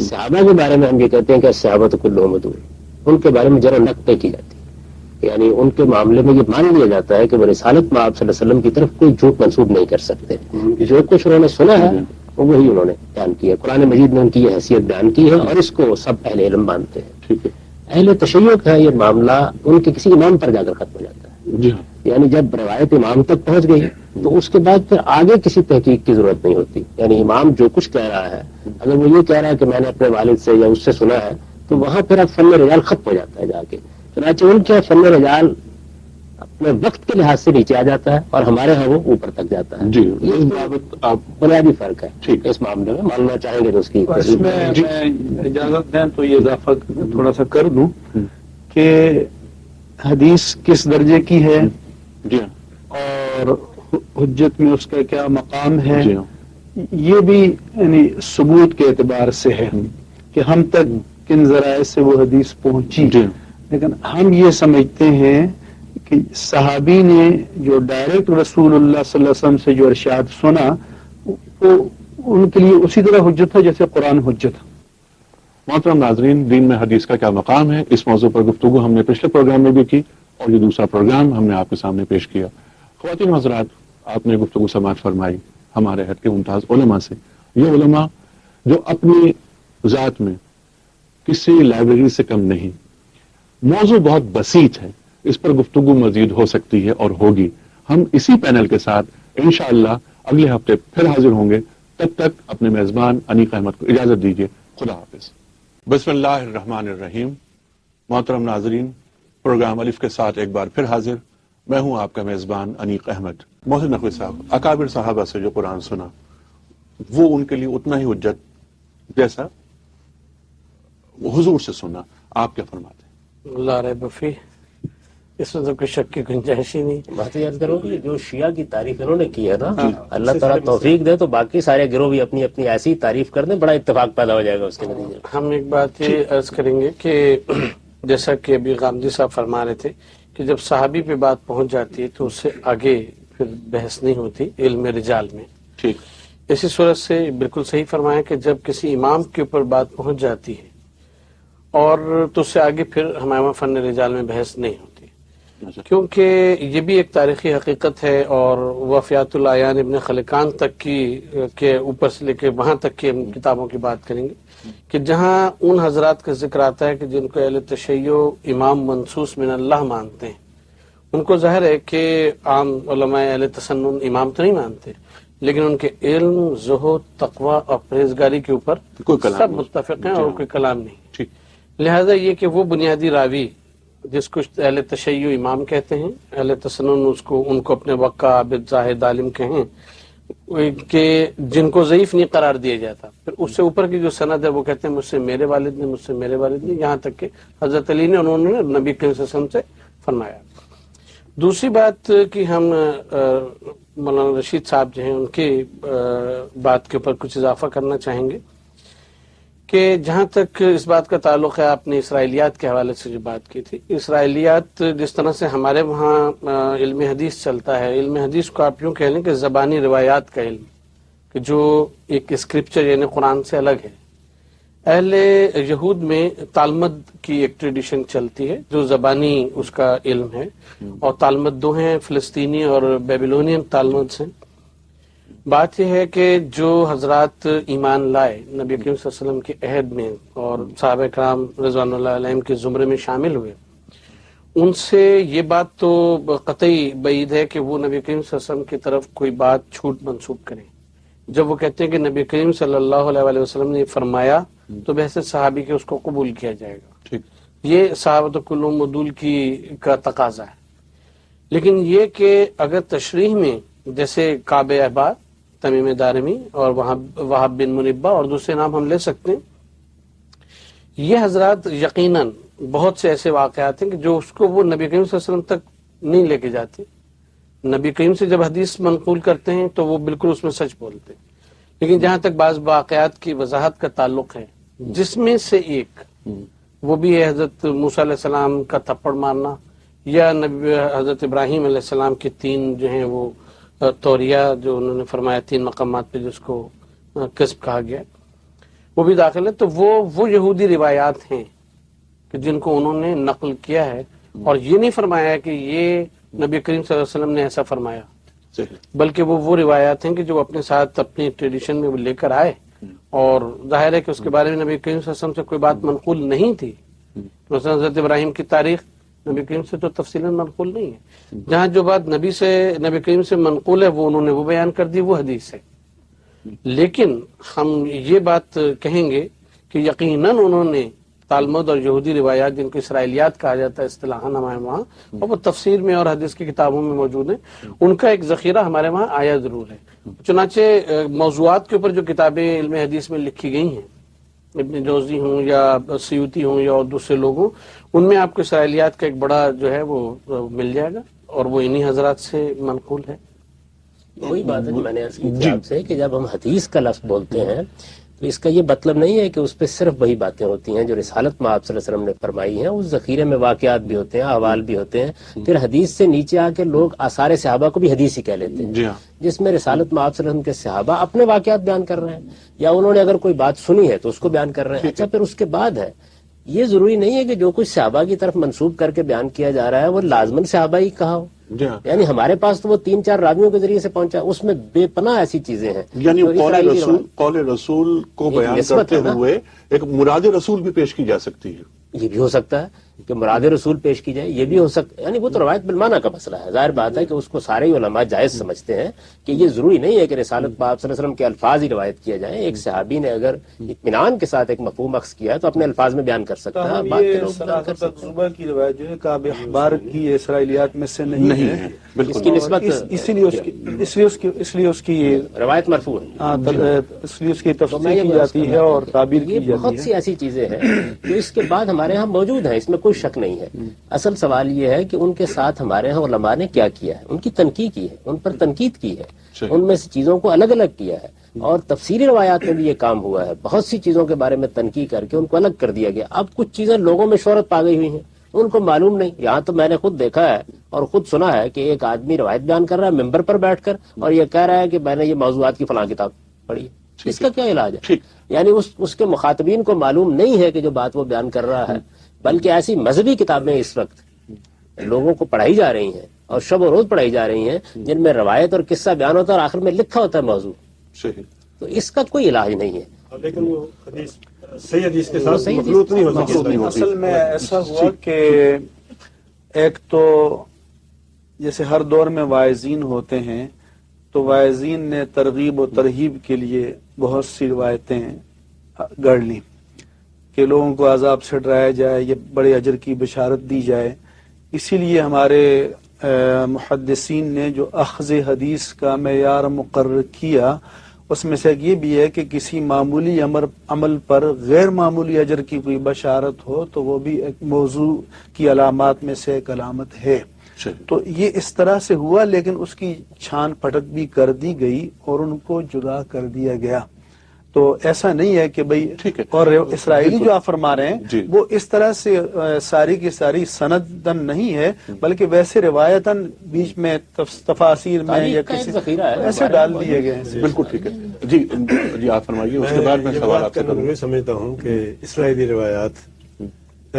صحابہ کے بارے میں ہم یہ کہتے ہیں کہ صحابہ تو کلہم عدول، ان کے بارے میں ذرا نقطے کی جاتی ہے، یعنی ان کے معاملے میں یہ مان لیا جاتا ہے کہ وہ رسالت میں آپ صلی اللہ علیہ وسلم کی طرف کوئی جھوٹ منسوب نہیں کر سکتے. جو کچھ انہوں نے سنا ہے وہی انہوں نے بیان کیا. قرآن مجید نے ان کی یہ حیثیت بیان کی ہے اور اس کو سب اہل علم مانتے ہیں. ٹھیک ہے. اہل تشیع کا یہ معاملہ ان کے کسی امام پر جا کر ختم ہو جاتا ہے. جی. یعنی جب روایت امام تک پہنچ گئی تو اس کے بعد پھر آگے کسی تحقیق کی ضرورت نہیں ہوتی. یعنی امام جو کچھ کہہ رہا ہے، اگر وہ یہ کہہ رہا ہے کہ میں نے اپنے والد سے یا اس سے سنا ہے، تو وہاں پھر اب فن رجال ختم ہو جاتا ہے جا کے. چنانچہ ان کے فن رجال اپنے وقت کے لحاظ سے نیچے آ جاتا ہے اور ہمارے ہاں وہ اوپر تک جاتا ہے. جی. اس بابت آپ بنیادی فرق ہے. ٹھیک. اس معاملے میں ماننا چاہیں گے تو اس کی اس میں اجازت دیں تو یہ اضافہ تھوڑا سا کر دوں کہ حدیث کس درجے کی ہے، جی اور حجت میں اس کا کیا مقام ہے، جی یہ بھی یعنی ثبوت کے اعتبار سے ہے کہ ہم تک کن ذرائع سے وہ حدیث پہنچی. جی. لیکن ہم یہ سمجھتے ہیں کہ صحابی نے جو ڈائریکٹ رسول اللہ صلی اللہ علیہ وسلم سے جو ارشاد سنا وہ ان کے لیے اسی طرح حجت ہے جیسے قرآن حجت ہے. محترم ناظرین، دین میں حدیث کا کیا مقام ہے، اس موضوع پر گفتگو ہم نے پچھلے پروگرام میں بھی کی اور یہ دوسرا پروگرام ہم نے آپ کے سامنے پیش کیا. خواتین حضرات، آپ نے گفتگو سماعت فرمائی ہمارے حد کے ممتاز علماء سے، یہ علماء جو اپنی ذات میں کسی لائبریری سے کم نہیں. موضوع بہت بسیط ہے، اس پر گفتگو مزید ہو سکتی ہے اور ہوگی. ہم اسی پینل کے ساتھ انشاءاللہ اگلے ہفتے پھر حاضر ہوں گے. تب تک اپنے میزبان انیق احمد کو اجازت دیجیے. خدا حافظ. بسم اللہ الرحمن الرحیم. محترم ناظرین، پروگرام الف کے ساتھ ایک بار پھر حاضر. میں ہوں آپ کا میزبان انیق احمد. محسن نقوی صاحب، اکابر صحابہ سے جو قرآن سنا وہ ان کے لیے اتنا ہی حجت جیسا حضور سے سنا. آپ کیا فرماتے ہیں؟ اللہ ریب فیہ، اس میں تو کوئی شک کی گنجائش ہی نہیں. بات یاد کرو کہ جو شیعہ کی تعریف انہوں نے کی ہے نا، اللہ تعالیٰ توفیق دے تو باقی سارے گروہ بھی اپنی اپنی ایسی تعریف کر دیں، بڑا اتفاق پیدا ہو جائے گا اس کے نتیجے میں. ہم ایک بات یہ عرض کریں گے کہ جیسا کہ ابھی غامدی صاحب فرما رہے تھے کہ جب صحابی پہ بات پہنچ جاتی ہے تو اس سے آگے پھر بحث نہیں ہوتی علم رجال میں. ٹھیک. اسی صورت سے بالکل صحیح فرمایا کہ جب کسی امام کے اوپر بات پہنچ جاتی ہے اور تو اس سے آگے پھر ہمارے فن رجال میں بحث نہیں ہوتی، کیونکہ یہ بھی ایک تاریخی حقیقت ہے. اور وفیات العیان ابن خلقان تک کی کے اوپر سے لے کے وہاں تک کی ہم کتابوں کی بات کریں گے کہ جہاں ان حضرات کا ذکر آتا ہے کہ جن کو اہل تشیع امام منصوص من اللہ مانتے ہیں. ان کو ظاہر ہے کہ عام علماء اہل تسنن امام تو نہیں مانتے، لیکن ان کے علم، زہد، تقوی اور پرہیزگاری کے اوپر سب متفق ہیں اور کوئی کلام نہیں. لہذا یہ کہ وہ بنیادی راوی جس کو اہل تشیع امام کہتے ہیں، اہل تسنن ان کو اپنے وقت کا عابد زاہد عالم کہیں، کہ جن کو ضعیف نہیں قرار دیا جاتا. پھر اس سے اوپر کی جو سند ہے وہ کہتے ہیں مجھ سے میرے والد نے، مجھ سے میرے والد نے، یہاں تک کہ حضرت علی نے انہوں نے نبی کریم صلی اللہ علیہ وسلم سے فرمایا. دوسری بات کہ ہم مولانا رشید صاحب جو ہیں ان کی بات کے اوپر کچھ اضافہ کرنا چاہیں گے کہ جہاں تک اس بات کا تعلق ہے، آپ نے اسرائیلیات کے حوالے سے جو بات کی تھی، اسرائیلیات جس طرح سے ہمارے وہاں علم حدیث چلتا ہے، علم حدیث کو آپ یوں کہہ لیں کہ زبانی روایات کا علم، کہ جو ایک اسکرپچر یعنی قرآن سے الگ ہے. اہل یہود میں تالمد کی ایک ٹریڈیشن چلتی ہے جو زبانی اس کا علم ہے، اور تالمد دو ہیں، فلسطینی اور بیبلونین تالمد سے. بات یہ ہے کہ جو حضرات ایمان لائے نبی کریم صلی اللہ علیہ وسلم کے عہد میں اور صحابہ کرام رضوان اللہ علیہم کے زمرے میں شامل ہوئے، ان سے یہ بات تو قطعی بعید ہے کہ وہ نبی کریم صلی اللہ علیہ وسلم کی طرف کوئی بات چھوٹ منسوب کریں. جب وہ کہتے ہیں کہ نبی کریم صلی اللہ علیہ وسلم نے فرمایا تو بحث صحابی کے اس کو قبول کیا جائے گا. یہ صحابۃ کلہم عدول کا تقاضا ہے. لیکن یہ کہ اگر تشریح میں جیسے کعب احبار، تمیم دارمی اور وہاب بن منبہ اور دوسرے نام ہم لے سکتے ہیں، یہ حضرات یقیناً بہت سے ایسے واقعات ہیں کہ جو اس کو وہ نبی کریم صلی اللہ علیہ وسلم تک نہیں لے کے جاتے. نبی کریم سے جب حدیث منقول کرتے ہیں تو وہ بالکل اس میں سچ بولتے ہیں. لیکن جہاں تک بعض واقعات کی وضاحت کا تعلق ہے، جس میں سے ایک وہ بھی ہے حضرت موسیٰ علیہ السلام کا تھپڑ مارنا، یا نبی حضرت ابراہیم علیہ السلام کی 3 جو ہیں وہ توریہ جو انہوں نے فرمایا 3 مقامات پہ جس کو کسب کہا گیا، وہ بھی داخل ہے. تو وہ یہودی روایات ہیں کہ جن کو انہوں نے نقل کیا ہے، اور یہ نہیں فرمایا کہ یہ نبی کریم صلی اللہ علیہ وسلم نے ایسا فرمایا، بلکہ وہ روایات ہیں کہ جو اپنے ساتھ اپنی ٹریڈیشن میں وہ لے کر آئے. اور ظاہر ہے کہ اس کے بارے میں نبی کریم صلی اللہ علیہ وسلم سے کوئی بات منقول نہیں تھی. مثلا حضرت ابراہیم کی تاریخ نبی کریم سے تو تفصیلاً منقول نہیں ہے. جہاں جو بات نبی کریم سے منقول ہے وہ انہوں نے وہ بیان کر دی، وہ حدیث ہے. لیکن ہم یہ بات کہیں گے کہ یقیناً انہوں نے تالمد اور یہودی روایات جن کو اسرائیلیات کہا جاتا ہے اصطلاحاً ہمارے وہاں، اور وہ تفسیر میں اور حدیث کی کتابوں میں موجود ہیں، ان کا ایک ذخیرہ ہمارے وہاں آیا ضرور ہے. چنانچہ موضوعات کے اوپر جو کتابیں علم حدیث میں لکھی گئی ہیں، ابن جوزی ہوں یا سیوطی ہوں یا اور دوسرے لوگ ہوں، ان میں آپ کو اسرائیلیات کا ایک بڑا جو ہے وہ مل جائے گا، اور وہ انہی حضرات سے منقول ہے. وہی بات ہے جو میں نے عرض کی تھی آپ سے کہ جب ہم حدیث کا لفظ بولتے ہیں تو اس کا یہ مطلب نہیں ہے کہ اس پہ صرف وہی باتیں ہوتی ہیں جو رسالت میں آپ صلی اللہ علیہ وسلم نے فرمائی ہیں. اس ذخیرے میں واقعات بھی ہوتے ہیں، احوال بھی ہوتے ہیں. پھر حدیث سے نیچے آ کے لوگ آثار صحابہ کو بھی حدیث ہی کہہ لیتے ہیں، جس میں رسالت میں آپ صلی اللہ علیہ وسلم کے صحابہ اپنے واقعات بیان کر رہے ہیں، یا انہوں نے اگر کوئی بات سنی ہے تو اس کو بیان کر رہے ہیں. اچھا، پھر اس کے بعد ہے یہ ضروری نہیں ہے کہ جو کچھ صحابہ کی طرف منسوب کر کے بیان کیا جا رہا ہے وہ لازماً صحابہ ہی کہا ہو. جی ہاں۔ یعنی ہمارے پاس تو وہ 3-4 راویوں کے ذریعے سے پہنچا، اس میں بے پناہ ایسی چیزیں ہیں. یعنی تو قول رسول کو ایک بیان نسبت کرتے ہے نا. ہوئے ایک مراد رسول بھی پیش کی جا سکتی ہے. یہ بھی ہو سکتا ہے کہ مراد رسول پیش کی جائے، یہ بھی ہو سکتا ہے. یعنی وہ تو روایت بالمعنی کا مسئلہ ہے. ظاہر بات ہے کہ اس کو سارے ہی علماء جائز سمجھتے ہیں کہ یہ ضروری نہیں ہے کہ رسالت پاک صلی اللہ علیہ وسلم کے الفاظ ہی روایت کیا جائیں. ایک صحابی نے اگر اطمینان کے ساتھ ایک مفہوم اخذ کیا ہے تو اپنے الفاظ میں بیان کر سکتا ہے. بات کے لوگ بیان کر سکتے ہیں. صبح کی روایت جو ہے کعب اخبار کی اسرائیلیات میں سے نہیں ہے. اس کی نسبت اس لیے اس کی روایت مرفوع ہے. اس لیے اس کی تفسیر کی جاتی ہے اور تعبیر کی یہ جاتی بہت ہے. سی ایسی چیزیں ہیں جو اس کے بعد ہمارے ہاں موجود ہیں، اس میں کوئی شک نہیں ہے. اصل سوال یہ ہے کہ ان کے ساتھ ہمارے ہاں علماء نے کیا کیا ہے، ان کی تنقید کی ہے، ان پر تنقید کی ہے، ان میں سے چیزوں کو الگ الگ کیا ہے. اور تفسیری روایات میں بھی یہ کام ہوا ہے. بہت سی چیزوں کے بارے میں تنقید کر کے ان کو الگ کر دیا گیا. اب کچھ چیزیں لوگوں میں شہرت پا گئی ہوئی ہیں، ان کو معلوم نہیں. یہاں تو میں نے خود دیکھا ہے اور خود سنا ہے کہ ایک آدمی روایت بیان کر رہا ہے ممبر پر بیٹھ کر اور یہ کہہ رہا ہے کہ میں نے یہ موضوعات کی فلاں کتاب پڑھی ہے. اس کا کیا علاج ہے؟ یعنی اس کے مخاطبین کو معلوم نہیں ہے کہ جو بات وہ بیان کر رہا ہے، بلکہ ایسی مذہبی کتابیں اس وقت لوگوں کو پڑھائی جا رہی ہیں اور شب و روز پڑھائی جا رہی ہیں جن میں روایت اور قصہ بیان ہوتا ہے اور آخر میں لکھا ہوتا ہے موضوع. تو اس کا کوئی علاج نہیں ہے. لیکن وہ حدیث صحیح حدیث کے ساتھ مخلوط نہیں ہو سکتی. اصل میں ایسا ہوا کہ ایک تو جیسے ہر دور میں واعظین ہوتے ہیں تو واعظین نے ترغیب و ترہیب کے لیے بہت سی روایتیں گڑھ لی کہ لوگوں کو عذاب سے ڈرایا جائے، یہ بڑے اجر کی بشارت دی جائے. اسی لیے ہمارے محدثین نے جو اخذ حدیث کا معیار مقرر کیا اس میں سے یہ بھی ہے کہ کسی معمولی عمل پر غیر معمولی اجر کی کوئی بشارت ہو تو وہ بھی ایک موضوع کی علامات میں سے ایک علامت ہے. تو یہ اس طرح سے ہوا، لیکن اس کی چھان پھٹک بھی کر دی گئی اور ان کو جدا کر دیا گیا. تو ایسا نہیں ہے کہ بھئی اور اسرائیلی جو آپ فرما رہے ہیں وہ اس طرح سے ساری کی ساری سندن نہیں ہے، بلکہ ویسے روایتاً بیچ میں تفاسیر میں یا کسی ایسے ڈال دیے گئے ہیں. بالکل ٹھیک ہے. جی آپ فرمائیے. اس کے بعد میں سوال آپ سے کروں. میں سمجھتا ہوں کہ اسرائیلی روایات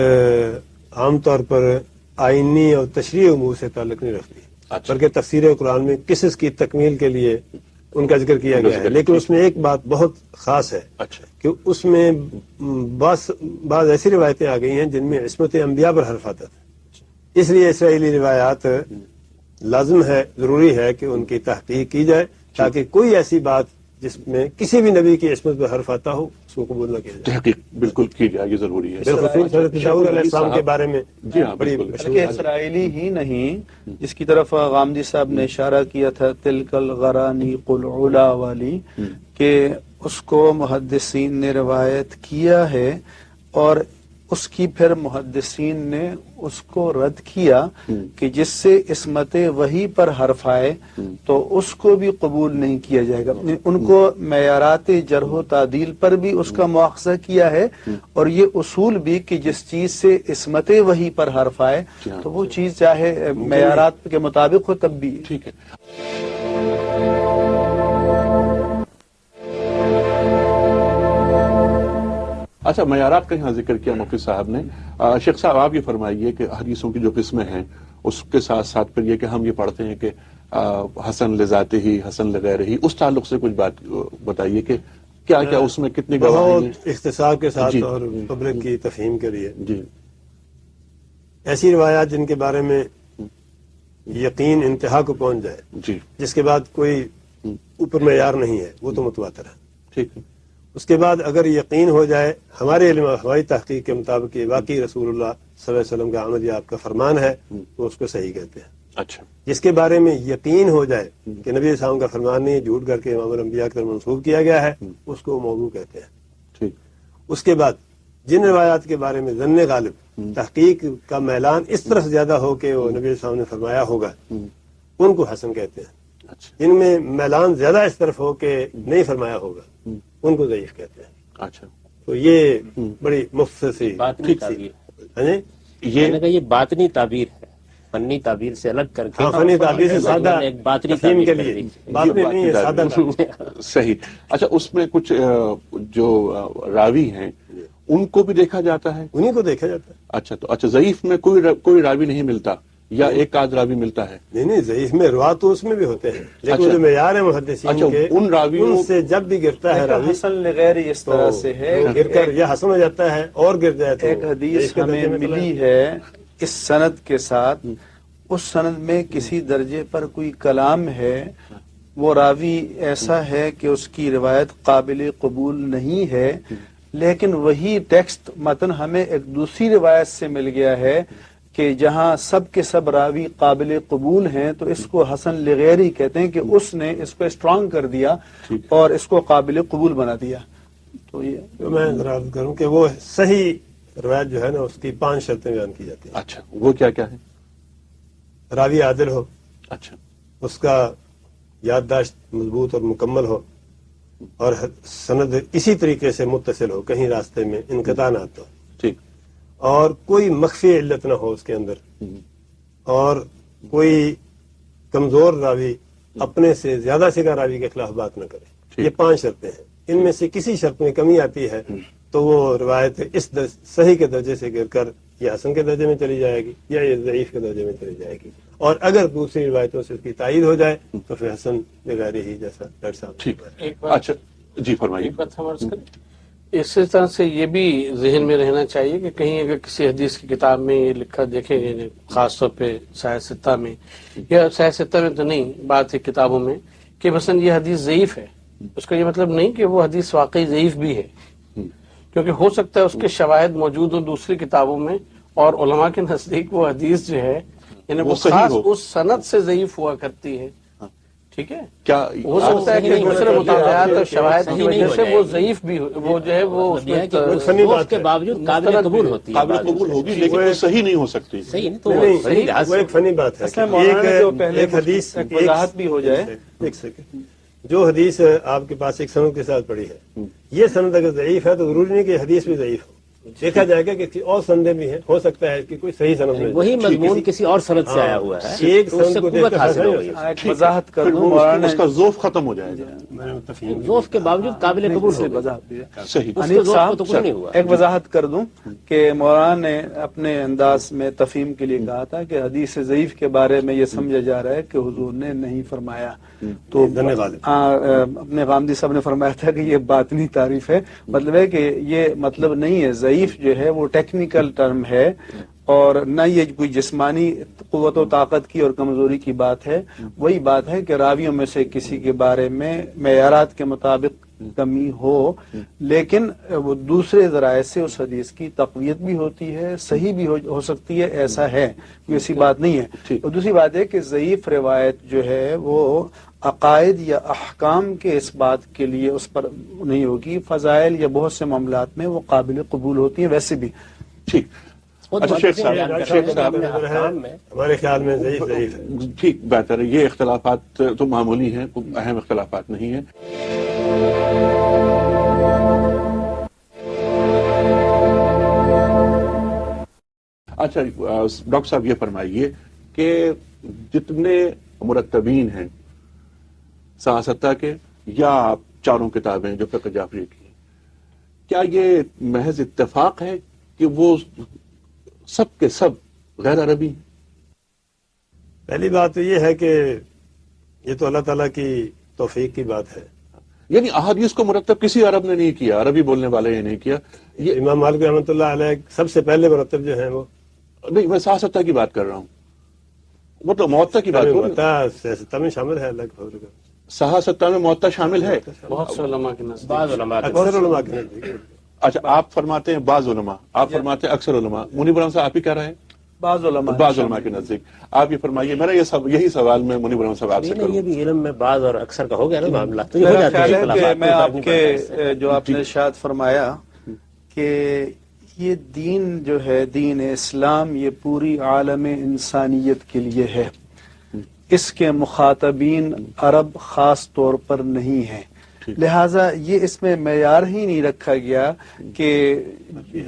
عام طور پر آئینی اور تشریعی امور سے تعلق نہیں رکھتی، بلکہ تفسیر قرآن میں قصص کی تکمیل کے لیے ان کا ذکر کیا گیا ہے. لیکن اس میں ایک بات بہت خاص ہے کہ اس میں بعض ایسی روایتیں آ گئی ہیں جن میں عصمت انبیاء پر حرف آتا تھا. اس لیے اسرائیلی روایات لازم ہے، ضروری ہے کہ ان کی تحقیق کی جائے تاکہ کوئی ایسی بات جس میں کسی بھی نبی کی عصمت پر حرف آتا ہو اس کو قبول نہ کیا جائے. تحقیق بالکل کی جائے، یہ ضروری ہے. حضرت شاہ علیہ السلام کے بارے میں بڑی اسرائیلی ہی نہیں، جس کی طرف غامدی صاحب نے اشارہ کیا تھا تلک الغرانی قل علا والی، کہ اس کو محدثین نے روایت کیا ہے اور اس کی پھر محدثین نے اس کو رد کیا کہ جس سے عصمت وحی پر حرف آئے تو اس کو بھی قبول نہیں کیا جائے گا. ان کو معیارات جرح و تعدیل پر بھی اس کا مواخذہ کیا ہے اور یہ اصول بھی کہ جس چیز سے عصمت وحی پر حرف آئے تو وہ چیز چاہے معیارات کے مطابق ہو تب بھی ٹھیک ہے. اچھا، معیارات کا یہاں ذکر کیا مفتی صاحب نے. شیخ صاحب آپ یہ فرمائیے کہ حدیثوں کی جو قسمیں ہیں اس کے ساتھ ساتھ پھر یہ کہ ہم یہ پڑھتے ہیں کہ حسن لذاتے ہی حسن لغیر ہی، اس تعلق سے کچھ بات بتائیے کہ کیا کیا اس میں کتنی گواہی ہیں. بہت اختصار کے ساتھ اور پبلک کی تفہیم کے لیے ایسی روایات جن کے بارے میں یقین انتہا کو پہنچ جائے، جس کے بعد کوئی اوپر معیار نہیں ہے، وہ تو متواتر ہے. ٹھیک ہے. اس کے بعد اگر یقین ہو جائے ہمارے علم ہماری تحقیق کے مطابق یہ واقعی رسول اللہ صلی اللہ علیہ وسلم کا عمل یا آپ کا فرمان ہے تو اس کو صحیح کہتے ہیں. اچھا. جس کے بارے میں یقین ہو جائے کہ نبی صاحب کا فرمان نہیں، جھوٹ کر کے امام الانبیاء کی طرف منسوب کیا گیا ہے، اس کو موضوع کہتے ہیں. ٹھیک. اس کے بعد جن روایات کے بارے میں ظن غالب تحقیق کا میلان اس طرح سے زیادہ ہو کہ وہ نبی صاحب نے فرمایا ہوگا، ان کو حسن کہتے ہیں. ان میں میلان زیادہ اس طرف ہو کہ نہیں فرمایا ہوگا، ان کو ضعیف کہتے ہیں. اچھا. تو یہ بڑی مختصر سی باطنی تعبیر، یہ باطنی تعبیر ہے، فنی تعبیر سے الگ کر کے فنی تعبیر سے سادہ ایک باطنی تفہیم کے تعبیر لیے باطنی نہیں ہے، سادہ صحیح. اچھا، اس میں کچھ جو راوی ہیں ان کو بھی دیکھا جاتا ہے؟ انہیں کو دیکھا جاتا ہے. اچھا. تو اچھا، ضعیف میں کوئی راوی نہیں ملتا یا ایک آدھ راوی ملتا ہے؟ نہیں ضعیف میں روات تو اس میں بھی ہوتے ہیں، لیکن اچھا، جو معیار ہے محدثین کے ان راویوں ان سے جب بھی گرتا ہے راوی حسن لغیر اس طرح سے ہے تو گر کر یا حسن ہو جاتا ہے اور گر جائے تو ایک حدیث ضعیف کے ہمیں درجے میں چلا ملی جاتا ہے اس سند کے ساتھ، اس سند میں کسی درجے پر کوئی کلام ہے، وہ راوی ایسا ہے کہ اس کی روایت قابل قبول نہیں ہے، لیکن وہی ٹیکسٹ متن ہمیں ایک دوسری روایت سے مل گیا ہے کہ جہاں سب کے سب راوی قابل قبول ہیں، تو اس کو حسن لغیری کہتے ہیں کہ اس نے اس کو اسٹرانگ کر دیا اور اس کو قابل قبول بنا دیا۔ تو یہ تو میں ذرا عرض کروں کہ وہ صحیح روایت جو ہے نا اس کی 5 شرطیں بیان کی جاتی ہیں۔ اچھا، وہ کیا کیا ہے؟ راوی عادل ہو، اچھا، اس کا یادداشت مضبوط اور مکمل ہو، اور سند اسی طریقے سے متصل ہو، کہیں راستے میں انقطاع نہ آتا ہو، ٹھیک، اور کوئی مخفی علت نہ ہو اس کے اندر، اور کوئی کمزور راوی اپنے سے زیادہ سگا راوی کے خلاف بات نہ کرے۔ یہ 5 شرطیں ہیں، ان میں سے کسی شرط میں کمی آتی ہے تو وہ روایت اس صحیح کے درجے سے گر کر یا حسن کے درجے میں چلی جائے گی یا یہ ضعیف کے درجے میں چلی جائے گی، اور اگر دوسری روایتوں سے اس کی تائید ہو جائے تو پھر حسن بغیر ہی، جیسا ڈاکٹر صاحب نے ٹھیک، فرمایا۔ ایک بات اچھا جی فرمائیے۔ ایک بات ہم عرض کریں، اسی طرح سے یہ بھی ذہن میں رہنا چاہیے کہ کہیں اگر کسی حدیث کی کتاب میں یہ لکھا دیکھیں گے، خاص طور پہ صحیح ستہ میں، یا صحیح ستہ میں تو نہیں، بات ہے کتابوں میں، کہ مثلا یہ حدیث ضعیف ہے، اس کا یہ مطلب نہیں کہ وہ حدیث واقعی ضعیف بھی ہے، کیونکہ ہو سکتا ہے اس کے شواہد موجود ہوں دوسری کتابوں میں، اور علماء کے نزدیک وہ حدیث جو ہے یعنی وہ صحیح خاص ہو، اس سند سے ضعیف ہوا کرتی ہے، ٹھیک ہے؟ کیا ہو سکتا ہے کہ دوسرے مطالعات اور شواہد کی وجہ سے وہ ضعیف بھی وہ جو ہے وہ اس میں فنی وہ بات اس کے ہے، باوجود قابل قبول ہوتی ہے، قابل قبول ہوگی لیکن وہ صحیح نہیں ہو سکتی۔ صحیح نہیں تو نہیں، صحیح لحاظ وہ سے ایک فنی بات ہے اصل میں کہ مولانا جو پہلے ایک حدیث ایک وضاحت بھی ہو جائے۔ ایک سیکنڈ، جو حدیث آپ کے پاس ایک سند کے ساتھ پڑی ہے، یہ سند اگر ضعیف ہے تو ضروری نہیں کہ حدیث بھی ضعیف ہو، دیکھا جائے گا کہ کسی اور سندیں بھی ہیں، ہو سکتا ہے کہ کوئی صحیح سند میں وہی مضمون کسی اور سند سے آیا ہوا ہے، ایک تو اس سے سند کو دیکھ قوت کر حاصل ہو گئی، ایک وضاحت کر پھر دوں، وہ مولانا اس کا ذوف ختم ہو جائے گا۔ میں متفق ہوں۔ ذوف کے باوجود قابل قبول ہو گئی، وضاحت بھی ہے۔ صحیح، اس کے انیس ذوق صاحب کو تو کچھ نہیں ہوا۔ ایک وضاحت کر دوں کہ مولانا نے اپنے انداز میں تفہیم کے لیے کہا تھا کہ حدیث ضعیف کے بارے میں یہ سمجھا جا رہا ہے کہ حضور نے نہیں فرمایا، تو اپنے غامدی صاحب نے فرمایا تھا کہ یہ باطنی تعریف ہے، مطلب ہے کہ یہ مطلب نہیں ہے، ضعیف جو ہے وہ ٹیکنیکل ٹرم ہے، اور نہ یہ کوئی جسمانی قوت و طاقت کی اور کمزوری کی بات ہے، وہی بات ہے کہ راویوں میں سے کسی کے بارے میں معیارات کے مطابق کمی ہو، لیکن وہ دوسرے ذرائع سے اس حدیث کی تقویت بھی ہوتی ہے، صحیح بھی ہو سکتی ہے، ایسا ہے، کوئی ایسی بات نہیں ہے۔ اور دوسری بات ہے کہ ضعیف روایت جو ہے وہ عقائد یا احکام کے اس بات کے لیے اس پر نہیں ہوگی، فضائل یا بہت سے معاملات میں وہ قابل قبول ہوتی ہیں ویسے بھی۔ ٹھیک، اچھا شیخ صاحب، شیخ صاحب ہمارے خیال میں ضعیف ہے۔ ٹھیک، بہتر ہے، یہ اختلافات تو معمولی ہیں، کوئی اہم اختلافات نہیں ہیں۔ اچھا ڈاکٹر صاحب یہ فرمائیے کہ جتنے مرتبین ہیں سیاستہ کے یا چاروں کتابیں جو فقہ جعفری کی ہیں، کیا یہ محض اتفاق ہے کہ وہ سب کے سب غیر عربی ہیں؟ پہلی بات تو یہ ہے کہ یہ تو اللہ تعالیٰ کی توفیق کی بات ہے، یعنی احادیث کو مرتب کسی عرب نے نہیں کیا، عربی بولنے والے نے نہیں کیا، یہ امام مالک رحمۃ اللہ علیہ سب سے پہلے مرتب جو ہیں وہ نہیں، میں سیاستہ کی بات کر رہا ہوں، وہ تو معطا کی بات کر رہا ہوں۔ سیاستہ میں شامل ہے الگ ہو رہا سیاستہ میں معطا شامل ہے؟ بہت سے علماء کے نزدیک بعض علماء کے اکثر علماء کے نزدیک۔ اچھا، آپ فرماتے ہیں بعض علماء، آپ فرماتے ہیں اکثر علماء، منیب رحمان صاحب آپ ہی کہہ رہے ہیں بعض علماء بعض علماء کے نزدیک، آپ یہ فرمائیے، میرا یہی سوال میں منیب رحمان صاحب آپ سے نہیں، یہ کروں۔ بھی علم میں بعض اور اکثر کا ہو گیا نا معاملہ، تو یہ ہو میرا جاتا خیال ہے ہے کہ اختلافات، میں کوئی آپ فرق نہیں پڑتا کے جو آپ نے ارشاد فرمایا کہ یہ دین جو ہے دین اسلام، یہ پوری عالم انسانیت کے لیے ہے، اس کے مخاطبین عرب خاص طور پر نہیں ہیں، لہٰذا یہ اس میں معیار ہی نہیں رکھا گیا کہ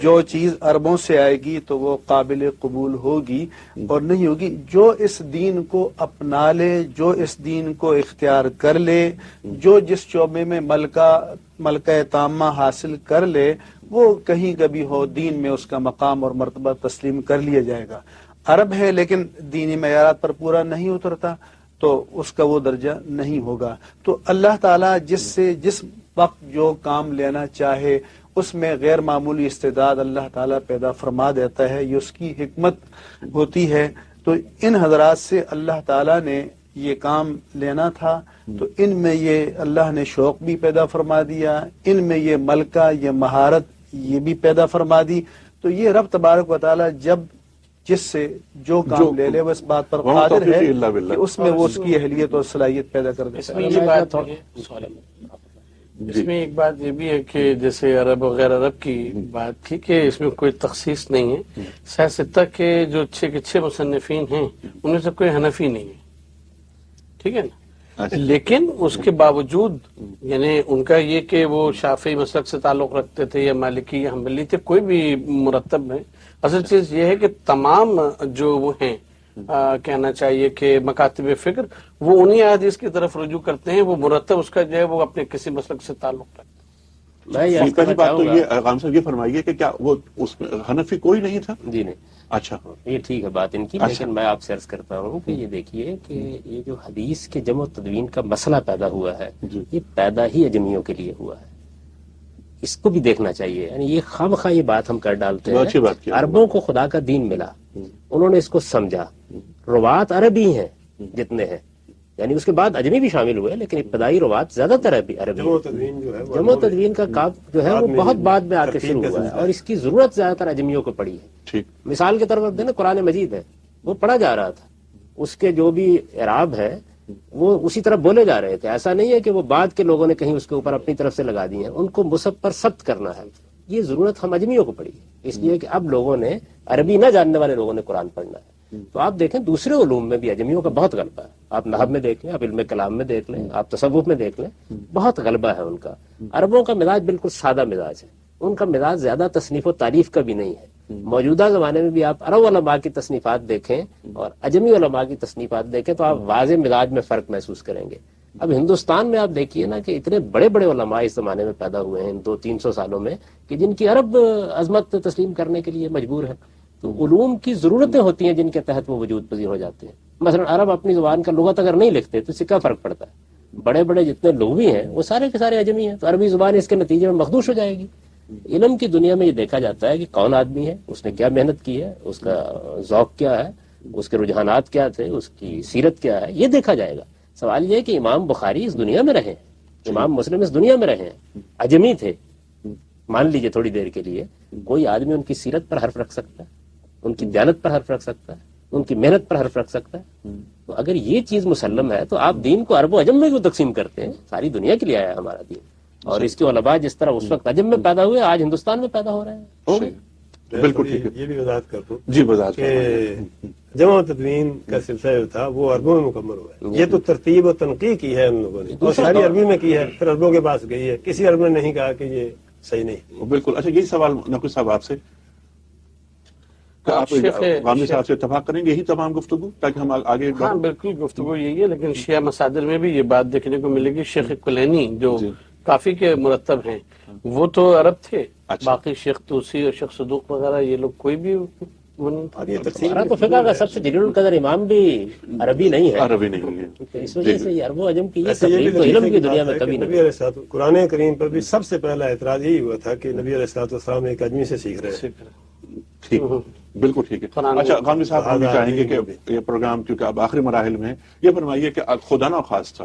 جو چیز عربوں سے آئے گی تو وہ قابل قبول ہوگی اور نہیں ہوگی، جو اس دین کو اپنا لے، جو اس دین کو اختیار کر لے، جو جس شعبے میں ملکہ تامہ حاصل کر لے، وہ کہیں کبھی ہو دین میں اس کا مقام اور مرتبہ تسلیم کر لیا جائے گا۔ عرب ہے لیکن دینی معیارات پر پورا نہیں اترتا تو اس کا وہ درجہ نہیں ہوگا. تو اللہ تعالیٰ جس وقت جو کام لینا چاہے اس میں غیر معمولی استعداد اللہ تعالیٰ پیدا فرما دیتا ہے، یہ اس کی حکمت ہوتی ہے. تو ان حضرات سے اللہ تعالیٰ نے یہ کام لینا تھا، تو ان میں یہ اللہ نے شوق بھی پیدا فرما دیا، ان میں یہ ملکہ، یہ مہارت یہ بھی پیدا فرما دی. تو یہ رب تبارک و تعالیٰ جب جس سے جو کام لے لے وہ اس بات پر قادر ہے کہ اس میں وہ اس کی اہلیت اور صلاحیت پیدا کر دیتا ہے. اس میں ایک بات یہ بھی ہے کہ جیسے عرب وغیرہ عرب کی بات تھی کہ اس میں کوئی تخصیص نہیں ہے. سیاستہ کے جو اچھے مصنفین ہیں ان میں سے کوئی حنفی نہیں ہے، ٹھیک ہے نا، لیکن اس کے باوجود یعنی ان کا یہ کہ وہ شافعی مسلک سے تعلق رکھتے تھے یا مالکی یا حنبلی تھے، کوئی بھی مرتب ہے. اصل چیز یہ ہے کہ تمام جو وہ ہیں کہنا چاہیے کہ مکاتب فکر وہ انہی احادیث کی طرف رجوع کرتے ہیں، وہ مرتب اس کا جو ہے وہ اپنے کسی مسلک سے تعلق رکھتے ہیں. پہلی بات تو یہ غام صاحب یہ فرمائیے کہ کیا وہ اس میں حنفی کوئی نہیں تھا؟ جی نہیں. اچھا، یہ ٹھیک ہے بات ان کی، لیکن میں آپ سے عرض کرتا ہوں کہ یہ دیکھیے کہ یہ جو حدیث کے جمع و تدوین کا مسئلہ پیدا ہوا ہے یہ پیدا ہی اجمیوں کے لیے ہوا ہے. اس کو بھی دیکھنا چاہیے. یعنی یہ خواہ یہ بات ہم کر ڈالتے ہیں. عربوں کو خدا کا دین ملا، انہوں نے اس کو سمجھا، روات عربی ہیں جتنے ہیں، یعنی اس کے بعد اجمی بھی شامل ہوئے لیکن ابتدائی روات زیادہ تر عربی. جمع و تدوین کا کام جو ہے وہ بہت بعد میں آ کے شروع ہوا ہے اور اس کی ضرورت زیادہ تر اجمیوں کو پڑی ہے. مثال کے طور پر دینا قرآن مجید ہے، وہ پڑھا جا رہا تھا، اس کے جو بھی اعراب ہے وہ اسی طرح بولے جا رہے تھے. ایسا نہیں ہے کہ وہ بعد کے لوگوں نے کہیں اس کے اوپر اپنی طرف سے لگا دی ہیں، ان کو مصحف پر ثبت کرنا ہے. یہ ضرورت ہم اجمیوں کو پڑی ہے اس لیے کہ اب لوگوں نے عربی نہ جاننے والے لوگوں نے قرآن پڑھنا ہے. تو آپ دیکھیں دوسرے علوم میں بھی اجمیوں کا بہت غلبہ ہے. آپ نحو میں دیکھ لیں، آپ علم کلام میں دیکھ لیں، آپ تصوف میں دیکھ لیں، بہت غلبہ ہے ان کا. عربوں کا مزاج بالکل سادہ مزاج ہے، ان کا مزاج زیادہ تصنیف و تعریف کا بھی نہیں ہے. موجودہ زمانے میں بھی آپ عرب علماء کی تصنیفات دیکھیں اور اجمی علماء کی تصنیفات دیکھیں تو آپ واضح مزاج میں فرق محسوس کریں گے. اب ہندوستان میں آپ دیکھیے نا کہ اتنے بڑے بڑے علماء اس زمانے میں پیدا ہوئے ہیں 200-300 سالوں میں کہ جن کی عرب عظمت تسلیم کرنے کے لیے مجبور ہے. تو علوم کی ضرورتیں ہوتی ہیں جن کے تحت وہ وجود پذیر ہو جاتے ہیں. مثلا عرب اپنی زبان کا لغت اگر نہیں لکھتے تو اس سے کیا فرق پڑتا ہے؟ بڑے بڑے جتنے لغوی ہیں وہ سارے کے سارے اجمی ہیں، تو عربی زبان اس کے نتیجے میں مخدوش ہو جائے گی. علم کی دنیا میں یہ دیکھا جاتا ہے کہ کون آدمی ہے، اس نے کیا محنت کی ہے، اس کا ذوق کیا ہے، اس کے رجحانات کیا تھے، اس کی سیرت کیا ہے، یہ دیکھا جائے گا. سوال یہ ہے کہ امام بخاری اس دنیا میں رہے ہیں، امام مسلم اس دنیا میں رہے ہیں، اجمی تھے. مان لیجئے تھوڑی دیر کے لیے کوئی آدمی ان کی سیرت پر حرف رکھ سکتا ہے، ان کی دیانت پر حرف رکھ سکتا ہے، ان کی محنت پر حرف رکھ سکتا ہے. تو اگر یہ چیز مسلم ہے تو آپ دین کو عرب و عجم میں کیوں تقسیم کرتے ہیں؟ ساری دنیا کے لیے آیا ہے ہمارا دین، اور اس کے علماء جس طرح اس وقت عجم میں پیدا ہوئے آج ہندوستان میں پیدا ہو رہے ہیں. بالکل ٹھیک ہے. یہ بھی وضاحت کر دوں جی وضاحت کہ جمع و تدوین کا سلسلہ جو تھا وہ عربوں میں مکمل ہوا ہے. یہ تو ترتیب و تنقیح کی ہے ان لوگوں نے اور ساری عربی میں کی ہے، پھر عربوں کے پاس گئی ہے. کسی عرب نے نہیں کہا کہ یہ صحیح نہیں. بالکل. اچھا یہی سوال نقوی صاحب آپ سے، آپ غامدی صاحب سے اتفاق کریں گے یہی تمام گفتگو تاکہ ہم آگے؟ ہاں بالکل گفتگو یہی ہے، لیکن شیعہ مصادر میں بھی یہ بات دیکھنے کو ملے گی. شیخ کلینی جو کافی کے مرتب ہیں وہ تو عرب تھے، باقی شیخ توسی اور شیخ صدوق وغیرہ یہ لوگ کوئی بھی تو فقہ کا سب سے جلیل القدر امام بھی عربی نہیں ہے، عربی نہیں ہے. اس وجہ سے عرب و عجم کی یہ تقریب تو علم کی دنیا میں کبھی نہیں. قرآن کریم پر بھی سب سے پہلا اعتراض یہی ہوا تھا کہ نبی علیہ الصلوۃ والسلام ایک اجمی سے سیکھ رہے ہیں. ٹھیک، بالکل ٹھیک ہے. اچھا غامدی صاحب ہم چاہیں گے کہ یہ پروگرام کیونکہ اب آخری مراحل میں ہے، یہ فرمائیے کہ خدا نہ خواستہ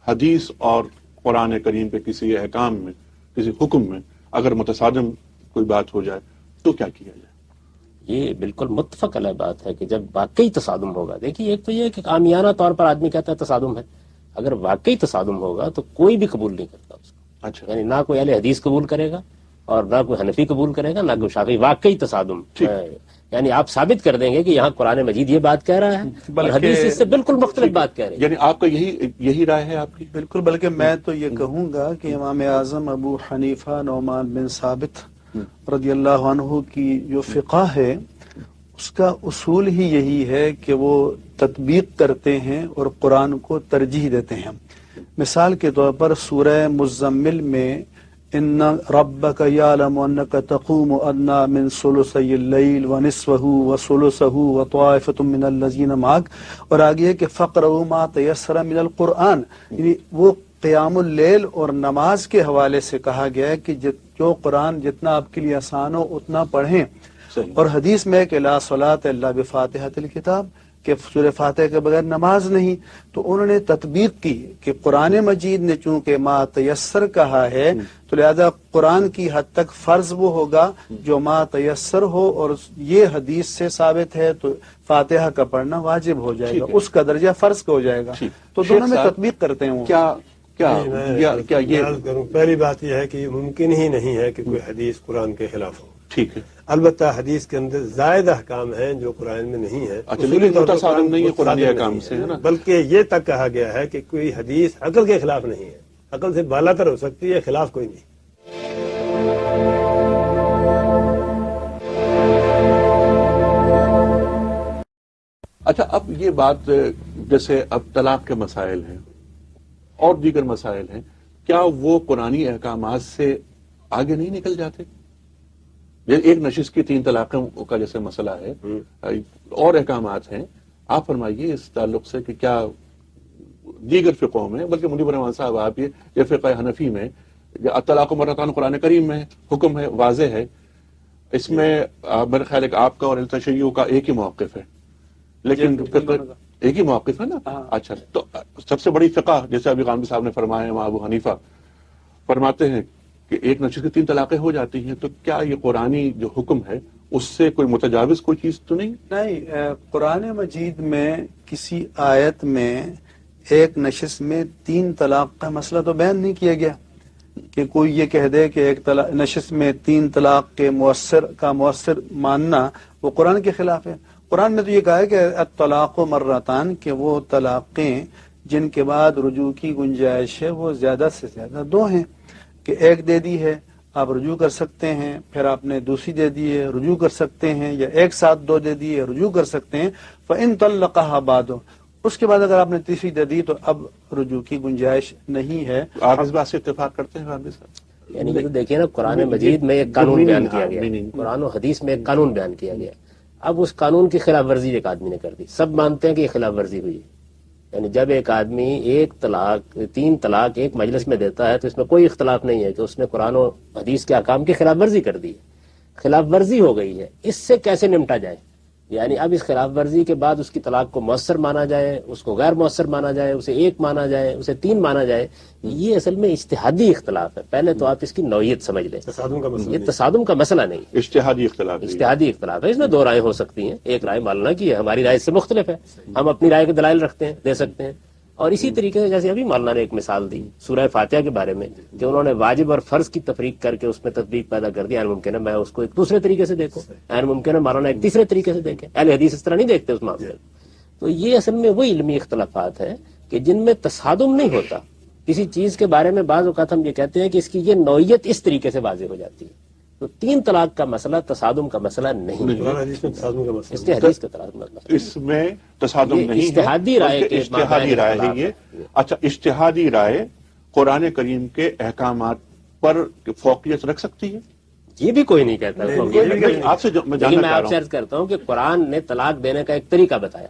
حدیث اور قرآن کریم کے کسی احکام میں کسی حکم میں اگر متصادم کوئی بات ہو جائے تو کیا کیا جائے؟ یہ بالکل متفق علیہ بات ہے کہ جب واقعی تصادم ہوگا. دیکھیے ایک تو یہ کہ عامیانہ طور پر آدمی کہتا ہے تصادم ہے، اگر واقعی تصادم ہوگا تو کوئی بھی قبول نہیں کرتا اس کو. اچھا، یعنی نہ کوئی اہل حدیث قبول کرے گا اور نہ کوئی حنفی قبول کرے گا، نہ کوئی شافعی. واقعی تصادم یعنی آپ ثابت کر دیں گے کہ یہاں قرآن مجید یہ بات کہہ رہا ہے اور حدیث اس سے بالکل مختلف بات کہہ رہی ہے. یعنی آپ کا یہی رائے ہے آپ کی؟ بالکل، بلکہ میں تو یہ کہوں گا کہ امام اعظم ابو حنیفہ نعمان بن ثابت رضی اللہ عنہ کی جو فقہ ہے اس کا اصول ہی یہی ہے کہ وہ تطبیق کرتے ہیں اور قرآن کو ترجیح دیتے ہیں. مثال کے طور پر سورہ مزمل میں ان ربک یعلم انک تقوم ادنی من ثلثی اللیل ونصفہ وثلثہ وطائفۃ من الذین معک، اور آگے ہے کہ فقرؤوا ما تیسر من القرآن، یعنی وہ قیام اللیل اور نماز کے حوالے سے کہا گیا ہے کہ جو قرآن جتنا آپ کے لیے آسان ہو اتنا پڑھیں. اور حدیث میں کہ لا صلاۃ الا بفاتحۃ الکتاب، کہ سورہ فاتحہ کے بغیر نماز نہیں. تو انہوں نے تطبیق کی کہ قرآن مجید نے چونکہ ما تیسر کہا ہے تو لہذا قرآن کی حد تک فرض وہ ہوگا جو ما تیسر ہو، اور یہ حدیث سے ثابت ہے تو فاتحہ کا پڑھنا واجب ہو جائے گا، اس کا درجہ فرض کا ہو جائے گا. تو دونوں میں تطبیق کرتے ہیں وہ. کیا یہ عرض کروں، پہلی بات یہ ہے کہ یہ ممکن ہی نہیں ہے کہ کوئی حدیث قرآن کے خلاف ہو. ٹھیک ہے، البتہ حدیث کے اندر زائد احکام ہیں جو قرآن میں نہیں ہے. لیکن متصادم نہیں ہے قرآن احکام سے، ہے نا؟ بلکہ یہ تک کہا گیا ہے کہ کوئی حدیث عقل کے خلاف نہیں ہے، عقل سے بالا تر ہو سکتی ہے، خلاف کوئی نہیں. اچھا، اب یہ بات جیسے اب طلاق کے مسائل ہیں اور دیگر مسائل ہیں، کیا وہ قرآنی احکامات سے آگے نہیں نکل جاتے؟ ایک نشست کی 3 طلاقوں کا جیسے مسئلہ ہے اور احکامات ہیں، آپ فرمائیے اس تعلق سے کہ کیا دیگر فقہوں میں، بلکہ منیب الرحمان صاحب آپ یہ فقہ حنفی میں الطلاق مرتان قرآن کریم میں حکم ہے، واضح ہے، اس میں میرا خیال ہے کہ آپ کا اور تشیع کا ایک ہی موقف ہے، لیکن ایک ہی موقف ہے نا؟ اچھا، تو سب سے بڑی فقہ جیسے ابھی غامدی صاحب نے فرمایا، امام ابو حنیفہ فرماتے ہیں کہ ایک نشست کی 3 طلاقیں ہو جاتی ہیں، تو کیا یہ قرآنی جو حکم ہے اس سے کوئی متجاوز کوئی چیز تو نہیں؟ نہیں، قرآن مجید میں کسی آیت میں ایک نشست میں 3 طلاق کا مسئلہ تو بیان نہیں کیا گیا کہ کوئی یہ کہہ دے کہ ایک نشست میں 3 طلاق کے مؤثر ماننا وہ قرآن کے خلاف ہے. قرآن نے تو یہ کہا ہے کہ الطلاق مرتان، کہ وہ طلاقیں جن کے بعد رجوع کی گنجائش ہے وہ زیادہ سے زیادہ 2 ہیں، کہ ایک دے دی ہے آپ رجوع کر سکتے ہیں، پھر آپ نے دوسری دے دی ہے رجوع کر سکتے ہیں، یا ایک ساتھ 2 دے دی ہے رجوع کر سکتے ہیں. فَإِن طَلَّقَهَا بَعْدُ، اس کے بعد اگر آپ نے تیسری دے دی تو اب رجوع کی گنجائش نہیں ہے. آپ اس بات سے اتفاق کرتے ہیں غامدی صاحب؟ یعنی یہ دیکھیے نا، قرآن مجید میں ایک قانون بیان کیا گیا، قرآن و حدیث میں ایک قانون بیان کیا گیا. اب اس قانون کی خلاف ورزی ایک آدمی نے کر دی، سب مانتے ہیں کہ یہ خلاف ورزی ہوئی ہے. یعنی جب ایک آدمی 3 طلاق ایک مجلس میں دیتا ہے تو اس میں کوئی اختلاف نہیں ہے کہ اس نے قرآن و حدیث کے احکام کی خلاف ورزی کر دی ہے، خلاف ورزی ہو گئی ہے. اس سے کیسے نمٹا جائے؟ یعنی اب اس خلاف ورزی کے بعد اس کی طلاق کو مؤثر مانا جائے، اس کو غیر مؤثر مانا جائے، اسے 1 مانا جائے، اسے 3 مانا جائے، یہ اصل میں اجتہادی اختلاف ہے. پہلے تو آپ اس کی نوعیت سمجھ لیں، یہ تصادم کا مسئلہ نہیں، اجتہادی اختلاف ہے. اس میں 2 رائے ہو سکتی ہیں، ایک رائے مولانا کی ہے، ہماری رائے سے مختلف ہے، ہم اپنی رائے کے دلائل رکھتے ہیں، دے سکتے ہیں. اور اسی طریقے سے جیسے ابھی مولانا نے ایک مثال دی سورہ فاتحہ کے بارے میں کہ انہوں نے واجب اور فرض کی تفریق کر کے اس میں تطبیق پیدا کر دی. ممکن ہے میں اس کو ایک دوسرے طریقے سے دیکھوں، ممکن ہے مولانا ایک تیسرے طریقے سے دیکھیں. اہل حدیث اس طرح نہیں دیکھتے اس معاملے میں. تو یہ اصل میں وہ علمی اختلافات ہیں کہ جن میں تصادم نہیں ہوتا. کسی چیز کے بارے میں بعض اوقات ہم یہ کہتے ہیں کہ اس کی یہ نوعیت اس طریقے سے واضح ہو جاتی ہے. تو 3 طلاق کا مسئلہ تصادم کا مسئلہ نہیں ہے، اس کے حدیث کا مسئلہ، اس میں تصادم نہیں ہے، اجتہادی رائے کے اجتہادی رائے ہے یہ. اچھا، اجتہادی رائے قرآن کریم کے احکامات پر فوقیت رکھ سکتی ہے؟ یہ بھی کوئی نہیں کہتا. آپ سے میں آپ سے عرض کرتا ہوں کہ قرآن نے طلاق دینے کا ایک طریقہ بتایا،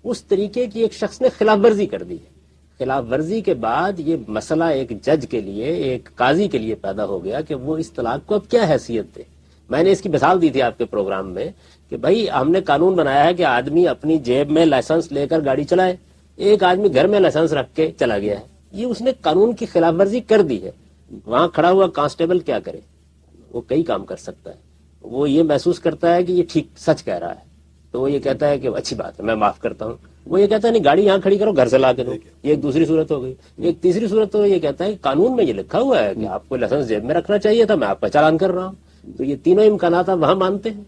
اس طریقے کی ایک شخص نے خلاف ورزی کر دی ہے. خلاف ورزی کے بعد یہ مسئلہ ایک جج کے لیے، ایک قاضی کے لیے پیدا ہو گیا کہ وہ اس طلاق کو اب کیا حیثیت دے. میں نے اس کی مثال دی تھی آپ کے پروگرام میں کہ بھائی ہم نے قانون بنایا ہے کہ آدمی اپنی جیب میں لائسنس لے کر گاڑی چلائے، ایک آدمی گھر میں لائسنس رکھ کے چلا گیا ہے، یہ اس نے قانون کی خلاف ورزی کر دی ہے. وہاں کھڑا ہوا کانسٹیبل کیا کرے؟ وہ کئی کام کر سکتا ہے. وہ یہ محسوس کرتا ہے کہ یہ ٹھیک سچ کہہ رہا ہے تو وہ یہ کہتا ہے کہ اچھی بات ہے، میں معاف کرتا ہوں. وہ یہ کہتا ہے نہیں، گاڑی یہاں کھڑی کرو، گھر سے لا کے دو. یہ ایک دوسری صورت ہو گئی. ایک تیسری صورت تو یہ کہتا ہے کہ قانون میں یہ لکھا ہوا ہے کہ آپ کو لائسنس جیب میں رکھنا چاہیے تھا، میں آپ کا چالان کر رہا ہوں. تو یہ تینوں امکانات آپ وہاں مانتے ہیں،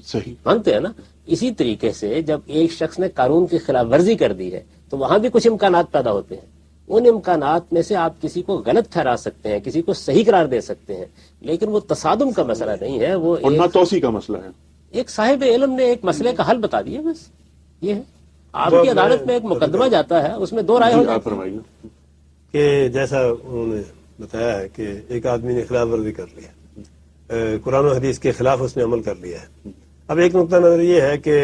صحیح مانتے ہیں نا. اسی طریقے سے جب ایک شخص نے قانون کی خلاف ورزی کر دی ہے تو وہاں بھی کچھ امکانات پیدا ہوتے ہیں. ان امکانات میں سے آپ کسی کو غلط ٹھہرا سکتے ہیں، کسی کو صحیح قرار دے سکتے ہیں، لیکن وہ تصادم کا مسئلہ نہیں ہے، وہ توسیع کا مسئلہ ہے. ایک صاحب علم نے ایک مسئلے کا حل بتا دیا، بس یہ ہے. آپ کی عدالت میں ایک مقدمہ جاتا ہے، اس میں 2 رائے ہو جاتی ہیں کہ جیسا انہوں نے بتایا ہے کہ ایک آدمی نے خلاف ورزی کر لی ہے، قرآن و حدیث کے خلاف اس نے عمل کر لیا ہے. اب ایک نقطہ نظر یہ ہے کہ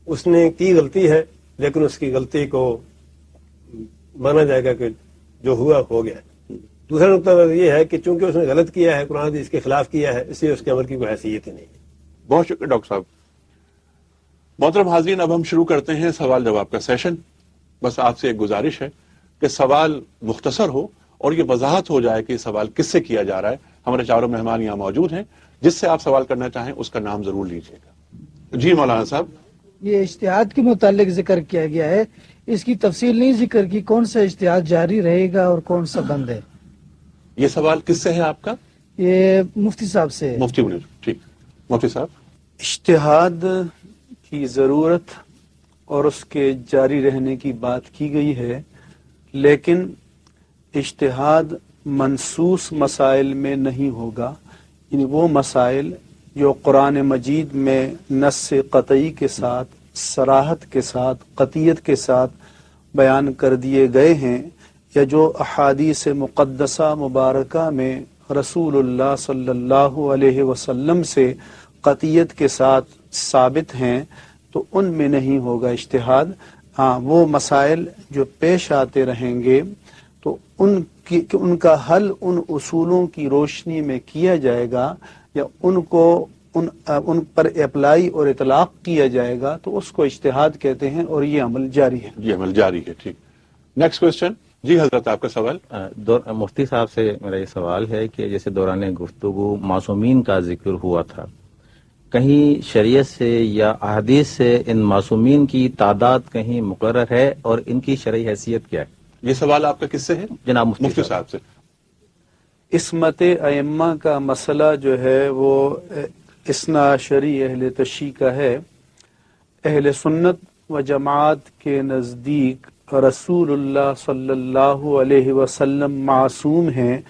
اس نے کی غلطی ہے، لیکن اس کی غلطی کو مانا جائے گا کہ جو ہوا ہو گیا. دوسرا نقطہ نظر یہ ہے کہ چونکہ اس نے غلط کیا ہے، قرآن حدیث کے خلاف کیا ہے، اس لیے اس کے عمل کی کوئی حیثیت ہی نہیں ہے. بہت شکریہ ڈاکٹر صاحب. محترم حاضرین، اب ہم شروع کرتے ہیں سوال جواب کا سیشن. بس آپ سے ایک گزارش ہے کہ سوال مختصر ہو اور یہ وضاحت ہو جائے کہ یہ سوال کس سے کیا جا رہا ہے. ہمارے چاروں مہمان یہاں موجود ہیں، جس سے آپ سوال کرنا چاہیں اس کا نام ضرور لیجیے گا. جی مولانا صاحب. یہ اجتہاد کے متعلق ذکر کیا گیا ہے، اس کی تفصیل نہیں ذکر کی، کون سا اجتہاد جاری رہے گا اور کون سا بند ہے؟ یہ سوال کس سے ہے آپ کا؟ یہ مفتی صاحب سے ہے. مفتی منیر. ٹھیک، مفتی صاحب. اجتہاد کی ضرورت اور اس کے جاری رہنے کی بات کی گئی ہے، لیکن اجتہاد منصوص مسائل میں نہیں ہوگا. یعنی وہ مسائل جو قرآن مجید میں نص قطعی کے ساتھ، صراحت کے ساتھ، قطعیت کے ساتھ بیان کر دیے گئے ہیں، یا جو احادیث مقدسہ مبارکہ میں رسول اللہ صلی اللہ علیہ وسلم سے قطعیت کے ساتھ ثابت ہیں، تو ان میں نہیں ہوگا اجتہاد. ہاں، وہ مسائل جو پیش آتے رہیں گے تو ان کا حل ان اصولوں کی روشنی میں کیا جائے گا، یا ان پر اپلائی اور اطلاق کیا جائے گا، تو اس کو اجتہاد کہتے ہیں، اور یہ عمل جاری ہے. یہ عمل جاری ہے. ٹھیک. Next question. جی حضرت، آپ کا سوال. مفتی صاحب سے میرا یہ سوال ہے کہ جیسے دوران گفتگو معصومین کا ذکر ہوا تھا، کہیں شریعت سے یا احادیث سے ان معصومین کی تعداد کہیں مقرر ہے اور ان کی شرعی حیثیت کیا ہے؟ یہ سوال آپ کا کس سے ہے؟ جناب مفتی صاحب سے. عصمت ائمہ کا مسئلہ جو ہے وہ اثنا عشری اہل تشیع کا ہے. اہل سنت و جماعت کے نزدیک رسول اللہ صلی اللہ علیہ وسلم معصوم ہیں،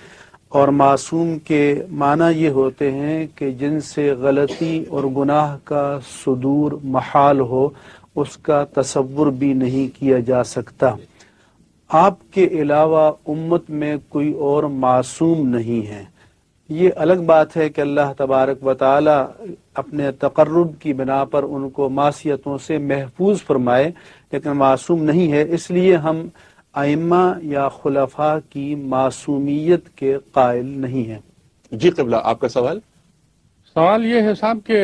اور معصوم کے معنی یہ ہوتے ہیں کہ جن سے غلطی اور گناہ کا صدور محال ہو، اس کا تصور بھی نہیں کیا جا سکتا. آپ کے علاوہ امت میں کوئی اور معصوم نہیں ہے. یہ الگ بات ہے کہ اللہ تبارک و تعالی اپنے تقرب کی بنا پر ان کو معصیتوں سے محفوظ فرمائے، لیکن معصوم نہیں ہے. اس لیے ہم ائمہ یا خلفاء کی معصومیت کے قائل نہیں ہیں. جی قبلہ، آپ کا سوال. سوال یہ ہے صاحب کہ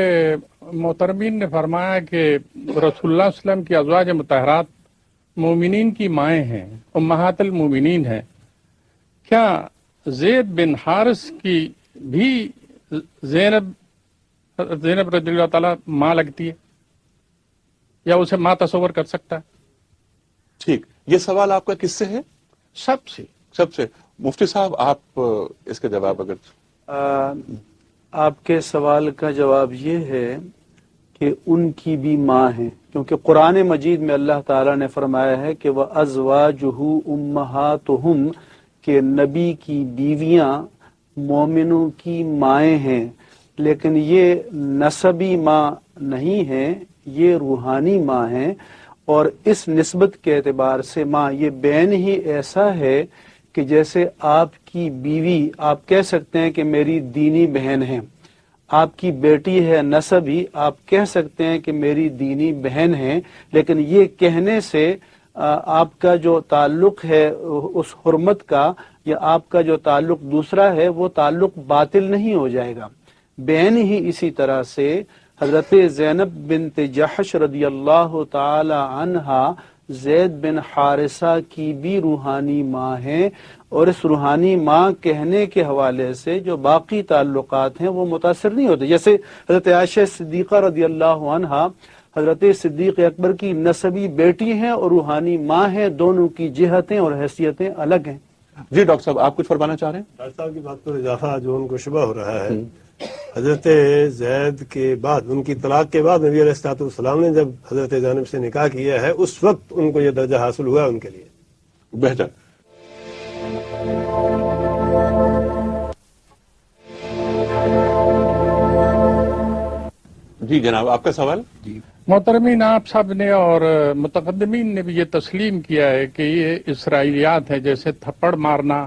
محترمین نے فرمایا کہ رسول اللہ صلی اللہ علیہ وسلم کی ازواج مطہرات مومنین کی مائیں ہیں، امہات المومنین ہیں. کیا زید بن حارث کی بھی زینب رضی اللہ تعالیٰ ماں لگتی ہے، یا اسے ماں تصور کر سکتا ہے؟ ٹھیک. یہ سوال آپ کا کس سے ہے؟ سب سے. مفتی صاحب، آپ اس کا جواب اگر آپ کے سوال کا جواب یہ ہے کہ ان کی بھی ماں ہیں، کیونکہ قرآن مجید میں اللہ تعالیٰ نے فرمایا ہے کہ وَأَزْوَاجُهُ أُمَّهَاتُهُمْ، کہ نبی کی بیویاں مومنوں کی مائیں ہیں. لیکن یہ نسبی ماں نہیں ہیں، یہ روحانی ماں ہیں. اور اس نسبت کے اعتبار سے ماں یہ بین ہی ایسا ہے کہ جیسے آپ کی بیوی آپ کہہ سکتے ہیں کہ میری دینی بہن ہے، آپ کی بیٹی ہے نسبی، آپ کہہ سکتے ہیں کہ میری دینی بہن ہے، لیکن یہ کہنے سے آپ کا جو تعلق ہے اس حرمت کا، یا آپ کا جو تعلق دوسرا ہے، وہ تعلق باطل نہیں ہو جائے گا. بہن ہی اسی طرح سے حضرت زینب بنت جحش رضی اللہ تعالی عنہا زید بن حارثہ کی بھی روحانی ماں ہیں، اور اس روحانی ماں کہنے کے حوالے سے جو باقی تعلقات ہیں وہ متاثر نہیں ہوتے. جیسے حضرت عائشہ صدیقہ رضی اللہ عنہا حضرت صدیق اکبر کی نسبی بیٹی ہیں اور روحانی ماں ہیں، دونوں کی جہتیں اور حیثیتیں الگ ہیں. جی ڈاکٹر صاحب، آپ کچھ فرمانا چاہ رہے ہیں؟ ڈاکٹر صاحب کی بات پر اضافہ جو ان کو شبہ ہو رہا ہے، حضرت زید کے بعد، ان کی طلاق کے بعد نبی علیہ السلام نے جب حضرت زینب سے نکاح کیا ہے، اس وقت ان کو یہ درجہ حاصل ہوا ان کے لیے. بہتر. جی جناب، آپ کا سوال. جی محترمین، آپ سب نے اور متقدمین نے بھی یہ تسلیم کیا ہے کہ یہ اسرائیلیات ہیں، جیسے تھپڑ مارنا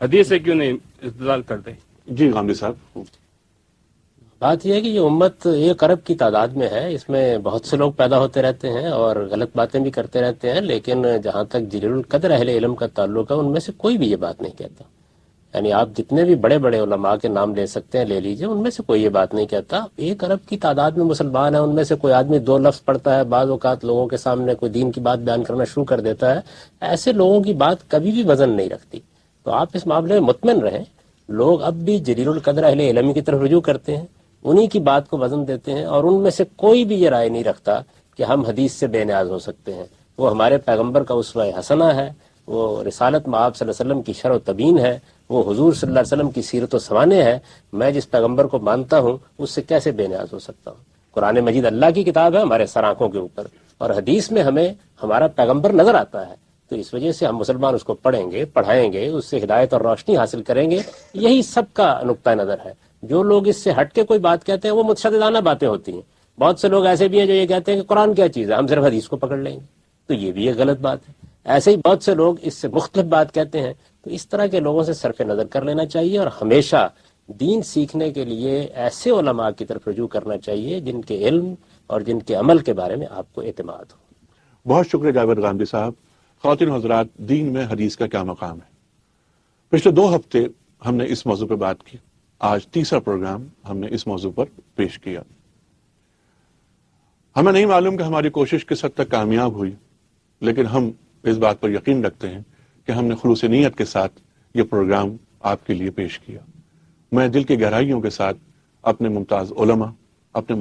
حدیث سے کیوں نہیں استدلال کرتے؟ جی غامدی صاحب. بات یہ ہے کہ یہ امت 1 ارب کی تعداد میں ہے، اس میں بہت سے لوگ پیدا ہوتے رہتے ہیں اور غلط باتیں بھی کرتے رہتے ہیں، لیکن جہاں تک جلیل القدر اہل علم کا تعلق ہے ان میں سے کوئی بھی یہ بات نہیں کہتا. یعنی آپ جتنے بھی بڑے بڑے علماء کے نام لے سکتے ہیں، لے لیجئے، ان میں سے کوئی یہ بات نہیں کہتا. 1 ارب کی تعداد میں مسلمان ہیں، ان میں سے کوئی آدمی 2 لفظ پڑھتا ہے، بعض اوقات لوگوں کے سامنے کوئی دین کی بات بیان کرنا شروع کر دیتا ہے. ایسے لوگوں کی بات کبھی بھی وزن نہیں رکھتی. تو آپ اس معاملے میں مطمئن رہیں، لوگ اب بھی جلیل القدر اہل علم کی طرف رجوع کرتے ہیں، انہی کی بات کو وزن دیتے ہیں، اور ان میں سے کوئی بھی یہ رائے نہیں رکھتا کہ ہم حدیث سے بے نیاز ہو سکتے ہیں. وہ ہمارے پیغمبر کا اسوہ حسنہ ہے، وہ رسالت مآب صلی اللہ علیہ وسلم کی شرح و تبیین ہے، وہ حضور صلی اللہ علیہ وسلم کی سیرت و سوانح ہے. میں جس پیغمبر کو مانتا ہوں اس سے کیسے بے نیاز ہو سکتا ہوں؟ قرآن مجید اللہ کی کتاب ہے ہمارے سر آنکھوں کے اوپر، اور حدیث میں ہمیں ہمارا پیغمبر نظر آتا ہے. تو اس وجہ سے ہم مسلمان اس کو پڑھیں گے، پڑھائیں گے، اس سے ہدایت اور روشنی حاصل کریں گے. یہی سب کا نقطہ نظر ہے. جو لوگ اس سے ہٹ کے کوئی بات کہتے ہیں وہ متشددانہ باتیں ہوتی ہیں. بہت سے لوگ ایسے بھی ہیں جو یہ کہتے ہیں کہ قرآن کیا چیز ہے، ہم صرف حدیث کو پکڑ لیں گے. تو یہ بھی ایک غلط بات ہے. ایسے ہی بہت سے لوگ اس سے مختلف بات کہتے ہیں. تو اس طرح کے لوگوں سے صرف نظر کر لینا چاہیے، اور ہمیشہ دین سیکھنے کے لیے ایسے علماء کی طرف رجوع کرنا چاہیے جن کے علم اور جن کے عمل کے بارے میں آپ کو اعتماد ہو. بہت شکریہ جاوید غامدی صاحب. خواتین و حضرات، دین میں حدیث کا کیا مقام ہے؟ پچھلے 2 ہفتے ہم نے اس موضوع پہ بات کی. آج تیسرا پروگرام ہم نے اس موضوع پر پیش کیا. ہمیں نہیں معلوم کہ ہماری کوشش کس حد تک کامیاب ہوئی، لیکن ہم اس بات پر یقین رکھتے ہیں کہ ہم نے خلوص نیت کے ساتھ یہ پروگرام آپ کے لیے پیش کیا. میں دل کی گہرائیوں کے ساتھ اپنے ممتاز علماء، اپنے